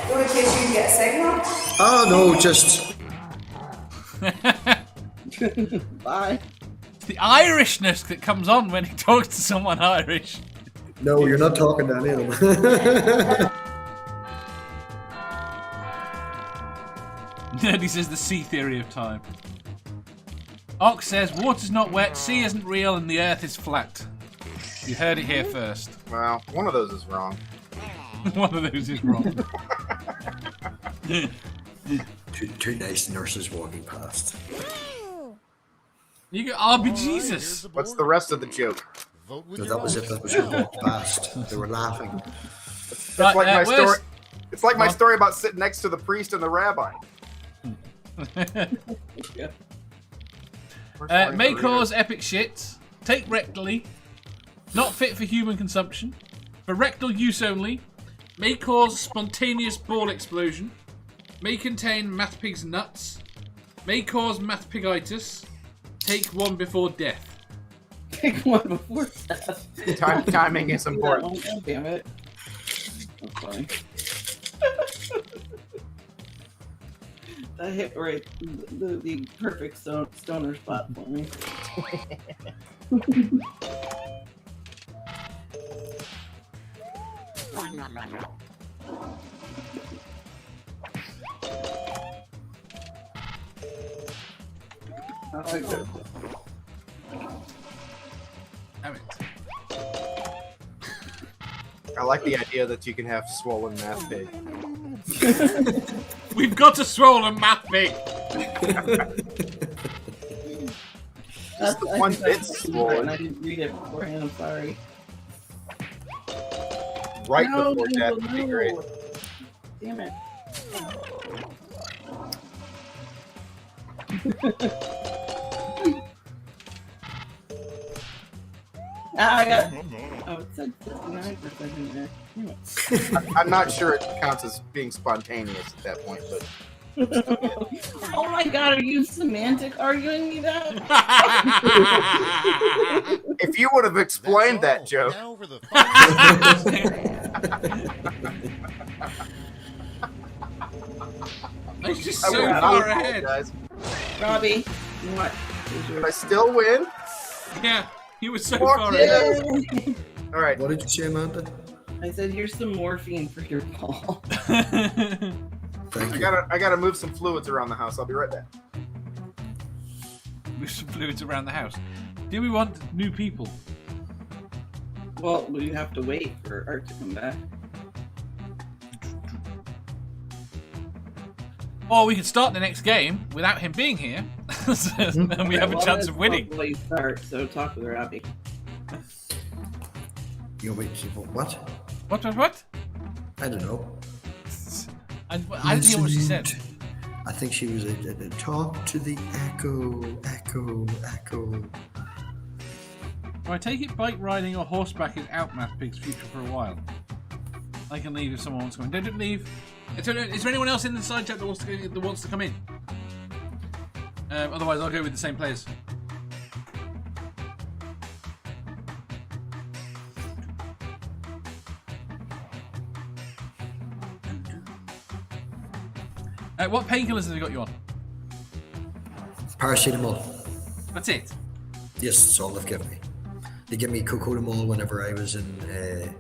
What in case you get signal? Oh no, just... Bye. It's the Irishness that comes on when he talks to someone Irish. No, you're not talking to any of them. Nerdy says the sea theory of time. Ox says water's not wet, sea isn't real, and the earth is flat. You heard it here first. Well, one of those is wrong. One of those is wrong. two nice nurses walking past. You go, All right, Jesus. here's the What's board. the rest of the joke? Vote with No, your that was vote. it, that was who walked past. They were laughing. It's Right, like my where's- story. It's like my Well- story about sitting next to the priest and the rabbi. May cause epic shit. Take rectally. Not fit for human consumption. For rectal use only. May cause spontaneous ball explosion. May contain Matt Pig's nuts. May cause Matt Pigitis. Take one before death. Take one before death. Timing is important. God damn it. That's funny. That hit right the perfect stoner spot for me. I like that. Damn it. I like the idea that you can have swollen Matt Pig. We've got a swollen Matt Pig. Just the one bit swollen. I didn't read it beforehand. I'm sorry. Right No, before death would be great. Damn it. I got. Oh, it said 59% in there. Damn it. I'm not sure it counts as being spontaneous at that point, but Oh my god, are you semantic arguing me that? if you would have explained that joke. Now for the It's just I so would far ahead. apologize. Robbie, what? But I still win. Yeah, you were so Fuck far yeah. ahead. All right. What did you say, Amanda? I said, here's some morphine for your ball. Thank I you. gotta move some fluids around the house. I'll be right back. Move some fluids around the house. Do we want new people? Well, we have to wait for Art to come back. Or we could start the next game without him being here, so then we have a chance of winning. Well, you start, so talk with Robbie. You wait, what? What? I don't know. I didn't hear what she said. I think she was a talk to the echo. I take it bike riding or horseback is out Matt Pig's future for a while. I can leave if someone wants to come in. Don't leave. Is there anyone else in the side chat that wants to come in? Otherwise, I'll go with the same players. What painkillers have they got you on? Paracetamol. That's it. Yes, that's all they've given me. They give me cocodamol whenever I was in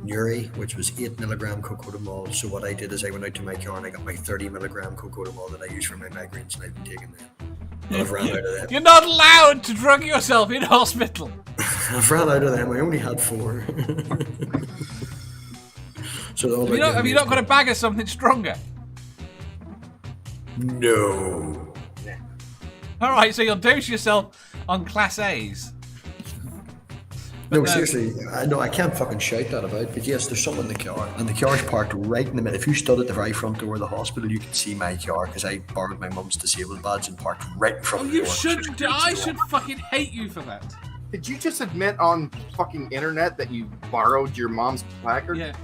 Newry, which was 8 milligram cocodamol. So what I did is I went out to my car and I got my 30 milligram cocodamol that I use for my migraines, and I've been taking them. But I've ran out of them. You're not allowed to drug yourself in hospital. I've ran out of them. I only had 4. So all Have you not got a bag of something stronger? No. All right, so you'll dose yourself on Class A's. No, seriously, I can't fucking shout that about, but yes, there's some in the car, and the car's parked right in the middle. If you stood at the very front door of the hospital, you could see my car, because I borrowed my mum's disabled badge and parked right in front of the You door. shouldn't. I should fucking hate you for that. Did you just admit on fucking internet that you borrowed your mom's placard? Yeah.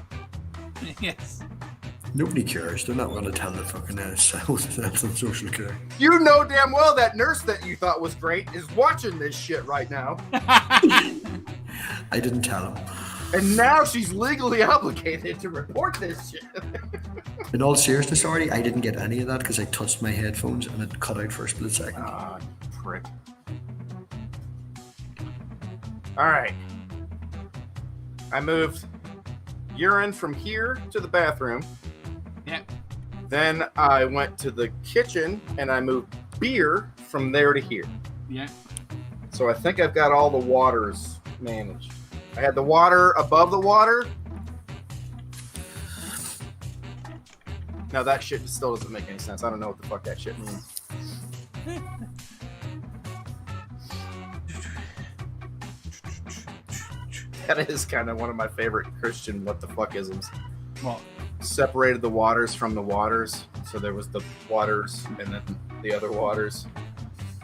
Yes. Nobody cares. They're not going to tell the fucking health and social care. You know damn well that nurse that you thought was great is watching this shit right now. I didn't tell him. And now she's legally obligated to report this shit. In all seriousness, Artie, I didn't get any of that because I touched my headphones and it cut out for a split second. Ah, you prick. Alright. I moved urine from here to the bathroom. Yeah. Then I went to the kitchen and I moved beer from there to here. Yeah. So I think I've got all the waters managed. I had the water above the water. Now that shit still doesn't make any sense. I don't know what the fuck that shit means. That is kind of one of my favorite Christian what the fuck-isms. What? Separated the waters from the waters. So there was the waters and then the other waters.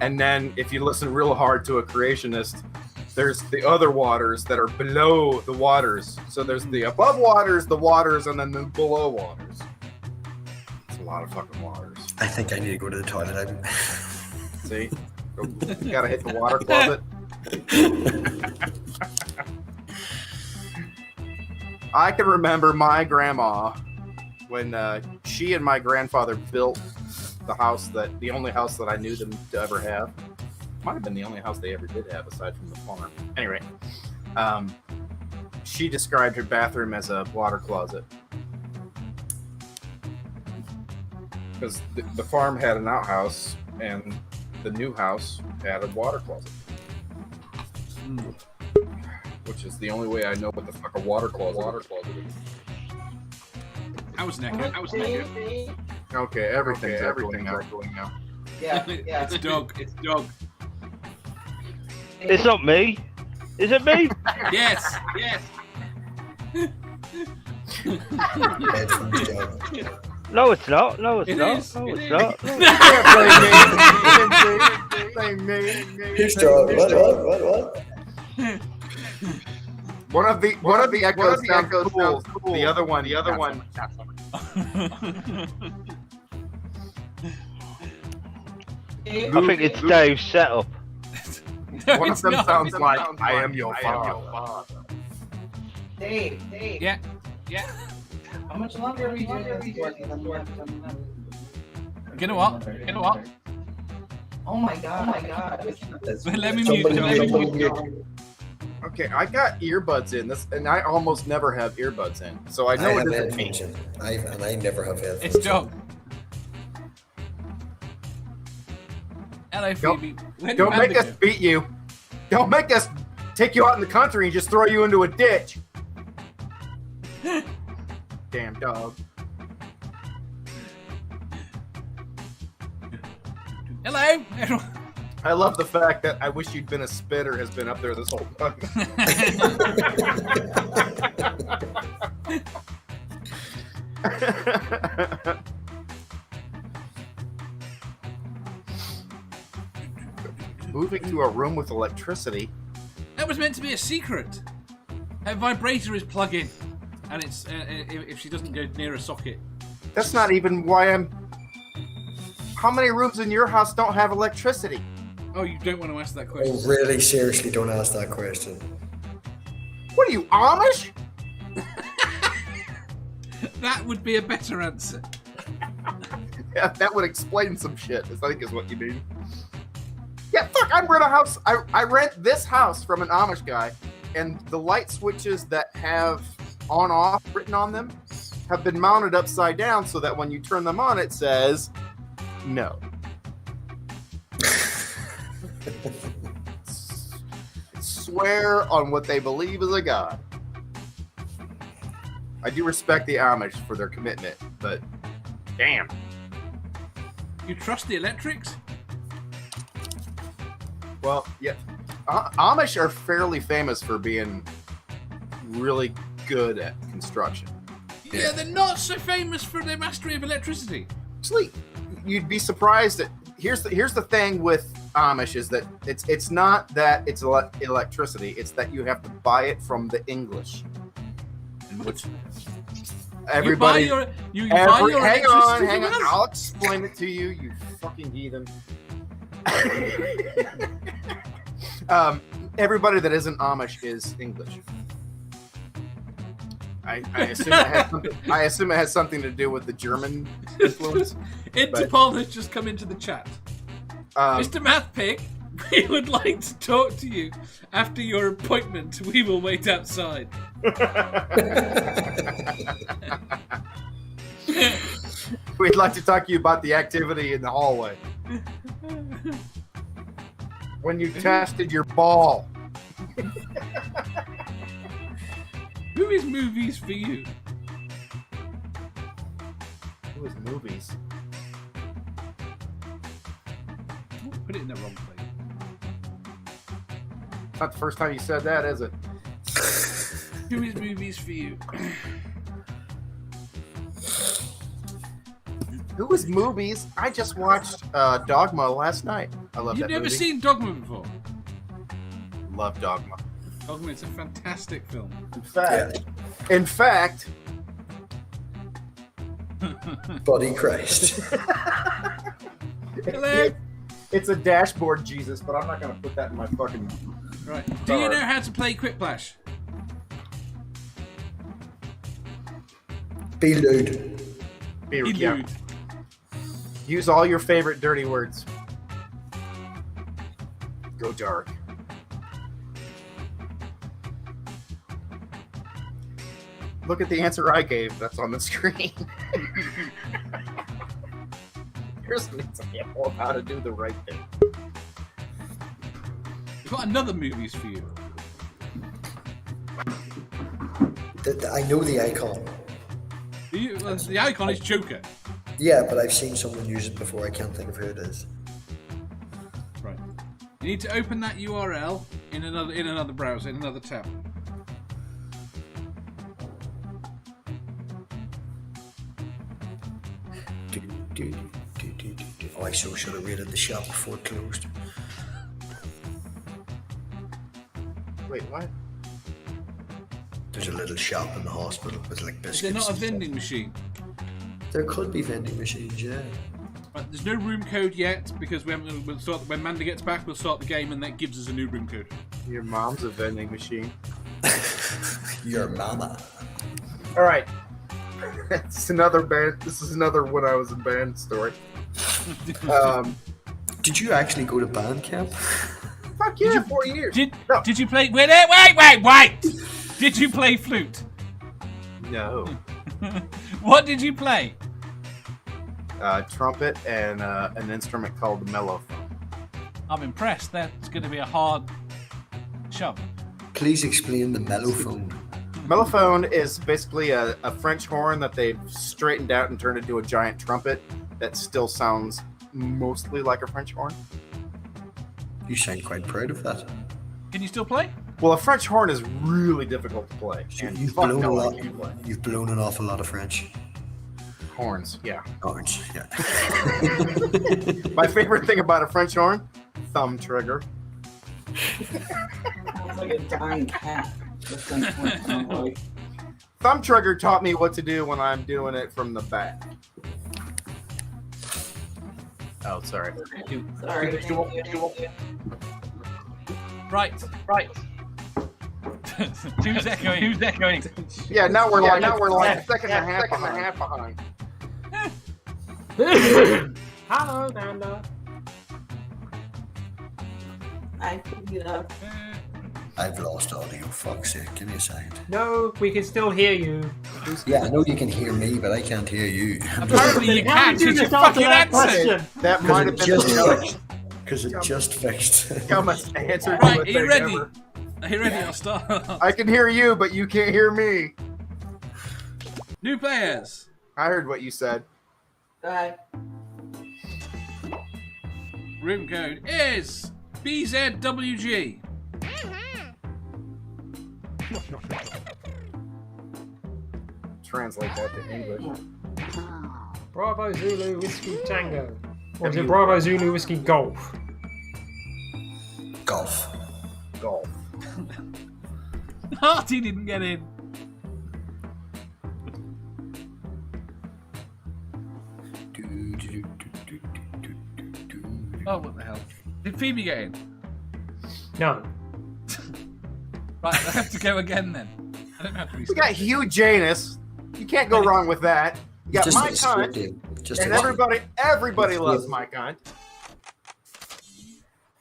And then if you listen real hard to a creationist, there's the other waters that are below the waters. So there's the above waters, and then the below waters. It's a lot of fucking waters. I think I need to go to the toilet. See? You gotta hit the water closet. I can remember my grandma when she and my grandfather built the only house that I knew them to ever have. Might have been the only house they ever did have aside from the farm. Anyway, she described her bathroom as a water closet. Because the farm had an outhouse and the new house had a water closet. Which is the only way I know what the fuck a water closet is. I was naked. Okay, everything's echoing now. Yeah. It's dog. It's not me. Is it me? Yes. No, it's not. No, it's It not. is. No, It it's is. not. Blame me. Here's dog. What? One of the echoes sounds cool. The other one. I think it's Dave's setup. One of them sounds like I am your father. Dave. Yeah. How much longer are we doing this for? You know what? Oh my god. Let me mute. Okay, I got earbuds in this, and I almost never have earbuds in, so I know I it have isn't me. headphones in. I never have headphones. It's dog. Hello, Phoebe. Don't make us beat you. Don't make us take you out in the country and just throw you into a ditch. Damn dog. Hello. I love the fact that I wish you'd been a spitter has been up there this whole time. Moving to a room with electricity. That was meant to be a secret. Her vibrator is plug-in, and it's if she doesn't go near a socket. That's not even why I'm. How many rooms in your house don't have electricity? Oh, you don't want to ask that question. Oh, really? Seriously, don't ask that question. What are you, Amish? That would be a better answer. Yeah, that would explain some shit. I think is what you mean. Yeah, fuck! I rent a house. I rent this house from an Amish guy, and the light switches that have on/off written on them have been mounted upside down, so that when you turn them on, it says no. Swear on what they believe is a god. I do respect the Amish for their commitment, but damn. You trust the electrics? Well, yeah. Amish are fairly famous for being really good at construction. Yeah, they're not so famous for their mastery of electricity. Actually, you'd be surprised that here's the thing with Amish is that it's not that it's electricity, it's that you have to buy it from the English. In which everybody you buy your hang electricity on, from us? I'll explain it to you, you fucking heathen. Everybody that isn't Amish is English. I assume it has something to do with the German influence. Interpol has just come into the chat. Mr. Mathpig, we would like to talk to you after your appointment. We will wait outside. We'd like to talk to you about the activity in the hallway. When you tested your ball. Who is movies for you? Who is movies? Put it in the wrong place. It's not the first time you said that, is it? Who is movies for you? Who is movies? I just watched Dogma last night. I love You've that never movie. seen Dogma before? love Dogma. Dogma is a fantastic film. In fact, Buddy Christ. Hello. It's a dashboard Jesus, but I'm not gonna put that in my fucking. Right. Do you know how to play Quiplash? Be lewd. Be Yeah. lewd. Use all your favorite dirty words. Go dark. Look at the answer I gave. That's on the screen. Here's an example of how to do the right thing. We've got another movies for you. I know the icon. The icon is Joker. Yeah, but I've seen someone use it before. I can't think of who it is. Right. You need to open that URL in another browser, in another tab. Oh, I so should have raided the shop before it closed. Wait, what? There's a little shop in the hospital with like biscuits. Is there not a and stuff. vending machine? There could be vending machines, yeah. Right, there's no room code yet because we'll start when Manda gets back. We'll start the game and that gives us a new room code. Your mom's a vending machine. Your mama. All right. This is another when I was in band story. Did you actually go to band camp? Fuck yeah, 4 years. Did you play? Wait! Did you play flute? No. What did you play? Trumpet and an instrument called the mellophone. I'm impressed. That's going to be a hard shove. Please explain the mellophone. Mellophone is basically a French horn that they've straightened out and turned into a giant trumpet that still sounds mostly like a French horn. You sound quite proud of that. Can you still play? Well, a French horn is really difficult to play. And You've fuck blown no, a I lot. can't play. You've blown an awful lot of French. Horns, yeah. Horns, yeah. My favorite thing about a French horn, thumb trigger. Sounds like a dying cat. Thumb trigger taught me what to do when I'm doing it from the back. Oh, sorry. Sorry. Right. Who's echoing? Yeah, now we're like a second and a half behind. Hello, Nanda. I picked it up. I've lost audio. Fuck's sake. Give me a second. No, we can still hear you. Yeah, I know you can hear me, but I can't hear you. Apparently you How can't. did you Did you just answer fucking that answer? question? That might have been just the joke. fixed. Because it just fixed. How much answer Right, to are a you thing ready? ever. Are you ready? I'll start. I can hear you, but you can't hear me. New players. I heard what you said. Bye. Room code is BZWG. Translate that to English. Bravo Zulu Whiskey Tango. Or is it Bravo Zulu Whiskey Golf? Golf. Golf. Artie didn't get in. Oh, what the hell? Did Phoebe get in? No. Right, I have to go again then. I don't have to We restart. got Hugh Janus. You can't go wrong with that. You got Just my escape, cunt, dude. Just and escape. everybody loves my cunt.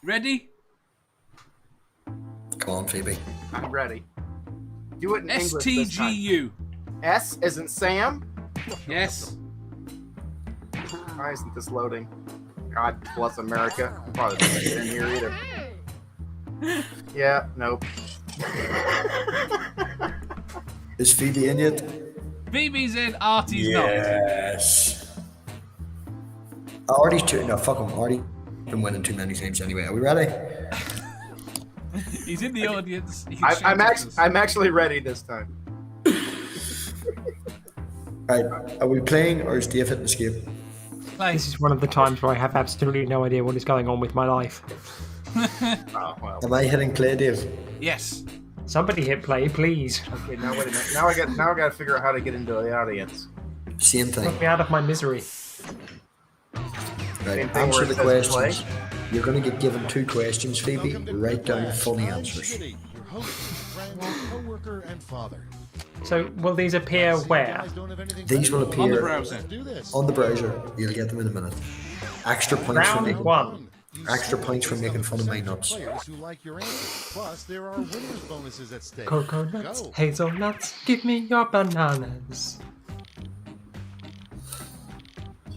Ready? Come on, Phoebe. I'm ready. Do it in English this time. STGU. S isn't Sam. Yes. Why isn't this loading? God bless America. Probably doesn't get in here either. Yeah, nope. Is Phoebe in yet? Phoebe's in, Artie's not. Yes. Artie's too. No, fuck him. Artie been winning too many times anyway. Are we ready? He's in the audience. He can shout I'm at us. actually ready this time. Right. Are we playing or is Dave hitting escape? This is one of the times where I have absolutely no idea what is going on with my life. Oh, well. Am I hitting play, Dave? Yes. Somebody hit play, please. Okay, now wait a minute. Now I got to figure out how to get into the audience. Same thing. Put me out of my misery. Right, Same thing where answer it the says questions. play. You're going to get given 2 questions, Phoebe. Write down funny answers. City, your host, friend, co-worker, and father. So, will these appear where? These will appear On the browser. Do this. on the browser. You'll get them in a minute. Extra points for Round making 1. extra points for making fun of my nuts. Players who like your answers. Plus, there are winners bonuses at stake. Coconuts, Go. hazelnuts, give me your bananas.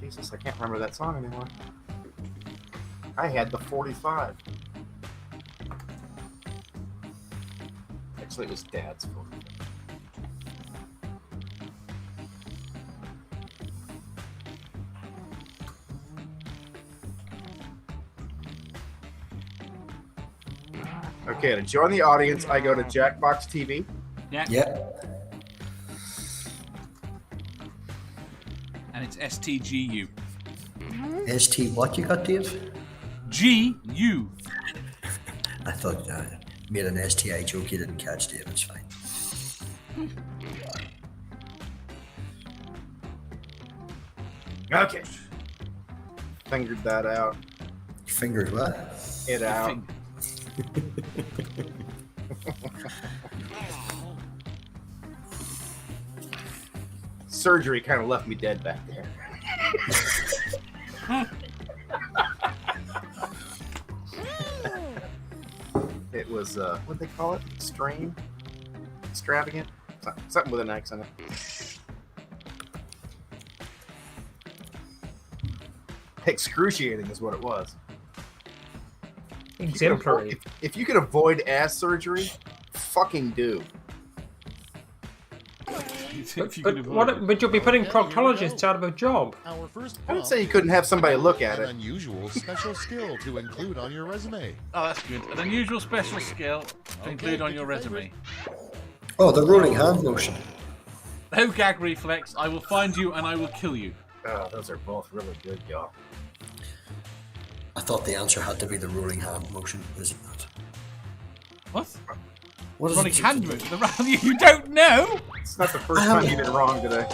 Jesus, I can't remember that song anymore. I had the 45. Actually, it was Dad's 45. Okay, to join the audience, I go to Jackbox TV. Yeah. Yep. And it's STGU. ST, what you got, Dave? GU. I thought made an STI joke you didn't catch, Dave. It's fine. Okay. Fingered that out. Fingers what? It out. Surgery kind of left me dead back there. It was, what'd they call it? Strain? Extravagant? Something with an X on it. Excruciating is what it was. Exemplary. If you could avoid ass surgery, fucking do. But you'll be putting proctologists out of a job. Our first I didn't say you couldn't have somebody look at an it. unusual special skill to include on your resume. Oh, that's good. An unusual special skill to include on your resume. Oh, the rolling hand motion. No gag reflex. I will find you and I will kill you. Oh, those are both really good, y'all. I thought the answer had to be the rolling hand motion, is it not? What? What is Rolling it? hand motion. The round you don't know. It's not the first time you've been wrong today.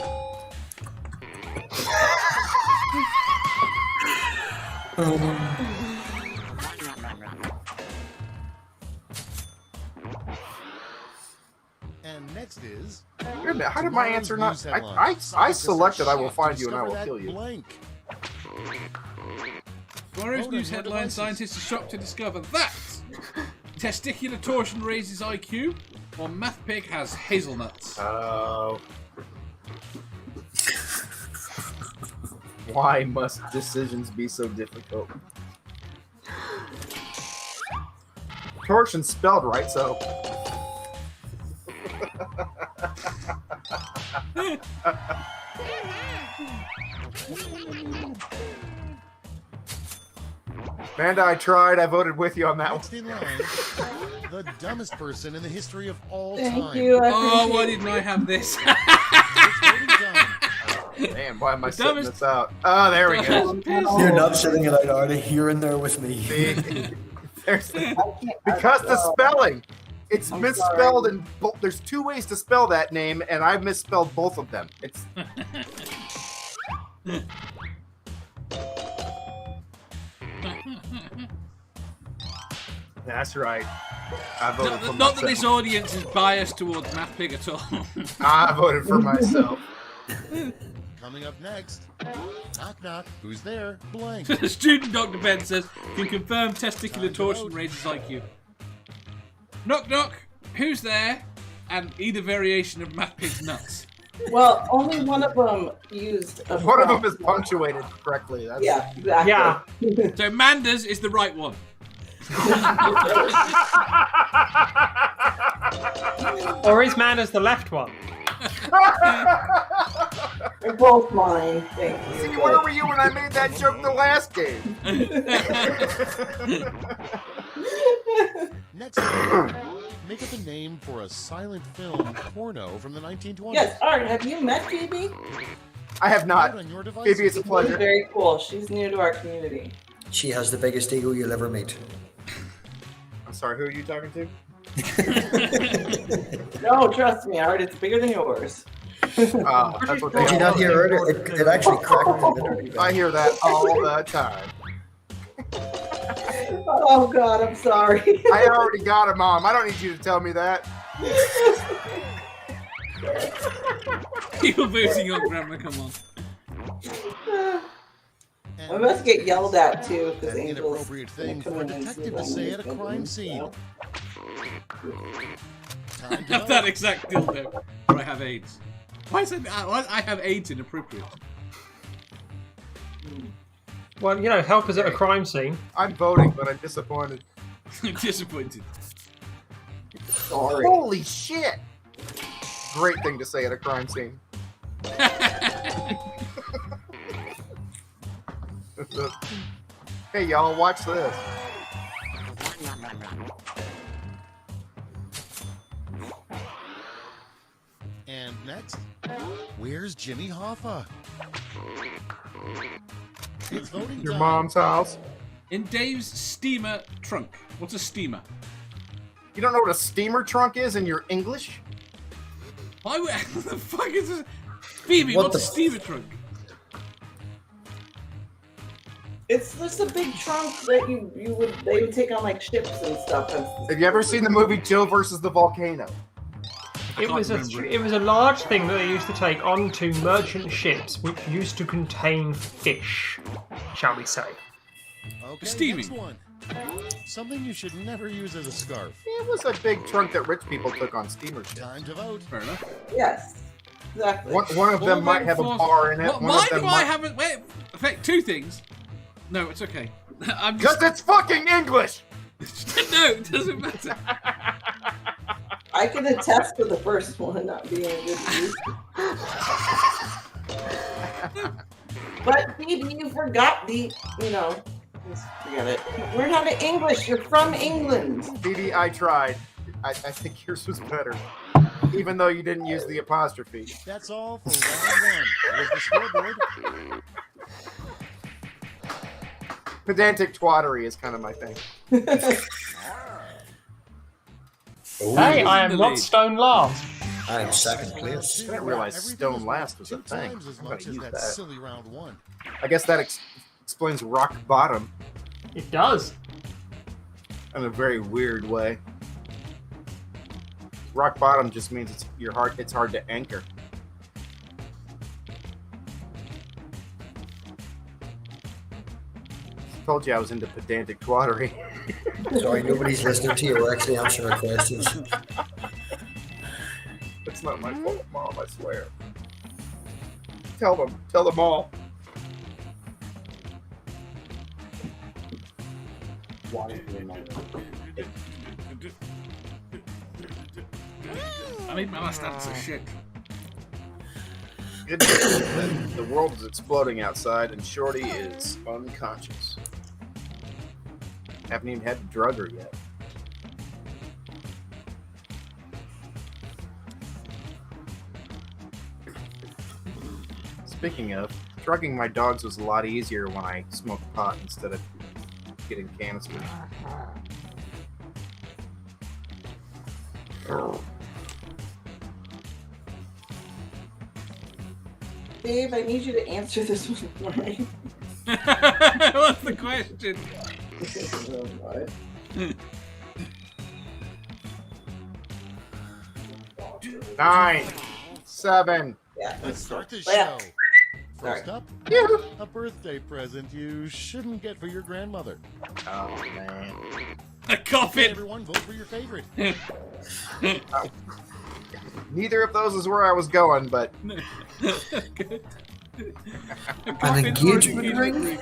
And next is... Wait a minute, how did my answer not... I selected I will find you and I will kill you. Blank. Tomorrow's news headline: scientists are shocked to discover that testicular torsion raises IQ, or math pig has hazelnuts. Oh. Why must decisions be so difficult? Torsion's spelled right, so... Amanda, I tried. I voted with you on that Next in line, the dumbest person in the history of all Thank time. you. I Oh, why appreciate didn't I have this? Man, why am I setting dumbest- this out? Oh, there we go. You're not sitting it out, Artie. You're in there with me. See? Because the spelling. It's I'm misspelled, sorry. and there's 2 ways to spell that name, and I misspelled both of them. It's that's right. I voted for Not that this myself. audience is biased towards math pig at all. I voted for myself. Coming up next, knock knock, who's there? Blank. Student Dr. Ben says, can confirm testicular torsion raises IQ. Knock knock, who's there? And either variation of math pig's nuts. Well, only one of them used a One of them prompt. is punctuated correctly. That's... Yeah, exactly. Yeah. So Manda's is the right one. Or is man as the left one? They're both mine. Thank you. See, where were you when I made that joke the last game? Next, make up a name for a silent film porno from the 1920s. Yes, Art, have you met Phoebe? I have not. Vote on your device. Phoebe, it's a She's pleasure. very cool. She's new to our community. She has the biggest ego you'll ever meet. Sorry, who are you talking to? No, trust me, Art. It's bigger than yours. That's what Did you not hear earlier? It actually cracked the middle. I hear that all the time. Oh God, I'm sorry. I already got it, Mom. I don't need you to tell me that. You're booting your grandma, come on. I must get yelled at too because An Angel's inappropriate thing for a detective to say at a crime scene. Time to Have that exact dildo, or I have AIDS. Why is it I have AIDS inappropriate? Well, you know, help us at a crime scene. I'm voting, but I'm disappointed. I'm disappointed. sorry. Holy shit! Great thing to say at a crime scene. Hey, y'all, watch this. And next, where's Jimmy Hoffa? It's voting Your time. mom's house. In Dave's steamer trunk. What's a steamer? You don't know what a steamer trunk is and you're English? Why would what the fuck is this? Phoebe, What what's a the- steamer trunk? It's just a big trunk that they would take on like ships and stuff. Have you ever seen the movie Jill versus the Volcano? It was a large thing that they used to take onto merchant ships, which used to contain fish, shall we say? Okay, Steaming. next one. Something you should never use as a scarf. It was a big trunk that rich people took on steamer ships. Time to vote. Fair enough. Yes, exactly. One of them might have a bar in it. What, One why of them do I have it? Wait, okay, two things. No, it's okay. I'm Because just... it's fucking English! No, it doesn't matter. I can attest to the first one not being a good use. But Phoebe, you forgot just forget it. Learn how to English. You're from England. Phoebe, I tried. I think yours was better. Even though you didn't use the apostrophe. That's all for round one. Here's the scoreboard. Pedantic twattery is kind of my thing. Hey, I am not stone last. I am second place. I didn't realize stone last was a Two thing. times as I'm much gonna as use that that. silly round one. I guess that explains rock bottom It does. in a very weird way. Rock bottom just means it's hard to anchor. Told you I was into pedantic twattery. Sorry, nobody's listening to you. We're actually answering our questions. It's not my fault, Mom, I swear. Tell them all. I need my last answer. Shit. Good news. The world is exploding outside, and Shorty is unconscious. Haven't even had to drug her yet. Speaking of, drugging my dogs was a lot easier when I smoked pot instead of getting canisters. Dave, I need you to answer this one for me. What's the question? What? 9, 7. Yeah. Let's start the Yeah. show. First Sorry. up, a birthday present you shouldn't get for your grandmother. Oh man. A Okay, coffin. everyone, vote for your favorite. Neither of those is where I was going, but Good. An engagement ring?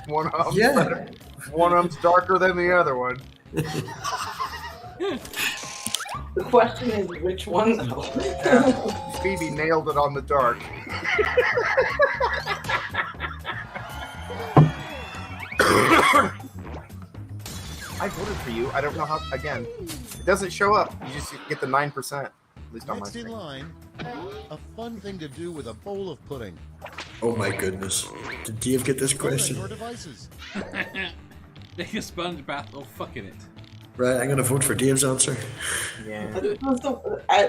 one of them's Yeah. better. One of them's darker than the other one. The question is which one though? Phoebe nailed it on the dark. I voted for you. I don't know how. Again, it doesn't show up. You just get the 9%. At least on my Next in screen. line, a fun thing to do with a bowl of pudding. Oh my goodness. Did Dave get this Vote on question? your devices. Take a sponge bath or fucking it. Right, I'm going to vote for Dave's answer. Yeah.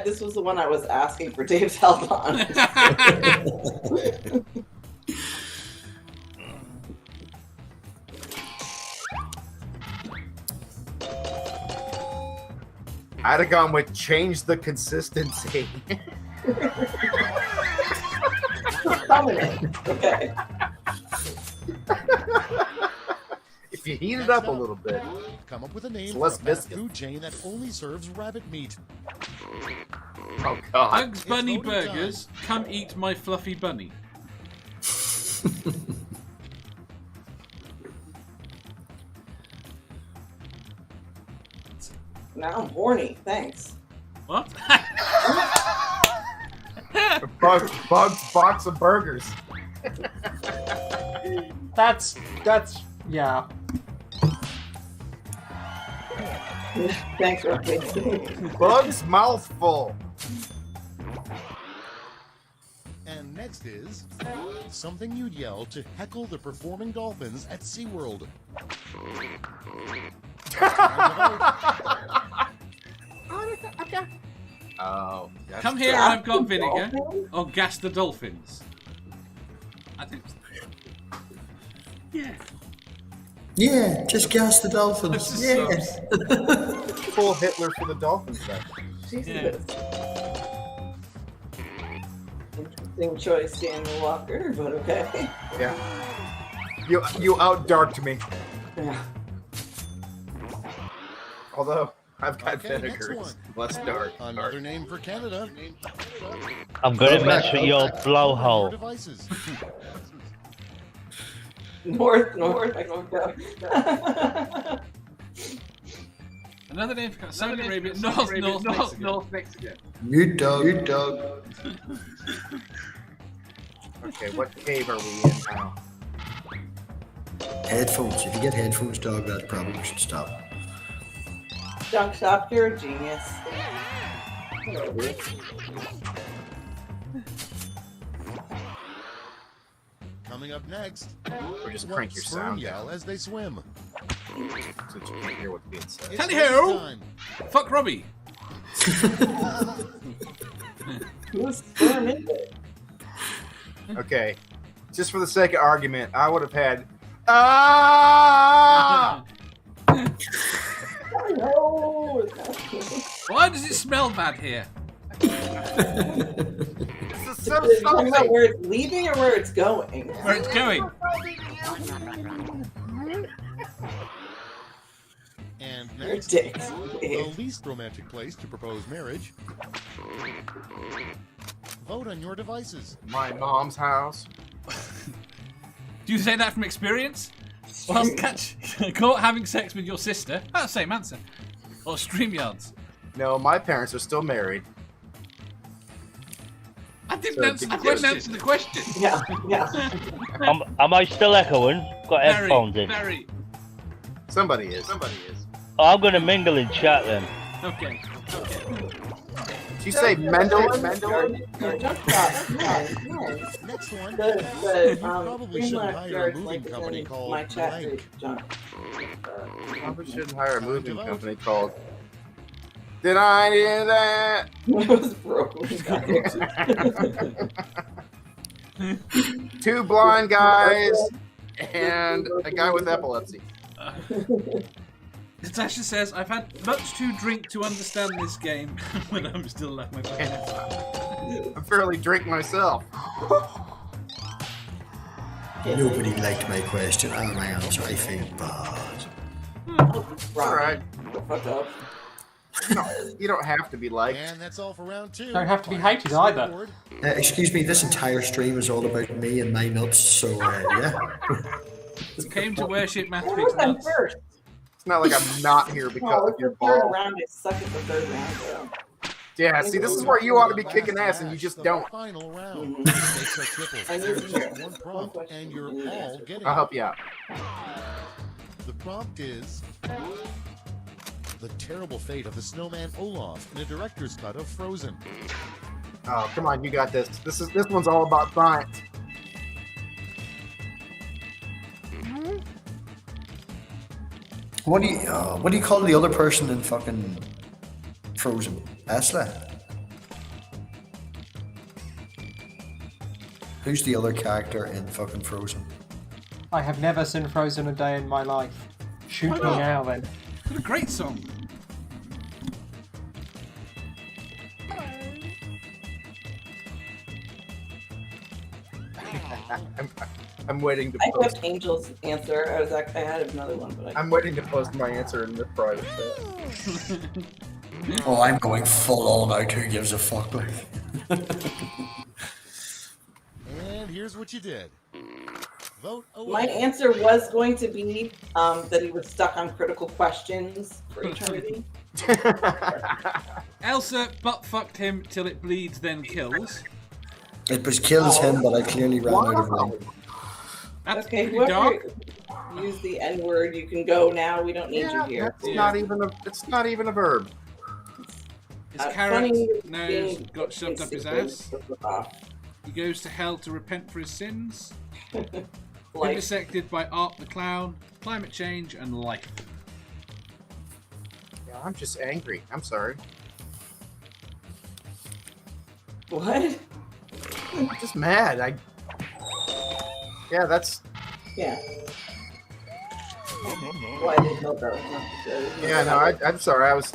This was the one I was asking for Dave's help on. I'd have gone with change the consistency. Okay. If you heat it up a little bit. Come up with a name It's for less a fast viscous. food chain that only serves rabbit meat. Oh God. Bugs Bunny voting time. Burgers, come eat my fluffy bunny. Now I'm horny. Thanks. What? Bugs box of burgers. That's yeah. Thanks, Rocky. Bugs mouthful. And next is something you'd yell to heckle the performing dolphins at SeaWorld. Oh. that's Come here true. and I've got vinegar. Or gas the dolphins. I think so. Yeah. Yeah, just gas the dolphins. This is Yeah. Full Hitler for the dolphins then. Jesus. Interesting choice, Daniel Walker, but okay. Yeah. You outdarked me. Yeah. Although I've got Okay, next vinegar. one. It's less dark. Another name for Canada. I'm gonna mess with your Your blowhole. devices. North, I don't know. Another name for Saudi Arabia, North Mexico. Mute dog. Okay, what cave are we in now? Headphones. If you get headphones, dog, that probably should stop. Junk shop, you're a genius. Coming up next, Or just what crank your sperm sound yell down as they swim. since you can't hear what's being said. It's Tally-ho! time. Fuck Robbie. Who's sperm is it? Okay. Just for the sake of argument, I would have had ah. No, it's not. Why does it smell bad here? This is so Are you talking about salty. where it's leaving or where it's going? Where it's going? And You're next, dicks. the least romantic place to propose marriage. Vote on your devices. My mom's house. Do you say that from experience? Whilst caught having sex with your sister? Oh, same answer. Or StreamYards? No, my parents are still married. I didn't So answer the did you- question. Answer the question. Yeah, yeah. Am I still echoing? Got headphones in. Very. Somebody is. Oh, I'm gonna mingle in chat then. Okay. Did you say Mendelin? Junk shop. Next one. The probably shouldn't hire a Yard's moving link is company in called my chat Blank. group, Junk. Probably shouldn't hire a moving company called. Did I do that? It was broken. Two blind guys and a guy with epilepsy. Natasha says, I've had much to drink to understand this game when I'm still at my parents. I fairly drink myself. Nobody liked my question or my answer. I feel bad. Alright. Fuck up. No, you don't have to be liked. And that's all for round two. Don't have to be hated either. Scoreboard. Excuse me, this entire stream is all about me and my nuts, so yeah. Came to worship Who Mathpig's was nuts. first? It's not like I'm not here because Oh, of your it's the third ball. round. I suck at the third round, bro. Yeah, see, this is where you ought to be kicking ass and you just The don't. Final round. Mhm. Stakes are triple. I need There's to just hear. one prompt, and you're all getting I'll it. help you out. The prompt is the terrible fate of the snowman Olaf in a director's cut of Frozen. Oh, come on, you got this. This one's all about science. What do you call the other person in fucking Frozen? Asla? Who's the other character in fucking Frozen? I have never seen Frozen a day in my life. Shoot me now, then. What a great song. I'm waiting to I post. have Angel's answer. I had another one, but I'm waiting to post my answer in the private chat. Oh, I'm going full on out. Who gives a fuck? Like. And here's what you did. Vote away. my answer was going to be that he was stuck on critical questions for eternity. Elsa butt fucked him till it bleeds, then kills. It was kills him, but I clearly ran out of room. That's Okay, pretty dark. whoever use the N word, you can go now. We don't need you here. It's not even a verb. His funny carrot nose being got shoved up his stupid. ass. He goes to hell to repent for his sins. Like, Intersected by Art the Clown, climate change, and life. Yeah, I'm just angry. I'm sorry. what? I'm just mad. Yeah, that's. Yeah. Well, I didn't know that was necessary. Yeah, no, I'm sorry. I was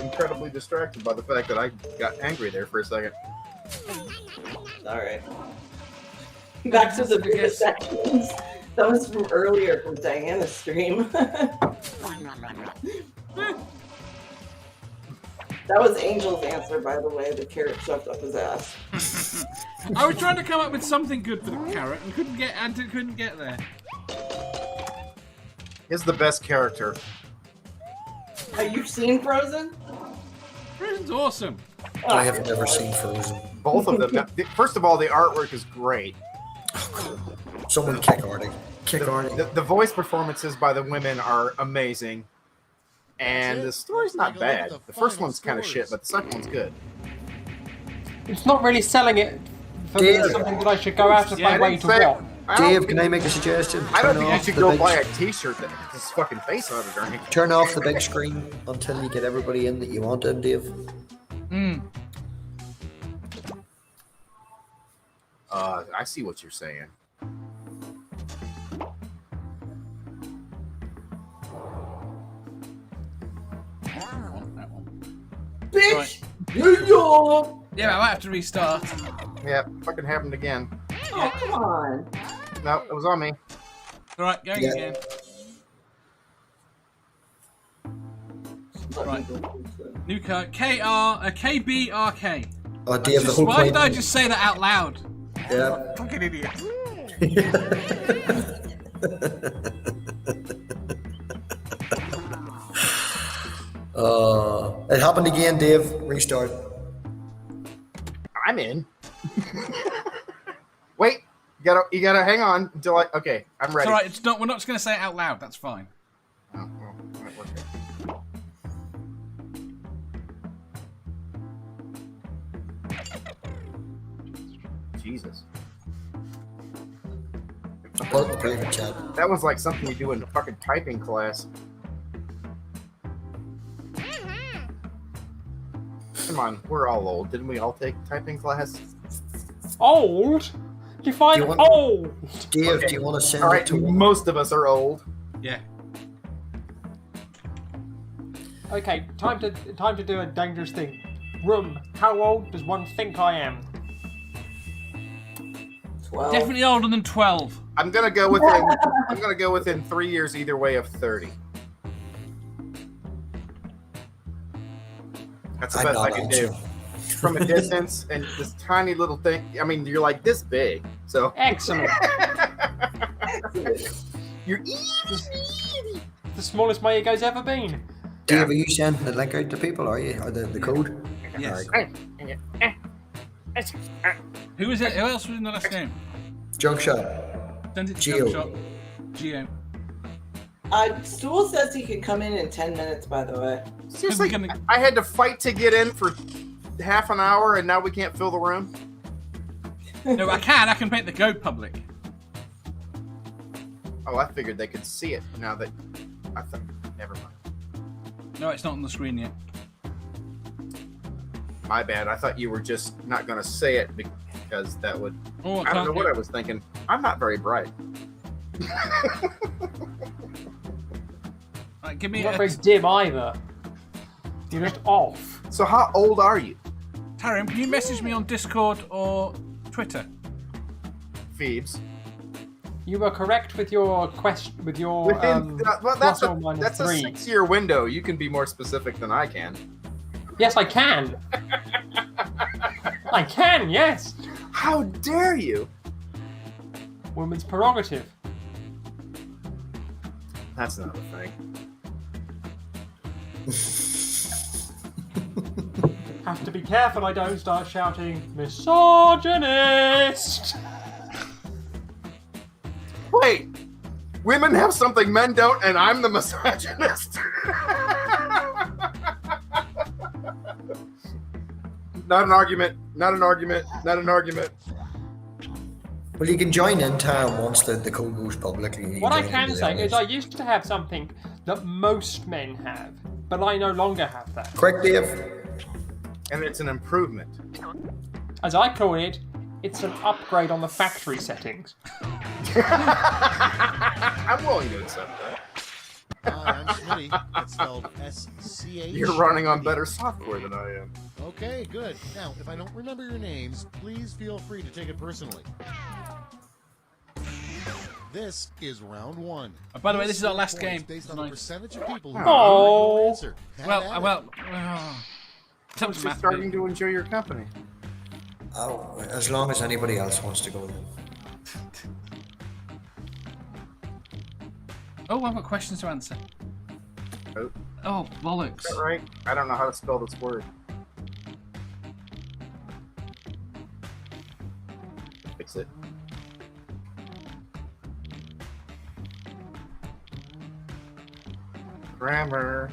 incredibly distracted by the fact that I got angry there for a second. All right. Back to the biggest sections. That was from earlier from Diana's stream. That was Angel's answer, by the way. The carrot shoved up his ass. I was trying to come up with something good for the carrot and couldn't get there. He's the best character. Have you seen Frozen? Frozen's awesome. I have never seen Frozen. Both of them. First of all, the artwork is great. Someone kick Artie. Kick Artie. The voice performances by the women are amazing. And the story's not bad. The first one's kind of shit, but the second one's good. It's not really selling it for me as something that I should go out of my way to watch. Dave, can I make a suggestion? I don't Turn think you off should the go big buy a t-shirt that has his fucking face on it or anything. Turn off the big screen until you get everybody in that you want in, Dave. I see what you're saying. Bitch! Yeah, I might have to restart. Yeah, fucking happened again. Oh, come on. No, it was on me. Alright, going again. Right. New card. KBRK. Oh, Dave, the whole Why point. did I just say that out loud? Yeah. Fucking idiot. It happened again, Dave. Restart. I'm in. Wait, you gotta hang on until okay, I'm ready. It's alright, it's not. We're not just gonna say it out loud. That's fine. Oh, well, that worked out. Jesus. Well, the private chat. That was like something you do in a fucking typing class. Come on, we're all old. Didn't we all take typing class? Old? Define want- old. Dave, Okay. do you want to send All it right, to most of us are old. Yeah. Okay, time to do a dangerous thing. Room, how old does one think I am? 12. Definitely older than 12. I'm gonna go within 3 years either way of 30. That's the I'm best I not can answering. do. From a distance and this tiny little thing. I mean, you're like this big, so Excellent. you're The smallest my ego's ever been. Dave, are you sending the link out to people, are you? Or the code? Yes. Alright, Who was it? Who else was in the last game? Junk shot. Send it to Geo. Jump Shot. Geo. Stool says he could come in 10 minutes, by the way. seriously. I had to fight to get in for half an hour, and now we can't fill the room. No, I can make the go public. Oh, I figured they could see it now that. I thought. Never mind. No, it's not on the screen yet. My bad. I thought you were just not going to say it because that would. Oh, I don't know what I was thinking. I'm not very bright. Right, give me You're not very dim either. You're just off. So how old are you? Tarim, can you message me on Discord or Twitter? Phoebes. You were correct with your question. With your Well, plus that's or minus a 3. 6-year window. You can be more specific than I can. Yes, I can. I can. Yes. How dare you? Woman's prerogative. That's not a thing. Have to be careful I don't start shouting misogynist. Wait, women have something men don't, and I'm the misogynist. Not an argument. Not an argument. Not an argument. Well, you can join in time once the code goes publicly. What I can say is I used to have something that most men have, but I no longer have that. Correct, Dave. And it's an improvement. As I call it, it's an upgrade on the factory settings. I'm willing to accept that. Hi, I'm Smitty. That's spelled S-C-H. You're running on better software than I am. Okay, good. Now, if I don't remember your names, please feel free to take it personally. This is round 1. By the way, this is our last Points game. Based on Nice. the percentage of people who Oh. answer. Have Well, at it. I'm just starting to enjoy your company. Oh, as long as anybody else wants to go. Oh, I've got questions to answer. Oh, bollocks. Is that right? I don't know how to spell this word. Fix it. Grammar.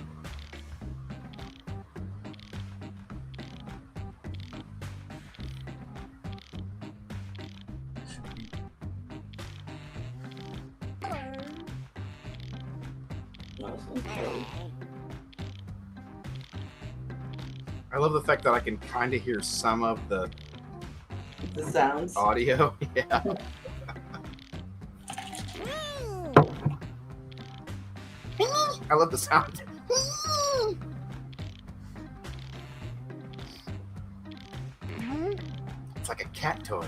I love the fact that I can kind of hear some of the sounds. audio. Yeah. I love the sound. It's like a cat toy.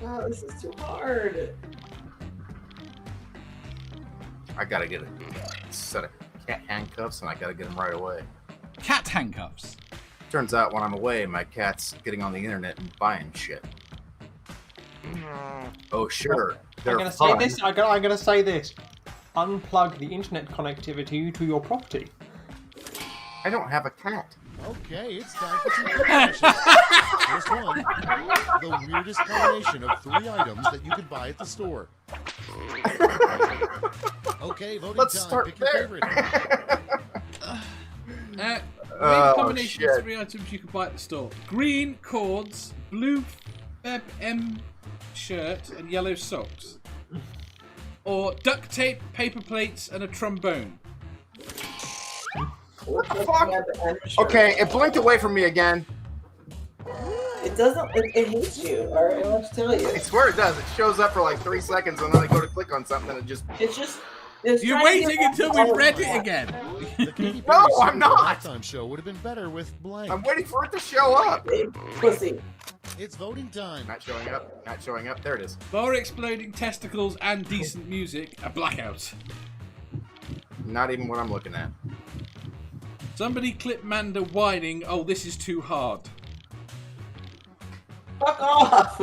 Oh, this is too hard. I gotta get a set of cat handcuffs, and I gotta get them right away. Cat handcuffs. Turns out when I'm away, my cat's getting on the internet and buying shit. Oh sure, they're I'm gonna fun. say this. I'm gonna say this. Unplug the internet connectivity to your property. I don't have a cat. Okay, it's time for some questions. First one, the weirdest combination of 3 items that you could buy at the store. Okay, voting Let's time. start Pick your there. favorite. Weird combination of 3 items you can buy at the store. Green cords, blue Feb M shirt, and yellow socks. Or duct tape, paper plates, and a trombone. What the fuck? Okay, it blinked away from me again. It doesn't. It hates you. All right, I want to tell you. I swear it does. It shows up for like 3 seconds, and then I go to click on something, and it just. It's just. It's You're trying to waiting get until all we've of read that. it again. The Katy Perry No, Super I'm not. Bowl halftime show would have been better with blank. I'm waiting for it to show up. Pussy. It's voting time. Not showing up. Not showing up. There it is. Bar exploding testicles and decent music. A blackout. Not even what I'm looking at. Somebody clip Manda whining, oh, this is too hard. Fuck off.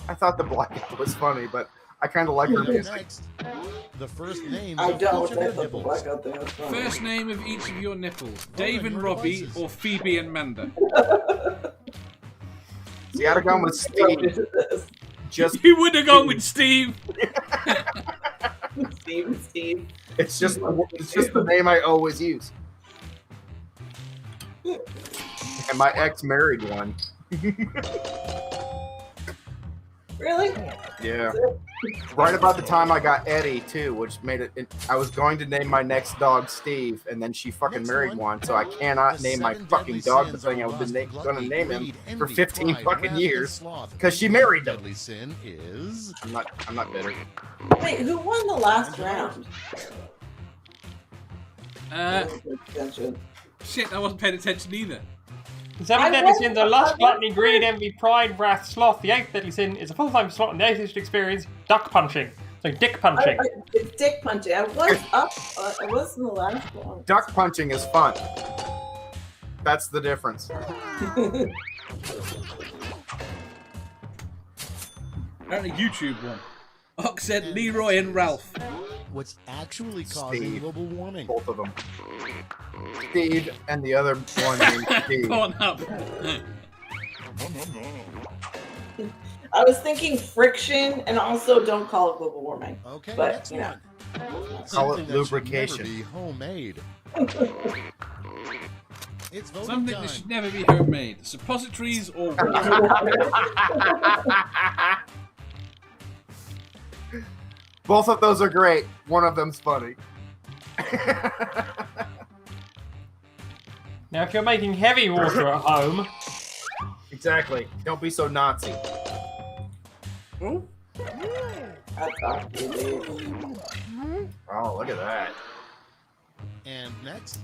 I thought the blackout was funny, but I kind of like her music. Next, the first names I of don't. each of I your thought the nipples. blackout thing was funny. First name of each of your nipples. Vote Dave on and your Robbie devices. or Phoebe and Manda. See, I'd have gone with Steve. Just You would have gone with Steve. Steve. it's just the name I always use. And my ex married one. Really? Yeah. Right about the time I got Eddie too, which made it. I was going to name my next dog Steve, and then she fucking married one, so I cannot name my fucking dog the thing I was going to name him for 15 fucking years because she married them. Sin is... I'm not bitter. Wait, who won the last round? Shit, I wasn't paying attention either. The seventh deadly sin, the lust, gluttony, greed, envy, pride, wrath, sloth. The eighth deadly sin is a full-time slot in the atheist experience, duck punching. So dick punching. It's dick punching. I was up. I was in the last one. Duck punching is fun. That's the difference. Apparently YouTube one. Ox said Leroy and Ralph. What's actually causing global warming? Both of them. Steve and the other one named Steve. Go on up. I was thinking friction, and also don't call it global warming. Okay, but next you know. one. Call it Something that should lubrication. never be homemade. It's voting Something time. that should never be homemade. Suppositories or water. Both of those are great. One of them's funny. Now, if you're making heavy water at home, Exactly. Don't be so Nazi. I thought you did. Oh, look at that. And next,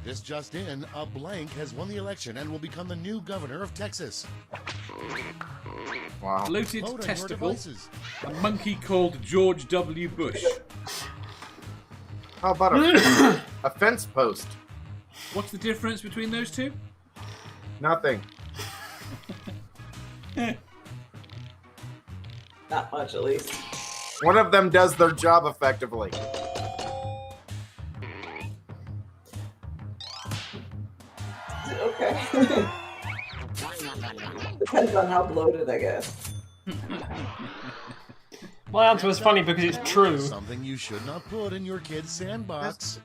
this just in, a blank has won the election and will become the new governor of Texas. Wow. Bloated Vote on your testicle. devices. A monkey called George W. Bush. How about a fence post? What's the difference between those two? Nothing. Not much, at least. One of them does their job effectively. Okay. Depends on how bloated, I guess. my answer was funny because it's true. Something you should not put in your kid's sandbox.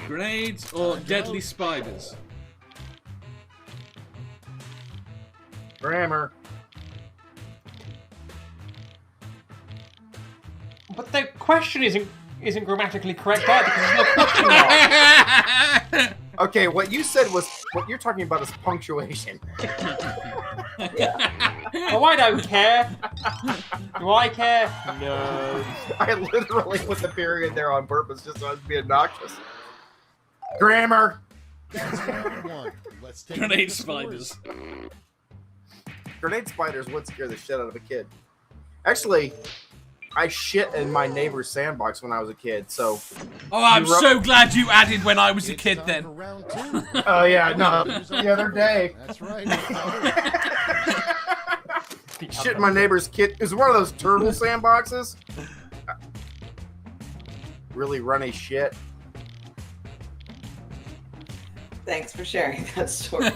Grenades or deadly spiders? Grammar. But the question isn't grammatically correct either because there's no question mark. Okay, what you said was what you're talking about is punctuation. Oh, I don't care. Do I care? No. I literally put the period there on purpose just so I was being obnoxious. Grammar. That's round one. Let's take a look Grenade at the scores. spiders. Grenade spiders would scare the shit out of a kid. Actually, I shit in my neighbor's sandbox when I was a kid, so... Oh, I'm so glad you added when I was a kid Time then. for round two. Oh, yeah, no. The other day. That's right. Shit in my neighbor's kid. It was one of those turtle sandboxes. Really runny shit. Thanks for sharing that story.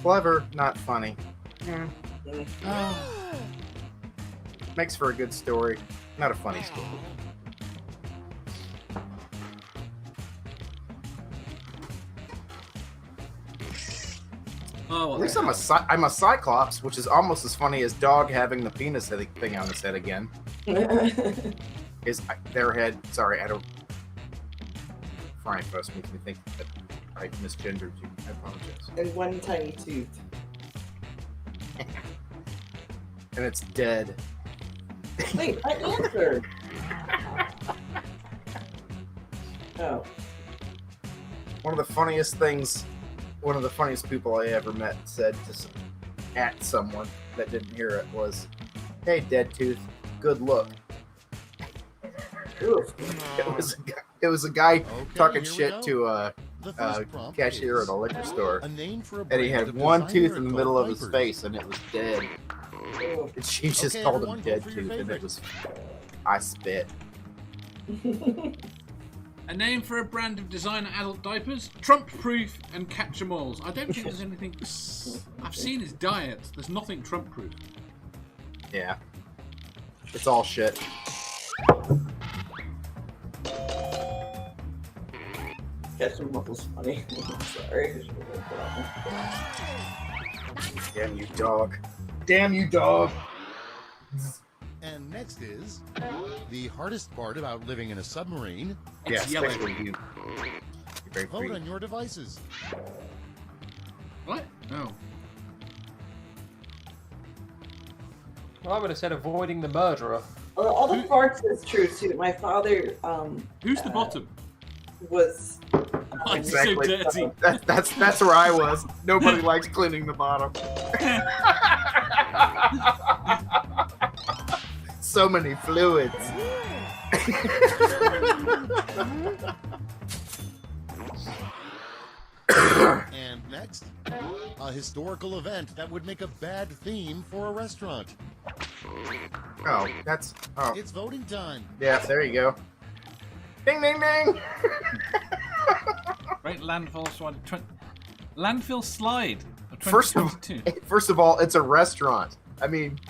Clever, not funny. Makes for a good story. Not a funny story. Oh, At least I'm a Cyclops, which is almost as funny as Dog having the penis thing on his head again. Their head? Sorry, I don't. Frying post makes me think that I misgendered you. I apologize. And one tiny tooth. And it's dead. Wait, I answered. Oh. One of the funniest people I ever met said at someone that didn't hear it was, "Hey, dead tooth, good look." It was a guy talking shit to a cashier at a liquor store, and he had one tooth in the middle of his face, and it was dead. And she just called him dead tooth, and it was, I spit. A name for a brand of designer adult diapers: Trump-proof and catch-em-alls. I don't think there's anything. I've seen his diet. There's nothing Trump-proof. Yeah. It's all shit. Catch-em-all's funny. Sorry. Damn you, dog. Damn you, dog. And next is the hardest part about living in a submarine. Yeah, It's yellow. especially you. You're very Vote free. on your devices. What? Oh. I would have said avoiding the murderer. All the farts is true too. My father Who's the bottom? was Mine's Exactly. so dirty. That's where I was. Nobody likes cleaning the bottom. So many fluids. And next, a historical event that would make a bad theme for a restaurant. Oh, that's. Oh, It's voting time. yeah. There you go. Ding, ding, ding. Right, landfill slide. Landfill slide. Of First 2022. of all, it's a restaurant. I mean,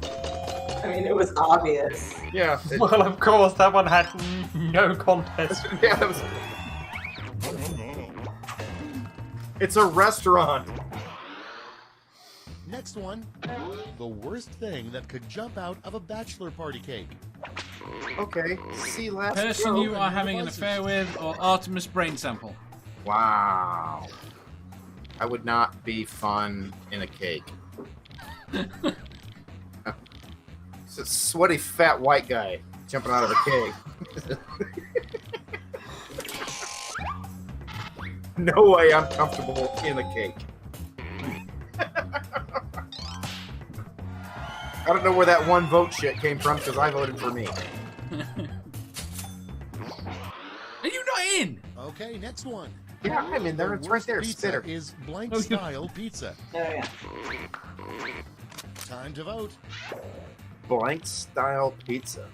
I mean, it was obvious. yeah. Well, of course, that one had no contest. Yeah, it's a restaurant. Next one, the worst thing that could jump out of a bachelor party cake. Okay. See last. Person row. you are having an affair with, or Artemis brain sample. Wow. I would not be fun in a cake. It's a sweaty fat white guy jumping out of a cake. No way I'm comfortable in a cake. I don't know where that one vote shit came from because I voted for me. Are you not in? Okay, next one. Yeah, I'm in there. The It's right worst there. Pizza Spitter. is blank Oh, you- style pizza. Oh yeah. Time to vote. Blank style pizza.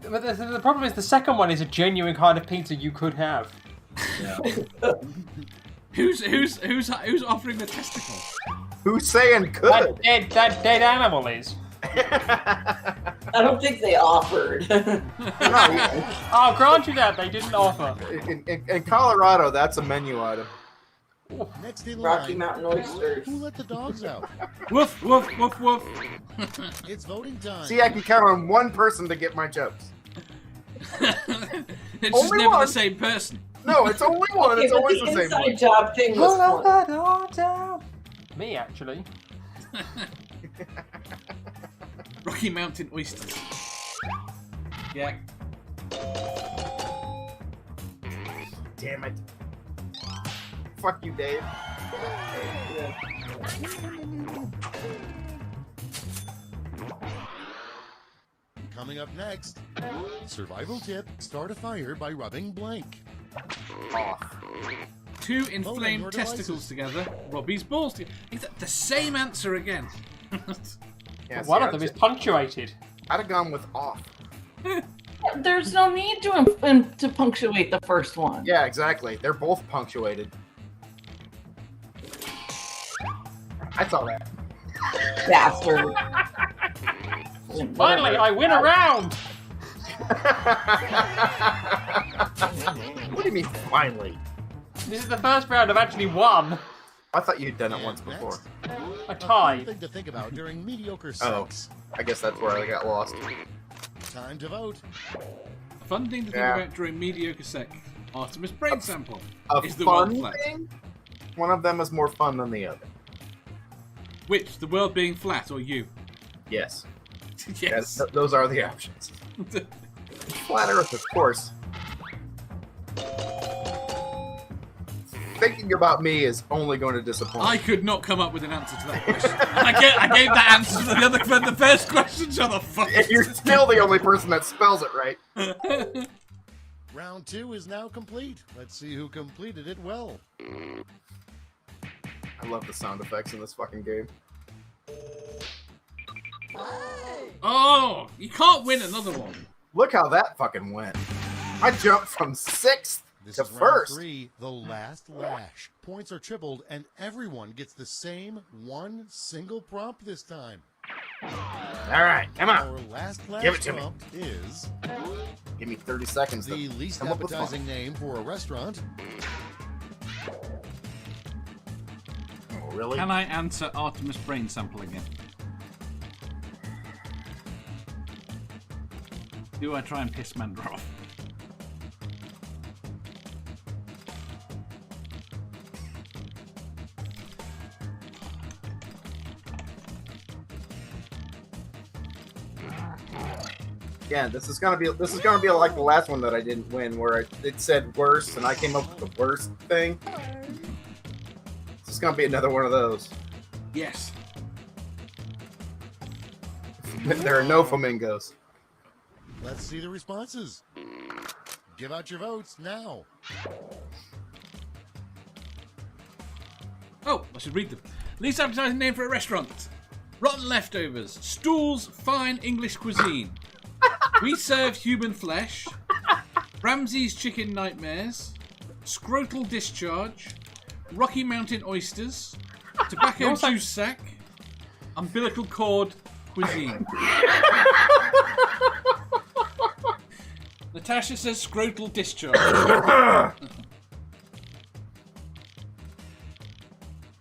But the problem is the second one is a genuine kind of pizza you could have. Who's offering the testicle? Who's saying could? That dead animal is. I don't think they offered. I'll grant you that they didn't offer. In Colorado, that's a menu item. Next in Rocky line, Mountain oysters. who let the dogs out? Woof, woof, woof, woof. It's voting time. See, I can count on one person to get my jokes. It's just Only never one. the same person. No, it's only one. Okay, It's but always the the same inside one. job thing was fun. Me, actually. Rocky Mountain oysters. Yeah. Damn it. Fuck you, Dave. Coming up next, survival tip: start a fire by rubbing blank. Off. Two on inflamed your testicles together. Robbie's balls together. Is that the same answer again? Yeah, One see, of them is punctuated. I'd have gone with off. There's no need to punctuate the first one. Yeah, exactly. They're both punctuated. I saw that. Bastard. Finally, I win a round! What do you mean, finally? This is the first round I've actually won. I thought you'd done it And once before. next, A a tie. fun thing to think about during mediocre Oh. sex. I guess that's where I got lost. Time to vote. A fun thing to think Yeah. about during mediocre sex. Artemis brain sample. A Is the world fun flat? thing? One of them is more fun than the other. Which? The world being flat or you? Yes. Yes. Those are the options. Flat Earth, of course. Thinking about me is only going to disappoint. I could not come up with an answer to that question. I gave that answer for the first question. Shut the fuck up. You're still the only person that spells it right. Round 2 is now complete. Let's see who completed it well. I love the sound effects in this fucking game. Oh, you can't win another one. Look how that fucking went. I jumped from 6th This to is round 1st. 3, the last lash. Points are tripled, and everyone gets the same one single prompt this time. All right, come on. Our last Give it to me. prompt is Give me 30 seconds. the to least come up with appetizing fun. name for a restaurant. Oh, really? Can I answer Artemis brain sample again? Do I try and piss Mandra off? Yeah, this is gonna be like the last one that I didn't win, where it said worst, and I came up with the worst thing. This is gonna be another one of those. Yes. There are no flamingos. Let's see the responses. Give out your votes now. Oh, I should read them. Least appetizing name for a restaurant. Rotten leftovers. Stools, fine English cuisine. We serve human flesh. Ramsay's chicken nightmares. Scrotal discharge. Rocky Mountain oysters. Tobacco juice sack. Umbilical cord cuisine. Natasha says scrotal discharge.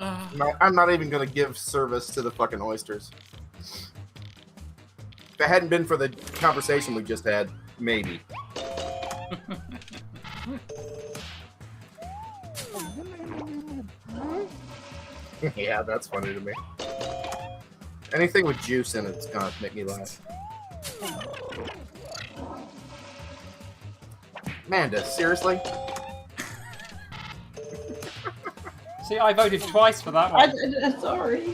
I'm not even gonna give service to the fucking oysters. If it hadn't been for the conversation we just had, maybe. Yeah, that's funny to me. Anything with juice in it's gonna make me laugh. Amanda, seriously? See, I voted twice for that one. Sorry.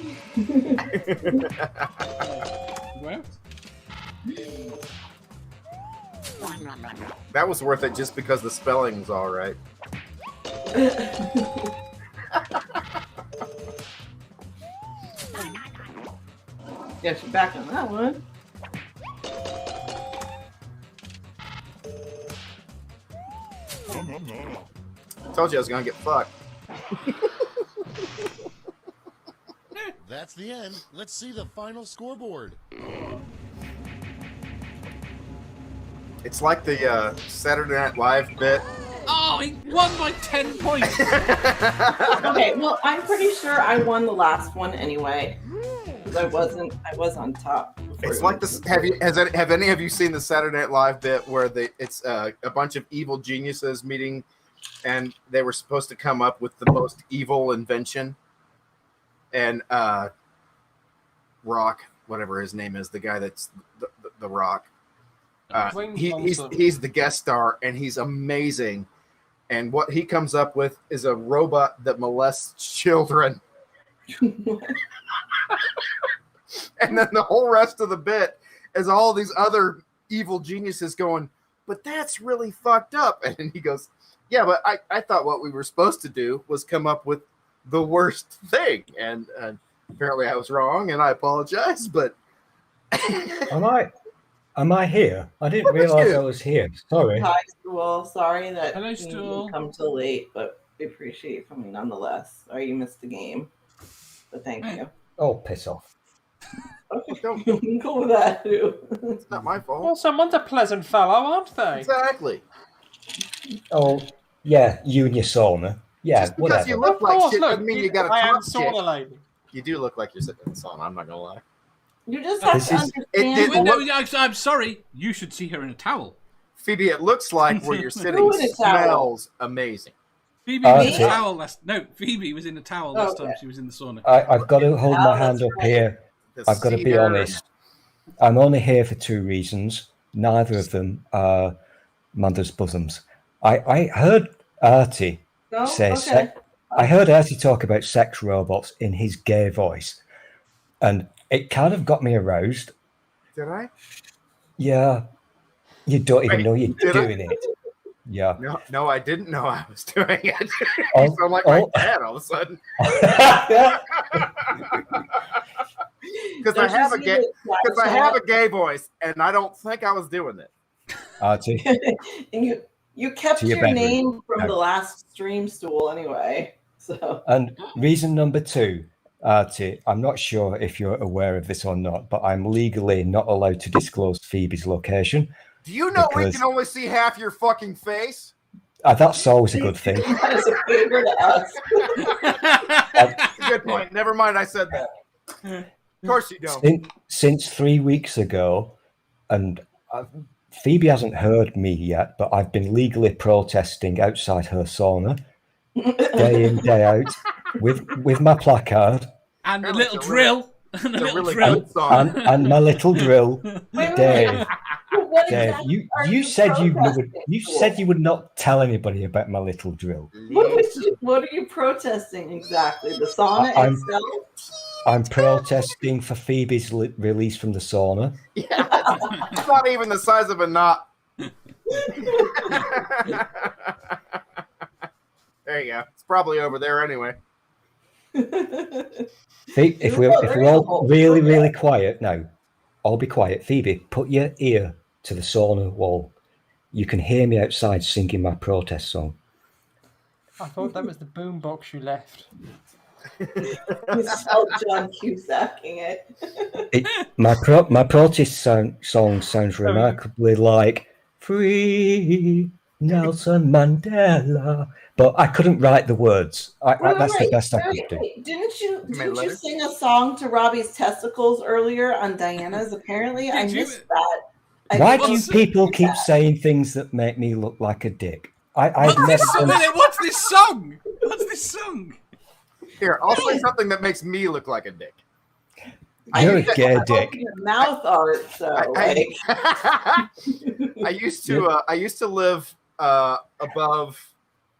Well, That was worth it just because the spelling's all right. Yes, you're back on that one. Told you I was gonna get fucked. That's the end. Let's see the final scoreboard. It's like the Saturday Night Live bit. oh, he won by 10 points. Okay, well, I'm pretty sure I won the last one anyway. 'Cause I was on top. It's like this. Have any of you seen the Saturday Night Live bit where it's a bunch of evil geniuses meeting, and they were supposed to come up with the most evil invention, and Rock, whatever his name is, the guy that's the Rock. He's the guest star, and he's amazing. And what he comes up with is a robot that molests children. And then the whole rest of the bit is all these other evil geniuses going, but that's really fucked up. And he goes, yeah, but I thought what we were supposed to do was come up with the worst thing. And apparently I was wrong, and I apologize, but... Am I here? I didn't realize I was here. Sorry. Hi, Stool. Sorry that Hello, you Stool. didn't come till late, but we appreciate it from you nonetheless. Sorry you missed the game, but thank you. Oh, piss off. Okay, you can go with that too. It's not my fault. Well, someone's a pleasant fellow, aren't they? Exactly. Oh, yeah, you and your sauna. Yeah, Just because whatever. you look Of like course, shit look, doesn't mean you gotta I am talk shit. sauna lady. You do look like you're sitting in the sauna, I'm not gonna lie. You just have to understand. I'm sorry. You should see her in a towel. Phoebe, it looks like where you're sitting Who in a towel? smells amazing. Phoebe was in Okay. a towel last. No, Phoebe was in a towel last time she was in the sauna. I've got to hold my hand up here. The I've got to be cedar. honest. I'm only here for two reasons. Neither of them are mother's bosoms. I heard Artie No? say Okay. I heard Artie talk about sex robots in his gay voice, and it kind of got me Yeah. No, I didn't know I was doing it. Oh, You sound like my dad all of a sudden. Because I have a gay voice, and I don't think I was doing it. Artie. And you kept To your your bedroom. name from No. the last stream stool anyway. So And reason number 2, Artie, I'm not sure if you're aware of this or not, but I'm legally not allowed to disclose Phoebe's location. Do you know we because- can only see half your fucking face? That's always a good thing. that is a favor to us. Good point. Never mind, I said that. Of course you don't. Since 3 weeks ago, and Phoebe hasn't heard me yet, but I've been legally protesting outside her sauna, day in, day out, with my placard. And a little drill. And a little really drill. good song. And my little drill. Dave, What Dave, exactly you said you would not tell anybody about my little drill. What are you protesting exactly? The sauna itself? I'm protesting for Phoebe's release from the sauna. Yeah, it's not even the size of a knot. There you go. It's probably over there anyway. If we're all really, really quiet now, I'll be quiet. Phoebe, put your ear to the sauna wall. You can hear me outside singing my protest song. I thought that was the boombox you left. Without John Cusacking it. My protest song sounds remarkably like Free Nelson Mandela, but I couldn't write the words. That's the best I could do. Didn't you sing a song to Robbie's testicles earlier on Diana's? Apparently, I missed that. Why do people keep saying things that make me look like a dick? What's this song? What's this song? Here, I'll say something that makes me look like a dick. You're a gay dick. Your mouth art, so I used to live above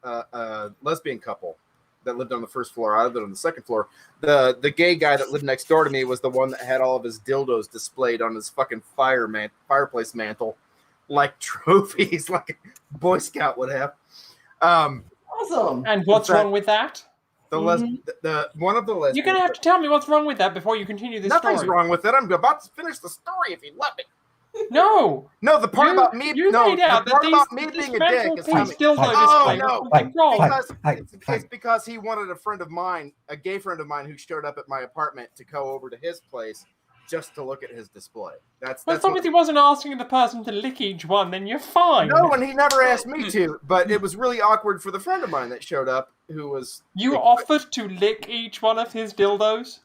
a lesbian couple that lived on the first floor. I lived on the second floor. The gay guy that lived next door to me was the one that had all of his dildos displayed on his fucking fireplace mantle, like trophies, like a Boy Scout would have. Awesome. And what's wrong with that? The one of the lesbians. You're going to have to tell me what's wrong with that before you continue this story. Nothing's wrong with it. I'm about to finish the story if you let me. No. No, the part about me. You no, laid out the part that about me being a dick is coming. Because he wanted a friend of mine, a gay friend of mine, who showed up at my apartment to go over to his place just to look at his display. That's as long as he wasn't asking the person to lick each one, then you're fine. No, and he never asked me to. But it was really awkward for the friend of mine that showed up, who was. You offered to lick each one of his dildos?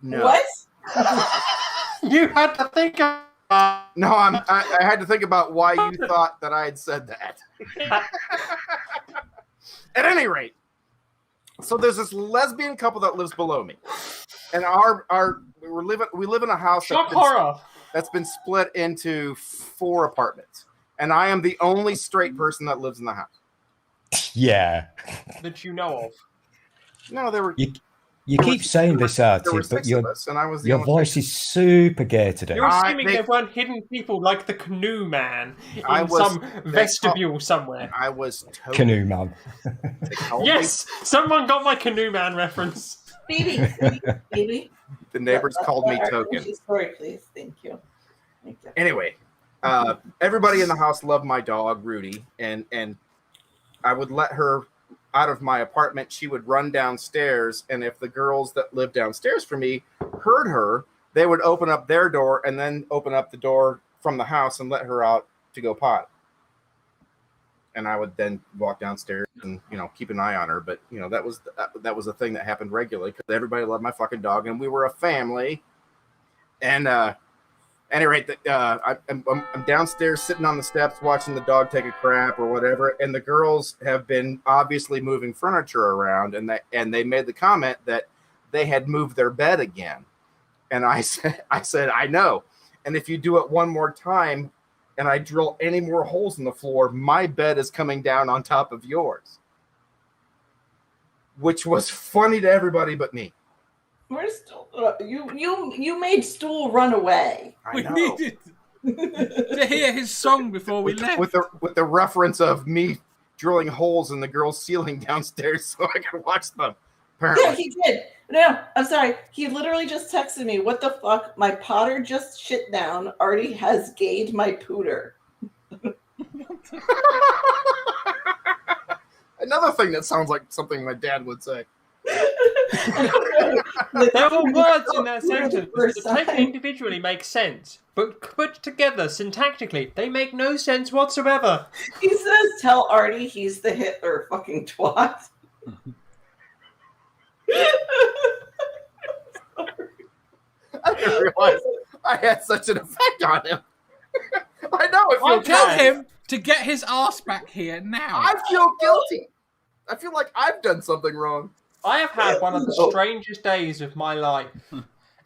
No. What? You had to think of... No, I had to think about why you thought that I had said that. At any rate, so there's this lesbian couple that lives below me, and we live in a house that's been split into 4 apartments, and I am the only straight person that lives in the house. Yeah. That you know of. No, there were. You keep saying this, Artie, there were but 6 of us, and I was the your only voice is super gay today. You're assuming there weren't hidden people like the Canoe Man in some vestibule somewhere. I was totally... Canoe Man. Yes! Someone got my Canoe Man reference. Baby. The neighbors called me Token. Story, please. Thank you. Anyway, everybody in the house loved my dog, Rudy, and I would let her out of my apartment. She would run downstairs, and if the girls that lived downstairs from me heard her, they would open up their door and then open up the door from the house and let her out to go potty. And I would then walk downstairs and keep an eye on her. But that was a thing that happened regularly because everybody loved my fucking dog, and we were a family. And at any rate, I'm downstairs sitting on the steps watching the dog take a crap or whatever, and the girls have been obviously moving furniture around, and they made the comment that they had moved their bed again. And I said, I know. And if you do it one more time and I drill any more holes in the floor, my bed is coming down on top of yours. Which was funny to everybody but me. Where's Stool? You made Stool run away. I know. to hear his song before we left. With the reference of me drilling holes in the girl's ceiling downstairs so I could watch them. Apparently. Yeah, he did. No, I'm sorry. He literally just texted me, what the fuck? My Potter just shit down. Artie has gayed my pooter. Another thing that sounds like something my dad would say. There are words in that sentence that taken individually make sense, but put together syntactically, they make no sense whatsoever. He says, tell Artie he's the Hitler fucking twat. I didn't realize I had such an effect on him. I know. I'll tell him to get his ass back here now. I feel guilty. I feel like I've done something wrong. I have had one of the strangest days of my life,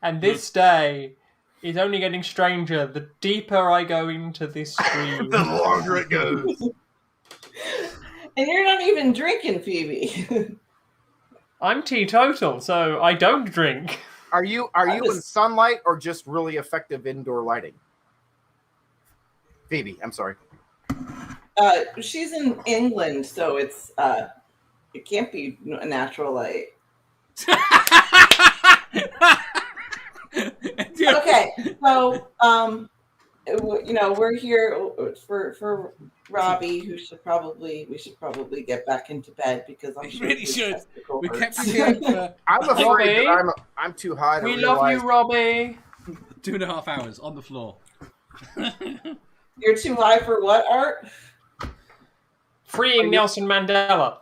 and this day is only getting stranger the deeper I go into this stream. The longer it goes. And you're not even drinking, Phoebe. I'm teetotal, so I don't drink. Are you in sunlight or just really effective indoor lighting? Phoebe, I'm sorry. She's in England, so it's it can't be a natural light. Okay, so we're here for Robbie, we should probably get back into bed because I'm sure really should. We kept you here. I'm afraid that I'm too high to We realize. love you, Robbie. 2.5 hours on the floor. You're too high for what, Art? Freeing Nelson Mandela.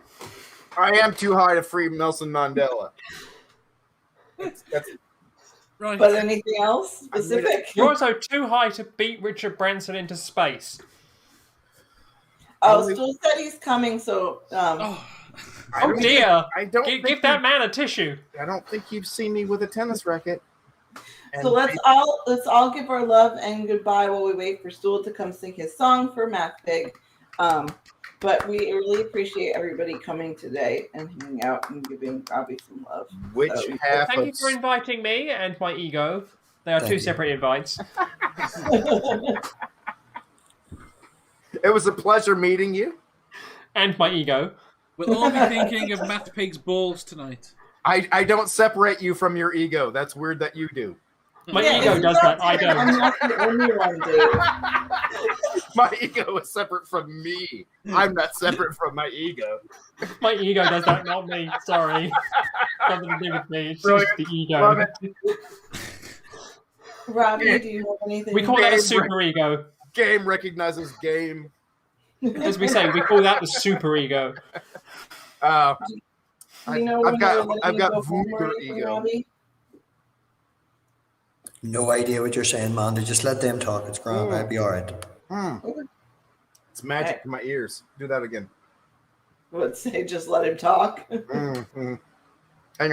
I am too high to free Nelson Mandela. That's right. But anything else specific? You're also too high to beat Richard Branson into space. Oh, Stu said he's coming, so... Oh dear! I don't give that man a tissue. I don't think you've seen me with a tennis racket. So let's all give our love and goodbye while we wait for Stool to come sing his song for Math Pig. But we really appreciate everybody coming today and hanging out and giving Robbie some love. Thank you for inviting me and my ego. They are two separate invites. It was a pleasure meeting you. And my ego. We'll all be thinking of Math Pig's balls tonight. I don't separate you from your ego. That's weird that you do. My ego does that. I don't. I'm not the only one, Dave. My ego is separate from me. I'm not separate from my ego. My ego does that, not me. Sorry. Nothing to do with me. It's Brilliant. just the ego. Love it. Robbie, do you have anything? We call that a super ego. Game recognizes game. As we say, we call that the super ego. I've when got you're Vooger ego. Robbie? No idea what you're saying, man. They just let them talk. It's grand. I'll be all right. It's magic in my ears. Do that again. Let's say just let him talk. Hang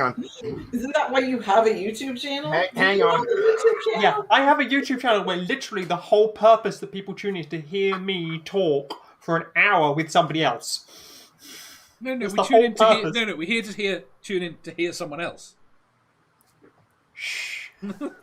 on. Isn't that why you have a YouTube channel? Hang on. Yeah, I have a YouTube channel where literally the whole purpose that people tune in is to hear me talk for an hour with somebody else. No, That's we the tune in to whole hear. purpose. No, we're here to tune in to hear someone else.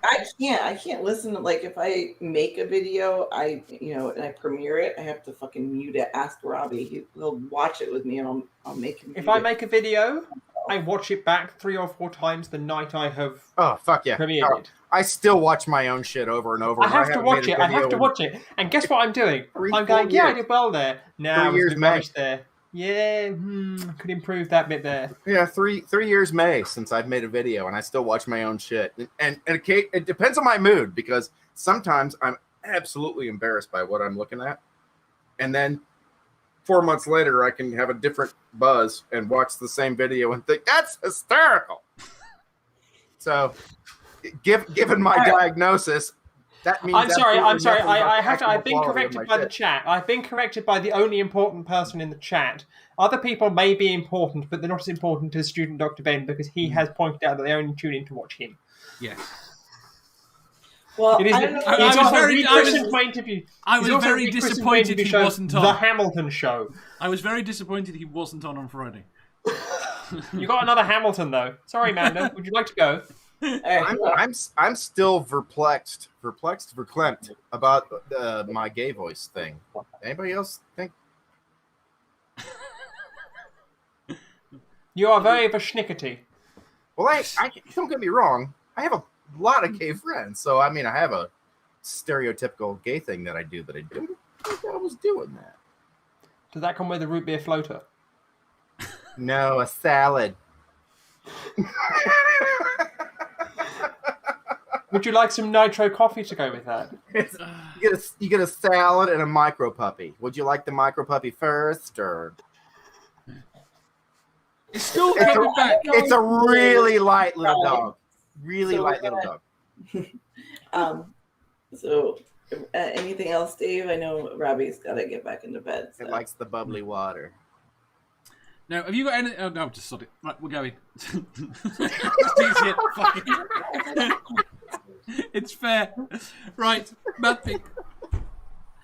I can't listen to, like, if I make a video, and I premiere it, I have to fucking mute it. Ask Robbie. He'll watch it with me, and I'll make him. If I make a video, I watch it back 3 or 4 times the night I have premiered it. I still watch my own shit over and over. I have to watch it. I have to watch it. And guess what I'm doing? I'm going, yeah, I did well there. Now 3 years rubbish there. Yeah, could improve that bit there. Yeah, 3 years May since I've made a video, and I still watch my own shit. And it depends on my mood, because sometimes I'm absolutely embarrassed by what I'm looking at, and then 4 months later I can have a different buzz and watch the same video and think that's hysterical. So, given my diagnosis. That means I'm sorry. I've been quality of corrected my by the shit. chat. I've been corrected by the only important person in the chat. Other people may be important, but they're not as important as student Dr. Ben, because he has pointed out that they only tune in to watch him. Yes. Well, It is. I was very disappointed he wasn't on. The Hamilton Show. I was very disappointed he wasn't on Friday. You got another Hamilton though. Sorry, Mando. Would you like to go? I'm still perplexed about my gay voice thing. Anybody else think? You are very verschnickety. Well, I don't get me wrong. I have a lot of gay friends, so I mean, I have a stereotypical gay thing that I do, but I didn't think I was doing that. Does that come with a root beer floater? No, a salad. Would you like some nitro coffee to go with that? You get a salad and a micro puppy. Would you like the micro puppy first, or? It's still coming back. It's a really light little dog. Really light little dog. So, anything else, Dave? I know Robbie's got to get back into bed. So. It likes the bubbly water. No, have you got any? Oh no, just sod it. Right, we're going. Just easy it. Fuck it. It's fair. Right, Mad Pig.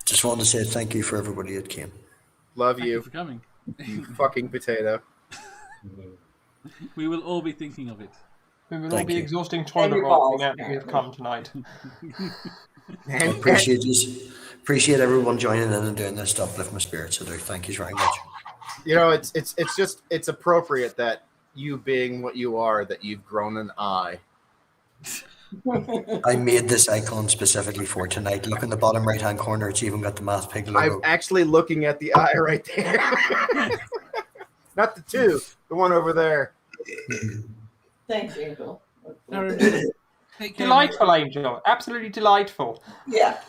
Just wanted to say thank you for everybody that came. Love Thank you you for coming. You fucking potato. We will all be thinking of it. We will all Thank be you. exhausting toilet rolling out that we have come tonight. I appreciate everyone joining in and doing this to uplift my spirits. I do. Thank you very much. You know, it's appropriate that you being what you are, that you've grown an eye. I made this icon specifically for tonight. Look in the bottom right-hand corner. It's even got the Math Pig logo. I'm actually looking at the eye right there. Not the two. The one over there. Thanks, Angel. Delightful, Angel. Absolutely delightful. Yeah.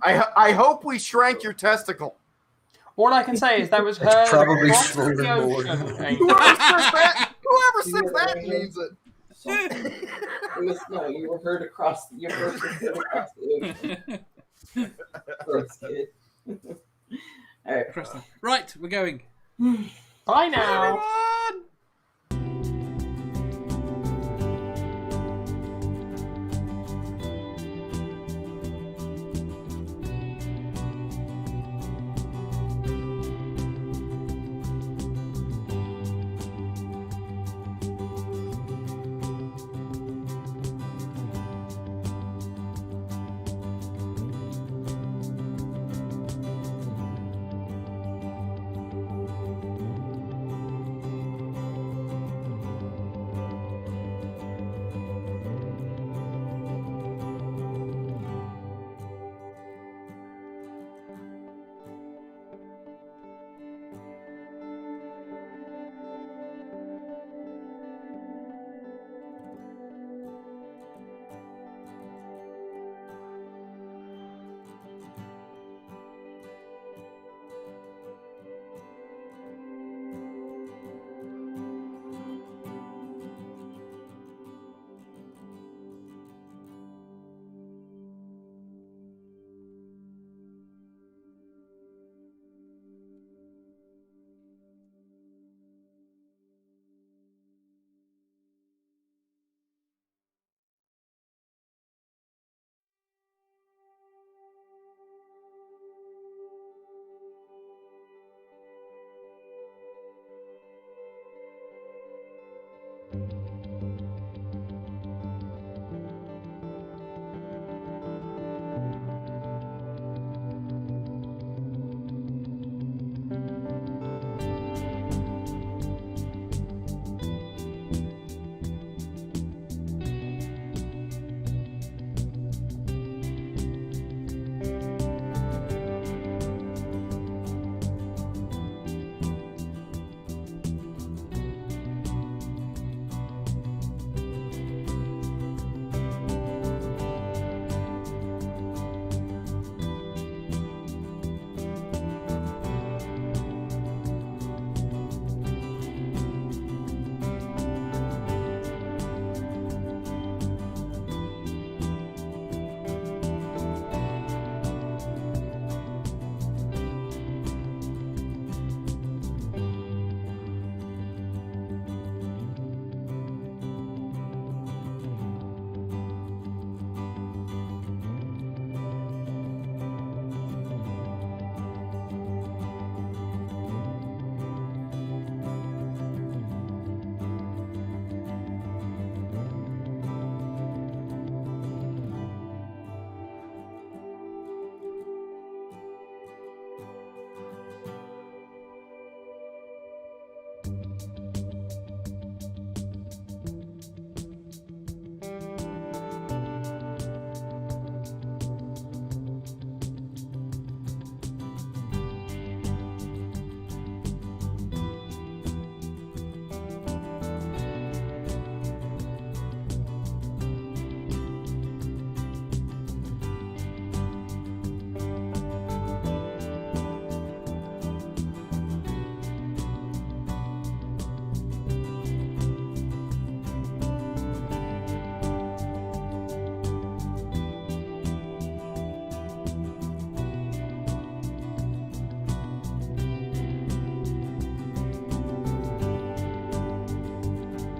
I hope we shrank your testicle. All I can say is that was her. Probably across swollen the more. ocean, Whoever Angel. says that means it. No, you were heard across. You were heard across the ocean. Gross kid. All right. Right, we're going. Bye now.